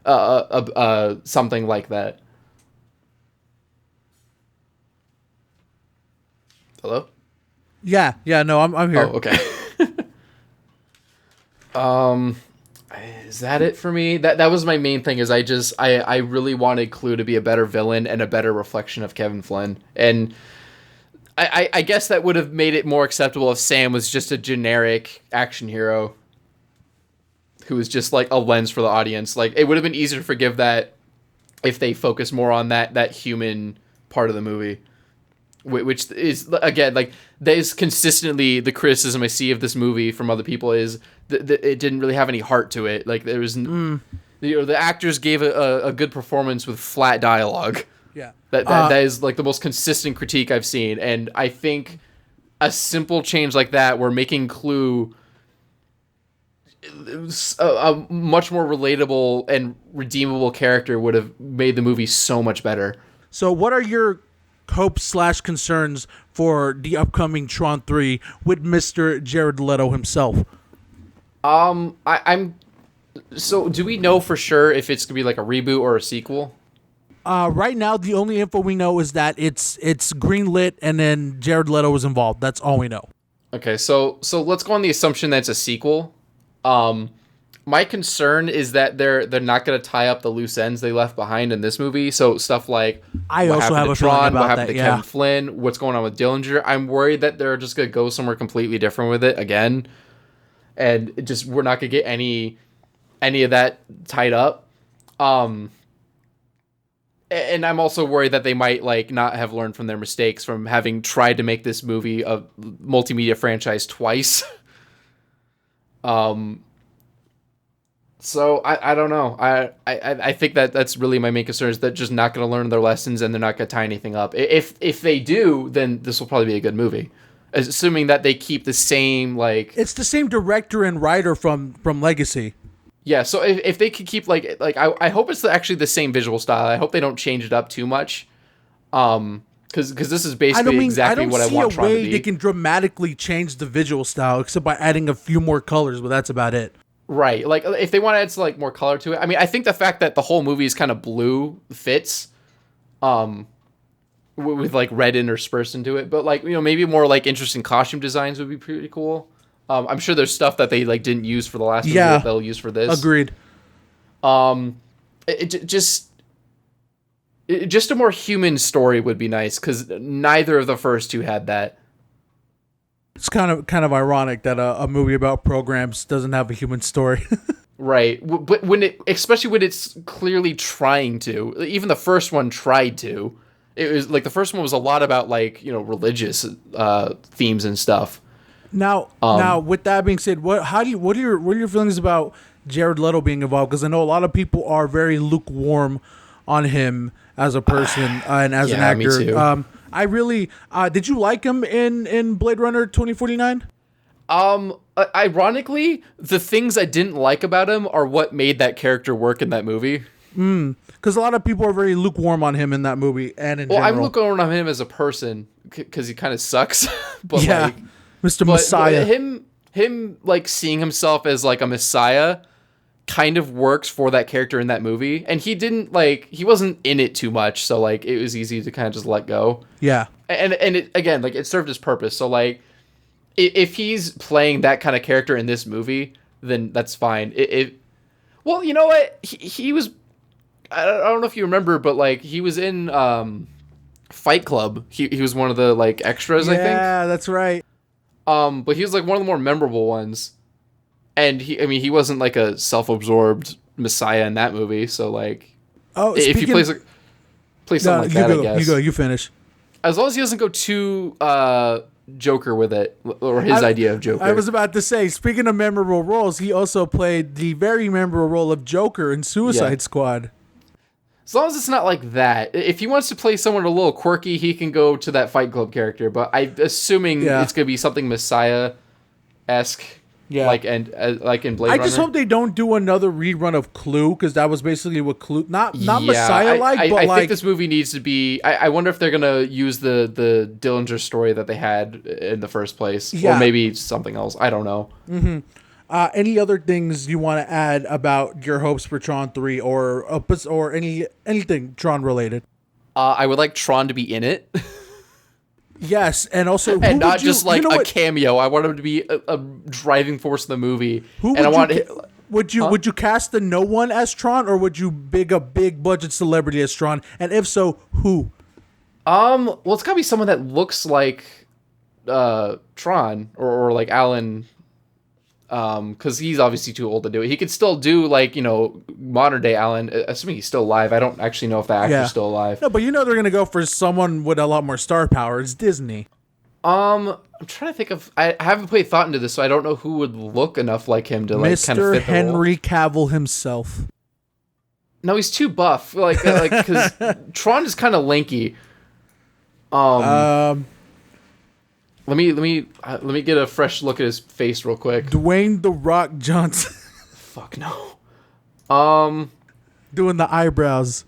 something like that. Hello?
Yeah, no, I'm here.
Oh, okay. Is that it for me? That was my main thing. Is I really wanted Clue to be a better villain and a better reflection of Kevin Flynn. And I guess that would have made it more acceptable if Sam was just a generic action hero who was just like a lens for the audience. Like, it would have been easier to forgive that if they focused more on that human part of the movie. Which is, again, like, that is consistently the criticism I see of this movie from other people, is that it didn't really have any heart to it. Like, there was, the actors gave a good performance with flat dialogue.
Yeah,
that is like the most consistent critique I've seen, and I think a simple change like that, where making Clue a much more relatable and redeemable character, would have made the movie so much better.
So, what are your hopes/concerns for the upcoming Tron 3 with Mr. Jared Leto himself?
So do we know for sure if it's gonna be like a reboot or a sequel?
Right now, the only info we know is that it's greenlit and then Jared Leto was involved. That's all we know. Okay,
so let's go on the assumption that it's a sequel. My concern is that they're not going to tie up the loose ends they left behind in this movie. So stuff like what happened to Tron, what happened to Kevin Flynn, what's going on with Dillinger. I'm worried that they're just going to go somewhere completely different with it again, and we're not going to get any of that tied up. And I'm also worried that they might like not have learned from their mistakes from having tried to make this movie a multimedia franchise twice. So I don't know. I think that's really my main concern, is that just not going to learn their lessons and they're not going to tie anything up. If they do, then this will probably be a good movie, assuming that they keep the same, like,
it's the same director and writer from Legacy.
Yeah. So if they could keep like I hope it's actually the same visual style. I hope they don't change it up too much. Because this is basically exactly what I want Tron to be. I don't see a way
they can dramatically change the visual style except by adding a few more colors, but that's about it.
Right. Like, if they want to add some, like, more color to it. I mean, I think the fact that the whole movie is kind of blue fits, with like red interspersed into it. But, like, maybe more like interesting costume designs would be pretty cool. I'm sure there's stuff that they like didn't use for the last movie that they'll use for this.
Agreed.
Just a more human story would be nice, because neither of the first two had that.
It's kind of ironic that a movie about programs doesn't have a human story.
Right. But especially when it's clearly trying to. Even the first one tried to. It was like the first one was a lot about, like, religious themes and stuff.
Now, with that being said, what are your feelings about Jared Leto being involved? Because I know a lot of people are very lukewarm on him as a person and as an actor.
Me too.
I really did you like him in Blade Runner 2049?
Ironically, the things I didn't like about him are what made that character work in that movie.
Because a lot of people are very lukewarm on him in that movie and in general.
I'm lukewarm on him as a person because he kind of sucks. But
yeah, Mr. Messiah.
Him like seeing himself as like a messiah kind of works for that character in that movie, and he wasn't in it too much, so like it was easy to kind of just let go.
Yeah,
and it, again, like it served its purpose. So like if he's playing that kind of character in this movie, then that's fine. Well, you know what? He was. I don't know if you remember, but like he was in Fight Club. He was one of the like extras. I think.
Yeah, that's right.
But he was like one of the more memorable ones. And he wasn't like a self-absorbed messiah in that movie. So like, if you play something like that, I guess.
You finish.
As long as he doesn't go too Joker with it, or his idea of Joker.
I was about to say, speaking of memorable roles, he also played the very memorable role of Joker in Suicide Squad.
As long as it's not like that. If he wants to play someone a little quirky, he can go to that Fight Club character. But I'm assuming it's going to be something Messiah-esque.
Yeah,
like in Blade Runner.
I just hope they don't do another rerun of Clue, because that was basically what Clue, not Messiah-like, but
I
like
think this movie needs to be. I wonder if they're gonna use the Dillinger story that they had in the first place, or maybe something else. I don't know.
Mm-hmm. Any other things you want to add about your hopes for Tron 3, or anything Tron related?
I would like Tron to be in it.
Yes, and also
and not just like a cameo. I want him to be a driving force in the movie.
Would you cast the no one as Tron, or would you big a big budget celebrity as Tron? And if so, who?
Well, it's gotta be someone that looks like Tron or like Alan. Because he's obviously too old to do it. He could still do like modern day Alan, assuming he's still alive. I don't actually know if the actor's still alive.
No, but they're gonna go for someone with a lot more star power. It's Disney.
I'm trying to think of. I haven't put thought into this, so I don't know who would look enough like him to like kind of fit the role.
Mr. Henry Cavill himself.
No, he's too buff. Like because Tron is kind of lanky. Let me get a fresh look at his face real quick.
Dwayne "The Rock" Johnson.
Fuck no.
Doing the eyebrows.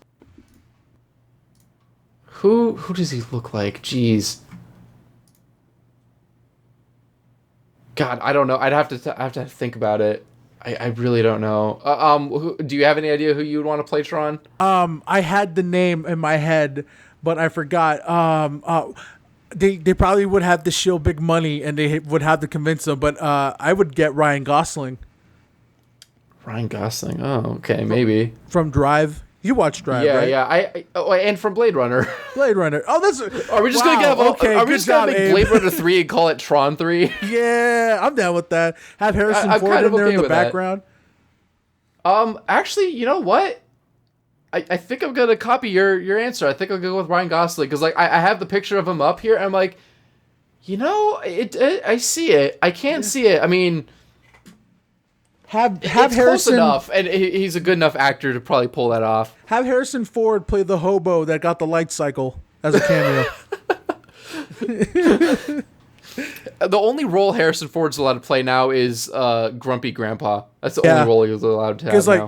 Who does he look like? Jeez. God, I don't know. I'd have to think about it. I really don't know. Do you have any idea who you would want to play Tron?
I had the name in my head, but I forgot. They probably would have to show big money, and they would have to convince them. But I would get Ryan Gosling.
Ryan Gosling. Oh, okay, maybe
from Drive. You watched Drive, right?
Yeah. And from Blade Runner.
Blade Runner. Oh, that's.
Are we just gonna get? Okay, are we just gonna make Blade Runner 3 and call it Tron 3?
Yeah, I'm down with that. Have Harrison Ford in there in the background.
Actually, you know what? I think I'm gonna copy your answer. I think I'll go with Ryan Gosling because like I have the picture of him up here. And I'm like, I see it. I can't see it. I mean,
have
it's
Harrison
close enough, and he's a good enough actor to probably pull that off.
Have Harrison Ford play the hobo that got the light cycle as a cameo.
The only role Harrison Ford's allowed to play now is Grumpy Grandpa. That's the only role he's allowed to have now.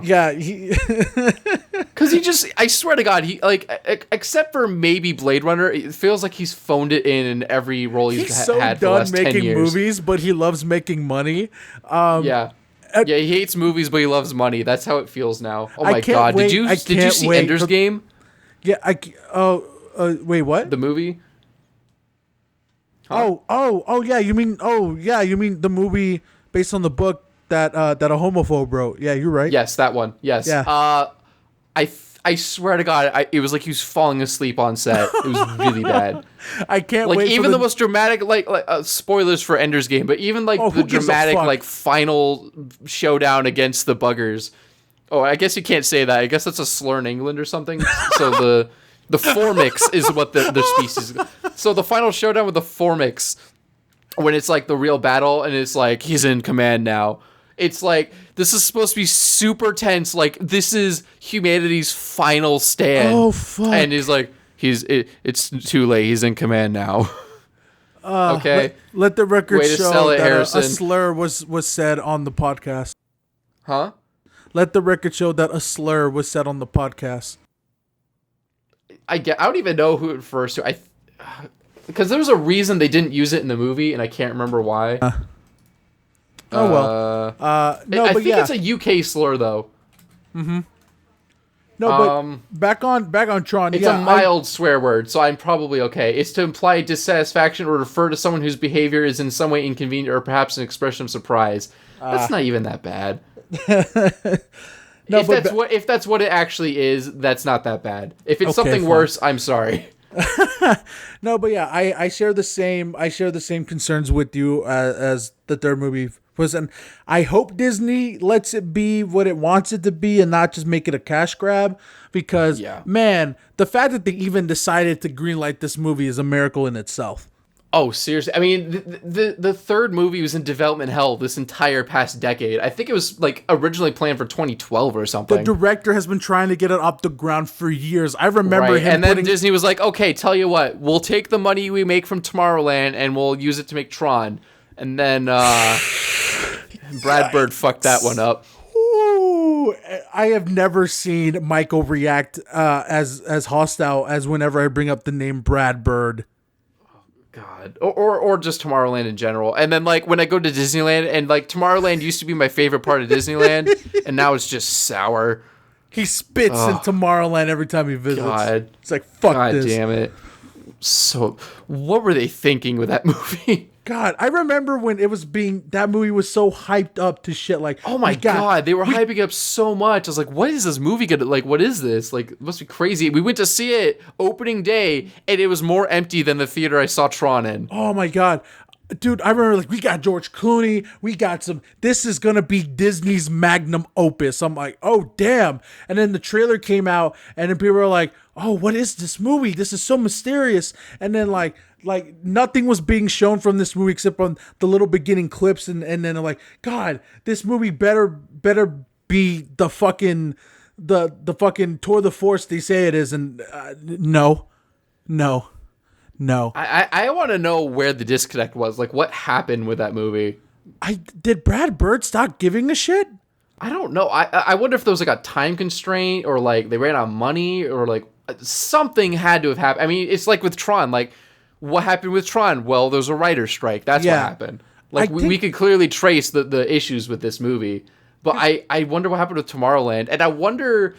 Because I swear to God, he like except for maybe Blade Runner, it feels like he's phoned it in every role he's had for the last 10 years. He's so done
making movies, but he loves making money.
He hates movies, but he loves money. That's how it feels now. Oh my God! Did you see Ender's Game?
Yeah. Wait, what?
The movie?
Huh? Oh, yeah. You mean the movie based on the book that a homophobe wrote? Yeah, you're right.
Yes, that one. Yes.
Yeah.
I swear to God, it was like he was falling asleep on set. It was really bad.
I can't wait.
Like even the most dramatic, like spoilers for Ender's Game, but even like the dramatic, like final showdown against the buggers. Oh, I guess you can't say that. I guess that's a slur in England or something. So the Formix is what the species. So the final showdown with the Formix when it's like the real battle and it's like he's in command now. It's like this is supposed to be super tense. Like this is humanity's final stand.
Oh fuck!
And he's like, it's too late. He's in command now. Okay.
Let the record
Way to
show
sell it,
that
Harrison.
a slur was said on the podcast.
Huh?
Let the record show that a slur was said on the podcast.
I don't even know who it refers to. Because there was a reason they didn't use it in the movie, and I can't remember why.
No,
I think it's a UK slur though.
Mm-hmm. No, but back on Tron.
It's a mild swear word, so I'm probably okay. It's to imply dissatisfaction or refer to someone whose behavior is in some way inconvenient or perhaps an expression of surprise. That's not even that bad. If that's what it actually is, that's not that bad. If it's something worse, I'm sorry.
No, but yeah, I share the same concerns with you as the third movie was, and I hope Disney lets it be what it wants it to be and not just make it a cash grab, because man, the fact that they even decided to greenlight this movie is a miracle in itself.
Oh, seriously. I mean, the third movie was in development hell this entire past decade. I think it was like originally planned for 2012 or something.
The director has been trying to get it off the ground for years. I remember him.
And then Disney was like, okay, tell you what, we'll take the money we make from Tomorrowland and we'll use it to make Tron. And then Brad Bird fucked that one up.
Ooh, I have never seen Michael react as hostile as whenever I bring up the name Brad Bird.
God, or just Tomorrowland in general. And then like when I go to Disneyland, and like Tomorrowland used to be my favorite part of Disneyland, and now it's just sour.
He spits in Tomorrowland every time he visits.
God,
it's like fuck
God
this.
Damn it! So, what were they thinking with that movie?
God, I remember when that movie was so hyped up to shit. Like,
oh my God, they were hyping up so much. I was like, what is this movie gonna, like, what is this? Like, it must be crazy. We went to see it opening day, and it was more empty than the theater I saw Tron in.
Oh my God. Dude, I remember, like, we got George Clooney, this is gonna be Disney's magnum opus. I'm like, oh damn. And then the trailer came out, and then people were like, oh, what is this movie? This is so mysterious. And then like nothing was being shown from this movie except on the little beginning clips, and then they're like, God, this movie better be the fucking tour de force they say it is, and no.
I want to know where the disconnect was. Like, what happened with that movie?
Did Brad Bird stop giving a shit?
I don't know. I wonder if there was like a time constraint, or like they ran out of money, or like something had to have happened. I mean, it's like with Tron. Like, what happened with Tron? Well, there's a writer's strike. That's what happened. Like, we could clearly trace the issues with this movie. But I wonder what happened with Tomorrowland. And I wonder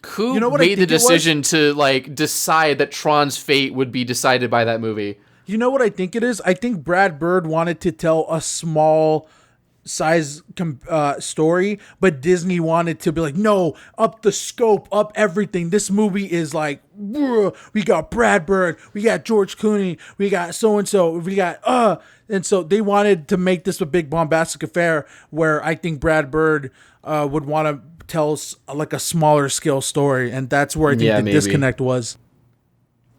who made the decision to, like, decide that Tron's fate would be decided by that movie.
You know what I think it is? I think Brad Bird wanted to tell a small size story, but Disney wanted to be like, no, up the scope, up everything. This movie is like, we got Brad Bird, we got George Clooney, we got so-and-so, we got and so they wanted to make this a big bombastic affair, where I think Brad Bird would want to tell like a smaller scale story, and that's where I think the disconnect was.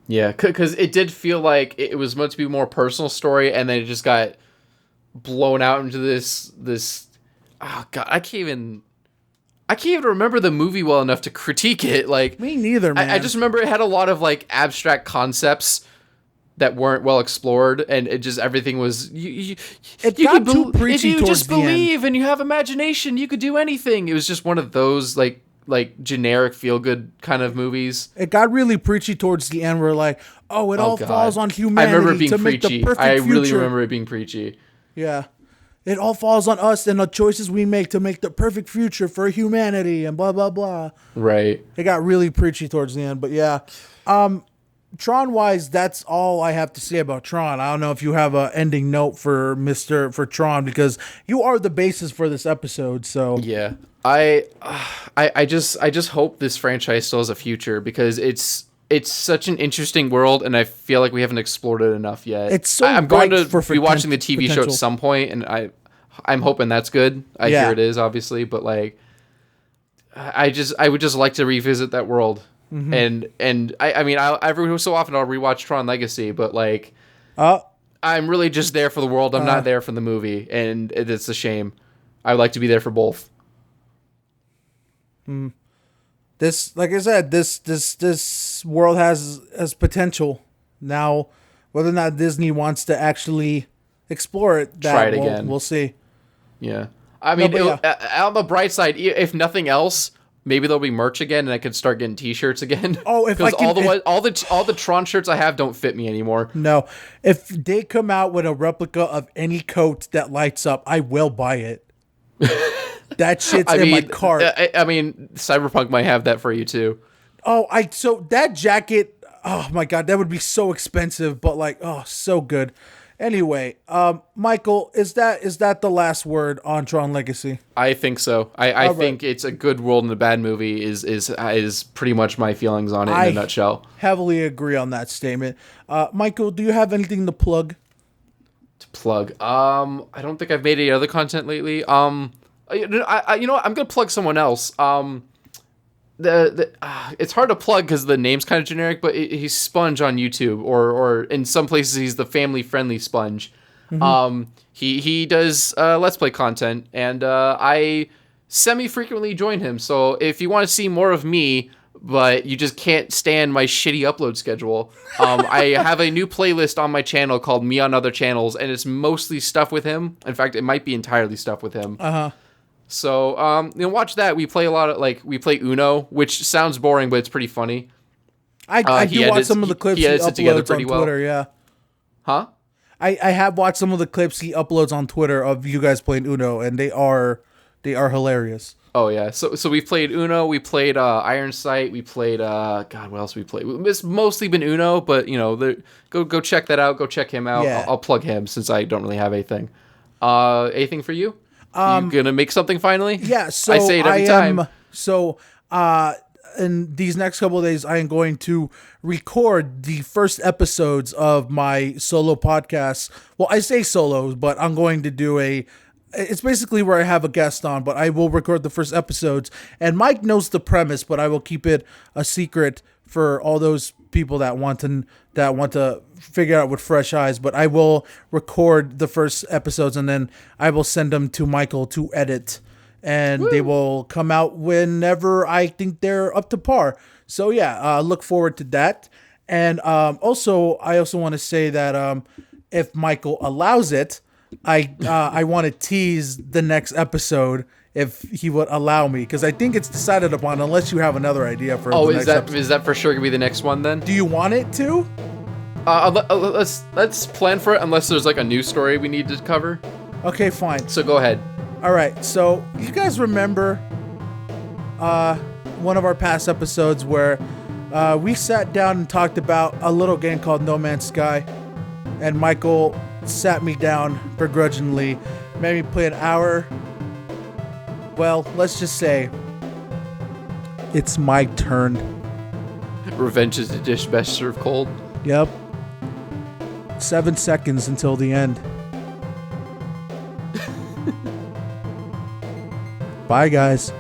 Yeah, because it did feel like it was meant to be a more personal story, and then it just got blown out into this oh God, I can't even remember the movie well enough to critique it. Like,
me neither, man.
I just remember it had a lot of like abstract concepts that weren't well explored, and it just, everything was you
got too preachy.
If you
towards
just
the
believe
end.
And you have imagination, you could do anything. It was just one of those like generic feel good kind of movies.
It got really preachy towards the end, where like, it all falls on humanity.
I remember it being
to
preachy.
Make the perfect
I really
future.
remember it being preachy.
Yeah. It all falls on us and the choices we make to make the perfect future for humanity and blah, blah, blah.
Right.
It got really preachy towards the end, but yeah. Tron-wise, that's all I have to say about Tron. I don't know if you have an ending note for Tron, because you are the basis for this episode, so.
Yeah. I just hope this franchise still has a future, because it's such an interesting world, and I feel like we haven't explored it enough yet.
It's so
I'm going to
for
be watching the TV
potential.
show at some point, and I'm hoping that's good. I hear it is, obviously, but like, I would just like to revisit that world. Mm-hmm. And I mean, every so often I'll rewatch Tron Legacy, but like, I'm really just there for the world. I'm not there for the movie, and it's a shame. I would like to be there for both.
This, like I said, this world has potential. Now, whether or not Disney wants to actually explore it,
try it again.
We'll see.
Yeah, I mean, on the bright side, if nothing else, maybe there'll be merch again, and I could start getting T-shirts again. Oh, if I can, all the Tron shirts I have don't fit me anymore.
No, if they come out with a replica of any coat that lights up, I will buy it. That shit's in my cart.
I mean, Cyberpunk might have that for you too.
Oh, so that jacket. Oh my god, that would be so expensive, but like, oh, so good. Anyway, Michael, is that the last word on Tron Legacy?
I think so. I think it's a good world and a bad movie is pretty much my feelings on it in a nutshell.
Heavily agree on that statement. Michael, do you have anything to plug?
I don't think I've made any other content lately. You know what? I'm gonna plug someone else. It's hard to plug because the name's kind of generic, but he's Sponge on YouTube, or in some places he's the family friendly Sponge. Mm-hmm. He does Let's Play content, and I semi frequently join him. So if you want to see more of me, but you just can't stand my shitty upload schedule, I have a new playlist on my channel called Me on Other Channels, and it's mostly stuff with him. In fact, it might be entirely stuff with him. So, watch that. We play we play Uno, which sounds boring, but it's pretty funny.
I do watch some of the clips he uploads on Twitter, yeah.
Huh?
I have watched some of the clips he uploads on Twitter of you guys playing Uno, and they are hilarious.
Oh, yeah. So we played Uno, we played Iron Sight, we played, God, what else we played? It's mostly been Uno, but, go check that out, go check him out. Yeah. I'll plug him since I don't really have anything. Anything for you? You gonna make something finally?
Yeah, so
I say it every time.
In these next couple of days, I am going to record the first episodes of my solo podcast. Well, I say solos, but I'm going to do it's basically where I have a guest on, but I will record the first episodes. And Mike knows the premise, but I will keep it a secret for all those people that want to figure out with fresh eyes. But I will record the first episodes, and then I will send them to Michael to edit, and they will come out whenever I think they're up to par. So yeah, look forward to that. And I also want to say that if Michael allows it, I want to tease the next episode if he would allow me, because I think it's decided upon, unless you have another idea for the next episode.
Is that for sure gonna be the next one then?
Do you want it to?
Let's plan for it, unless there's like a new story we need to cover.
Okay, fine.
So go ahead.
All right. So you guys remember one of our past episodes where we sat down and talked about a little game called No Man's Sky, and Michael sat me down begrudgingly, made me play an hour. Well, let's just say it's my turn.
Revenge is a dish best served cold.
Yep. 7 seconds until the end. Bye, guys.